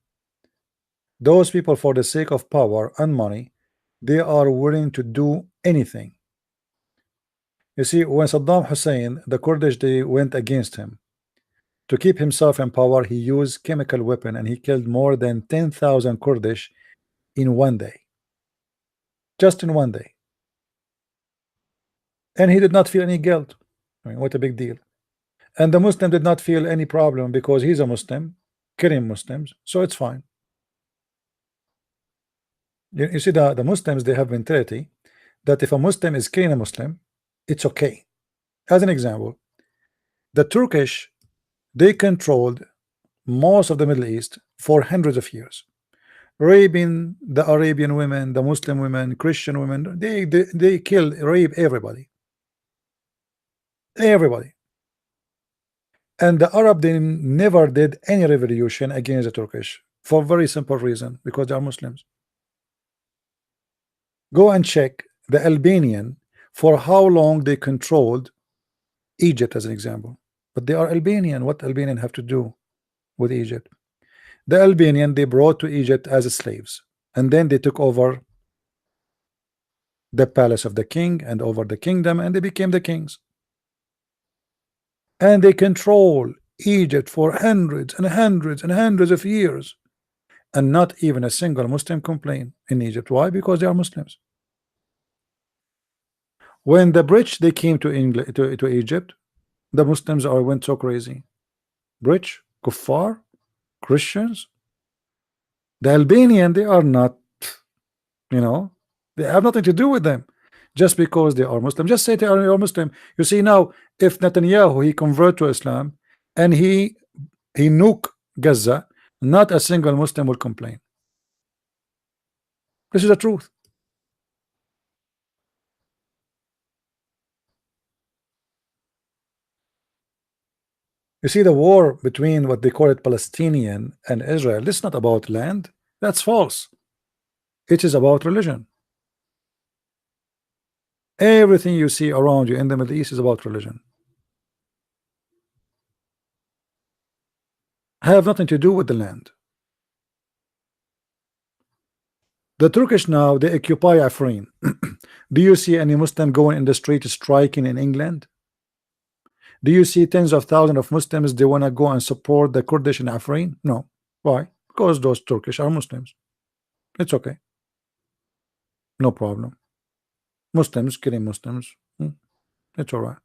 Those people, for the sake of power and money, they are willing to do anything. You see, when Saddam Hussein, the Kurdish, they went against him to keep himself in power, he used chemical weapon and he killed more than 10,000 Kurdish in one day. Just in one day. And he did not feel any guilt. I mean, what a big deal. And the Muslim did not feel any problem because he's a Muslim, killing Muslims, so it's fine. You see, the Muslims, they have mentality that if a Muslim is killing a Muslim, it's okay. As an example, the Turkish, they controlled most of the Middle East for hundreds of years, raping the Arabian women, the Muslim women, Christian women. They kill, rape everybody. And the Arab, they never did any revolution against the Turkish for a very simple reason, because they are Muslims. Go and check the Albanian for how long they controlled Egypt, as an example. But they are Albanian. What Albanian have to do with Egypt? The Albanian, they brought to Egypt as slaves, and then they took over the palace of the king and over the kingdom, and they became the kings. And they control Egypt for hundreds and hundreds and hundreds of years, and not even a single Muslim complained in Egypt. Why? Because they are Muslims. When the British, they came to England, to Egypt, the Muslims went so crazy. British, kuffar, Christians. The Albanian, they are not, you know, they have nothing to do with them. Just because they are Muslim, just say they are Muslim. You see now, if Netanyahu, he convert to Islam and he nuke Gaza, not a single Muslim will complain. This is the truth. You see, the war between what they call it Palestinian and Israel, this is not about land. That's false. It is about religion. Everything you see around you in the Middle East is about religion. Have nothing to do with the land. The Turkish now, they occupy Afrin. Do you see any Muslim going in the street striking in England? Do you see tens of thousands of Muslims they want to go and support the Kurdish in Afrin? No. Why? Because those Turkish are Muslims. It's okay. No problem. Muslims killing Muslims. It's all right.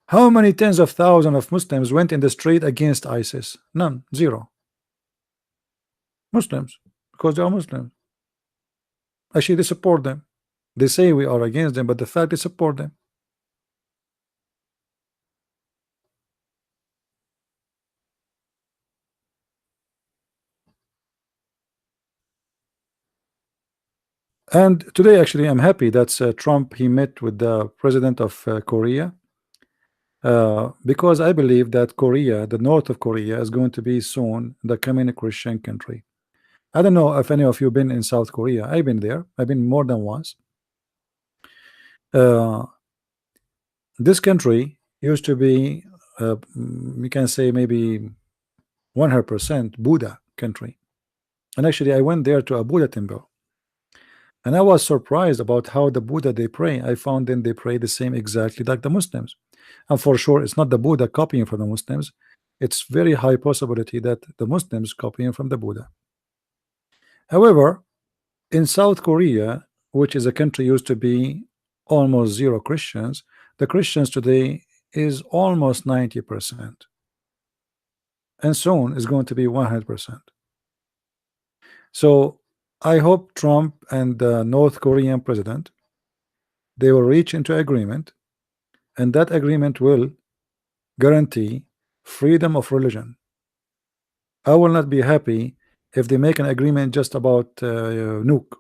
How many tens of thousands of Muslims went in the street against ISIS? None. Zero. Muslims, because they are Muslims. Actually, they support them. They say we are against them, but the fact they support them. And today, actually, I'm happy that Trump, he met with the president of Korea, because I believe that Korea, the north of Korea, is going to be soon the coming Christian country. I don't know if any of you been in South Korea. I've been there. I've been more than once. This country used to be, we can say maybe 100% Buddha country. And actually, I went there to a Buddha temple. And I was surprised about how the Buddha they pray. I found them they pray the same exactly like the Muslims. And for sure, it's not the Buddha copying from the Muslims. It's very high possibility that the Muslims copying from the Buddha. However, in South Korea, which is a country used to be almost zero Christians, the Christians today is almost 90%. And soon is going to be 100%. So I hope Trump and the North Korean president, they will reach into agreement, and that agreement will guarantee freedom of religion. I will not be happy if they make an agreement just about nuke.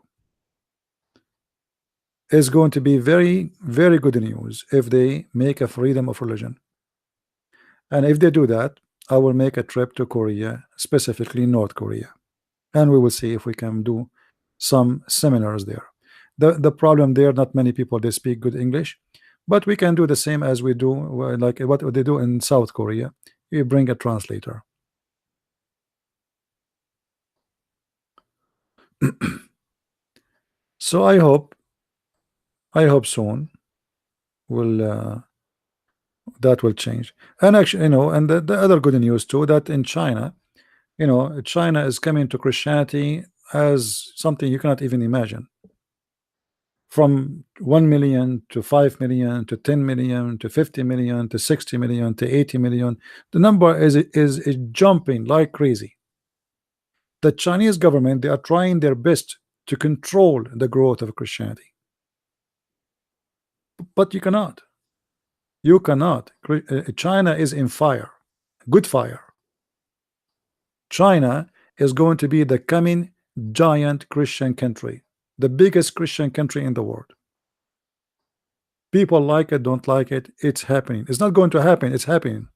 It's going to be very, very good news if they make a freedom of religion. And if they do that, I will make a trip to Korea, specifically North Korea, and we will see if we can do some seminars there. The problem there, not many people they speak good English, but we can do the same as we do like what they do in South Korea. You bring a translator. So I hope soon will that will change. And actually, you know, and the other good news too, that in China, you know, China is coming to Christianity as something you cannot even imagine. From 1 million to 5 million to 10 million to 50 million to 60 million to 80 million, the number is jumping like crazy. The Chinese government, they are trying their best to control the growth of Christianity, but you cannot. You cannot. China is in fire, good fire. China is going to be the coming giant Christian country, the biggest Christian country in the world. People like it, don't like it, it's happening. It's not going to happen, it's happening.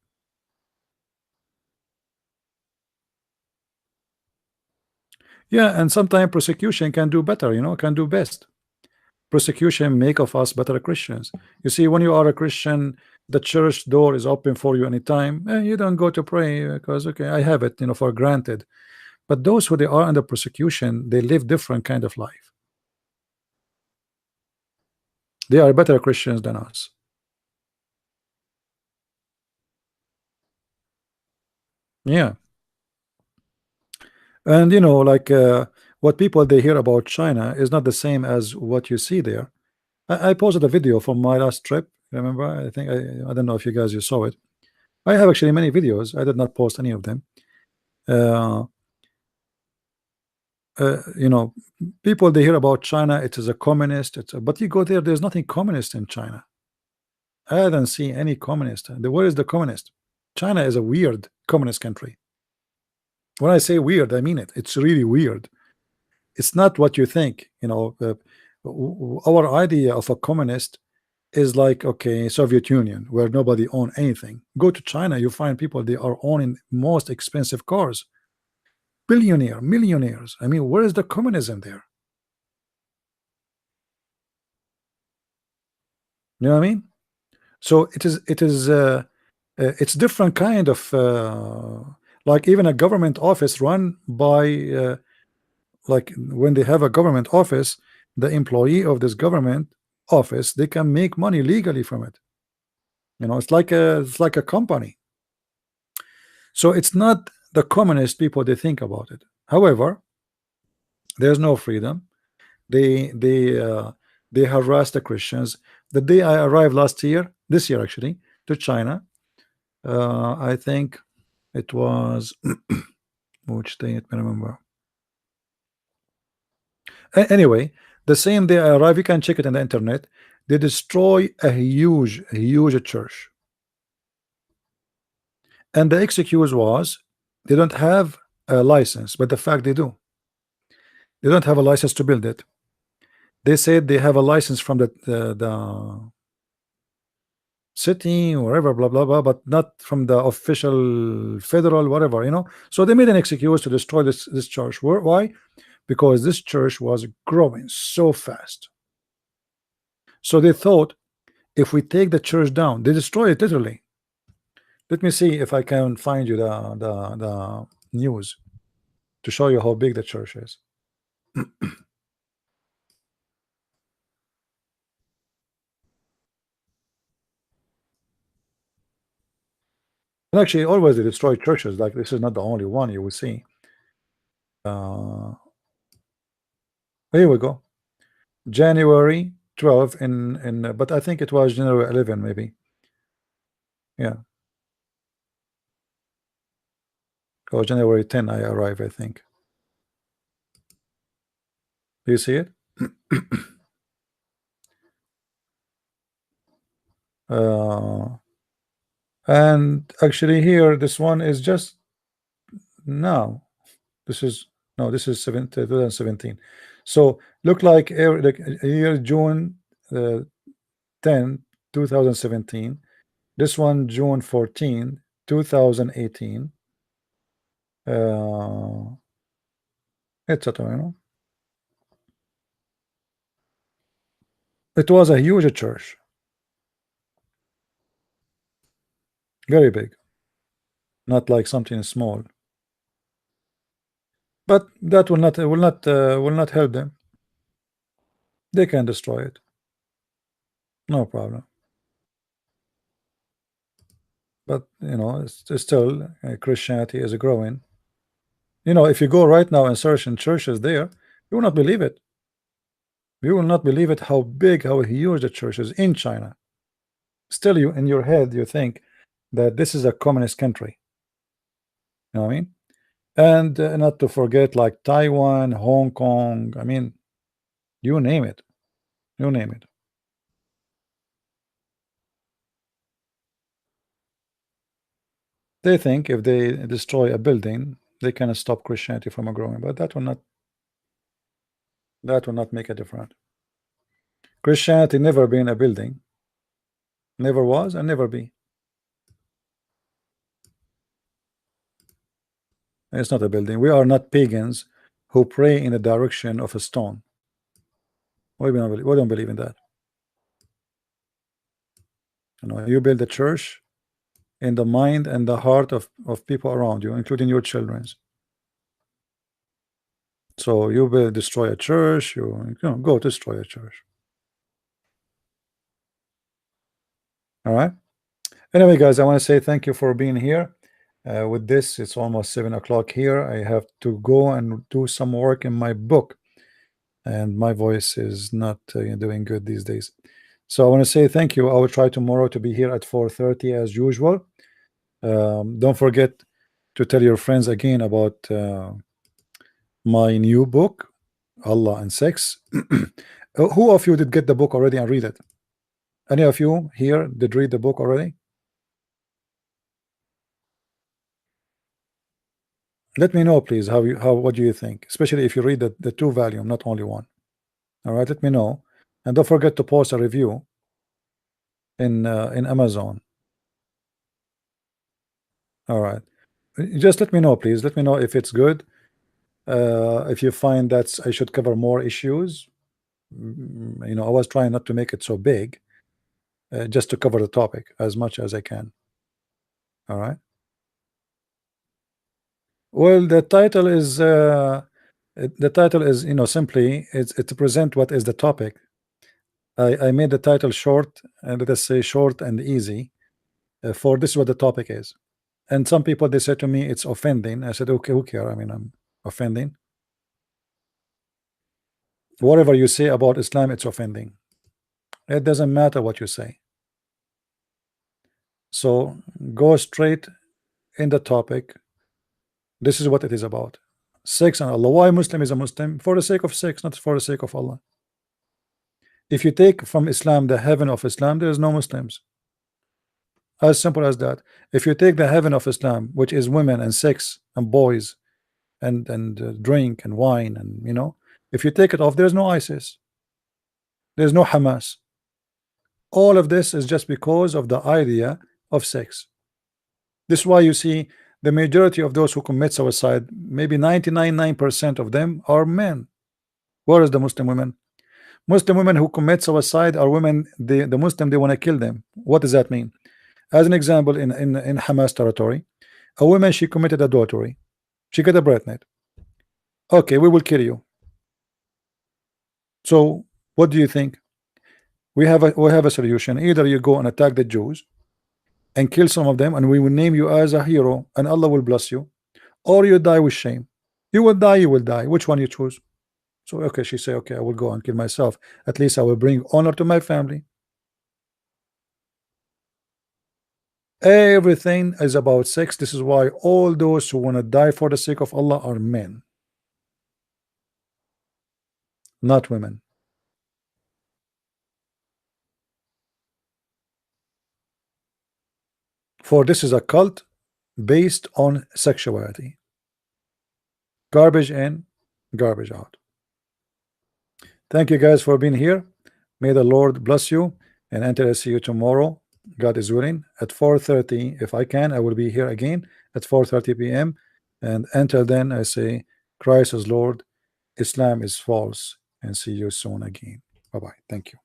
Yeah, and sometimes persecution can do better, you know, can do best. Persecution make of us better Christians. You see, when you are a Christian, the church door is open for you anytime. You don't go to pray because, okay, I have it, you know, for granted. But those who they are under persecution, they live different kind of life. They are better Christians than us. Yeah. And you know, like what people they hear about China is not the same as what you see there. I posted a video from my last trip. Remember? I think I don't know if you guys you saw it. I have actually many videos. I did not post any of them. You know, people they hear about China, it is a communist. But you go there, there's nothing communist in China. I don't see any communist. Where is the communist? China is a weird communist country. When I say weird, I mean it. It's really weird. It's not what you think. You know, our idea of a communist is like, okay, Soviet Union, where nobody own anything. Go to China, you find people they are owning most expensive cars, billionaire, millionaires. I mean, where is the communism there? You know what I mean? So it's different kind of like even a government office run by like when they have a government office, the employee of this government office, they can make money legally from it. You know, it's like a company. So it's not the communist people they think about it. However, there's no freedom. They harass the Christians. The day I arrived this year actually, to China, I think it was which day? Let me remember. Anyway, the same day I arrived, you can check it on the internet. They destroy a huge church, and the excuse was they don't have a license, but the fact they do. They don't have a license to build it. They said they have a license from the city or whatever, blah blah blah, but not from the official federal whatever, you know. So they made an excuse to destroy this church. Why? Because this church was growing so fast. So they thought if we take the church down, they destroy it literally. Let me see if I can find you the news to show you how big the church is. And actually, always they destroy churches. Like this is not the only one you will see. Here we go. January 12 in but I think it was January 11 maybe. Yeah. Or January 10 I arrive, I think. Do you see it? And actually here this one is just now. This is 2017. So look like here June 10 2017. This one June 14 2018, etc. You know, it was a huge church, very big, not like something small. But that will not help them. They can destroy it, no problem. But you know, it's still Christianity is growing. You know, if you go right now and search in churches there, you will not believe it. You will not believe it how big, how huge the church is in China. Still, you in your head you think that this is a communist country. You know what I mean? And not to forget like Taiwan, Hong Kong. I mean, you name it. You name it. They think if they destroy a building, they can stop Christianity from growing, but that will not make a difference. Christianity never been a building, never was and never be. It's not a building. We are not pagans who pray in the direction of a stone. We don't believe in that. You know, you build a church in the mind and the heart of people around you, including your children. So you will destroy a church, you know, go destroy a church. All right. Anyway, guys, I want to say thank you for being here. With this, it's almost 7 o'clock here. I have to go and do some work in my book, and my voice is not doing good these days. So I want to say thank you. I will try tomorrow to be here at 4:30 as usual. Don't forget to tell your friends again about my new book, Allah and Sex. Who of you did get the book already and read it? Any of you here did read the book already? Let me know, please, what do you think, especially if you read the 2 volume, not only one. All right, let me know, and don't forget to post a review in Amazon. All right, just let me know, please. Let me know if it's good. If you find that I should cover more issues, you know, I was trying not to make it so big, just to cover the topic as much as I can. All right. Well, the title is simply it's to present what is the topic. I made the title short, and let us say short and easy, for this is what the topic is. And some people, they said to me it's offending. I said, okay, who care? I mean, I'm offending. Whatever you say about Islam, it's offending. It doesn't matter what you say. So go straight in the topic. This is what it is about. Sex and Allah. Why Muslim is a Muslim? For the sake of sex, not for the sake of Allah. If you take from Islam the heaven of Islam, there is no Muslims. As simple as that. If you take the heaven of Islam, which is women and sex and boys and drink and wine, and if you take it off, there's no ISIS, there's no Hamas. All of this is just because of the idea of sex. This is why you see the majority of those who commit suicide, maybe 99% of them are men. Where is the Muslim women? Muslim women who commit suicide are women, the Muslim, they want to kill them. What does that mean? As an example, in Hamas territory, a woman, she committed adultery, she got a pregnant. Okay, we will kill you. So what do you think? We have a solution. Either you go and attack the Jews and kill some of them, and we will name you as a hero and Allah will bless you, or you die with shame. You will die, which one you choose? So okay, she say, okay, I will go and kill myself. At least I will bring honor to my family. Everything is about sex. This is why all those who want to die for the sake of Allah are men, not women. For this is a cult based on sexuality. Garbage in, garbage out. Thank you guys for being here. May the Lord bless you, and until I see you tomorrow, God is willing, at 4:30, if I can, I will be here again at 4:30 p.m. And until then, I say, Christ is Lord, Islam is false, and see you soon again. Bye-bye. Thank you.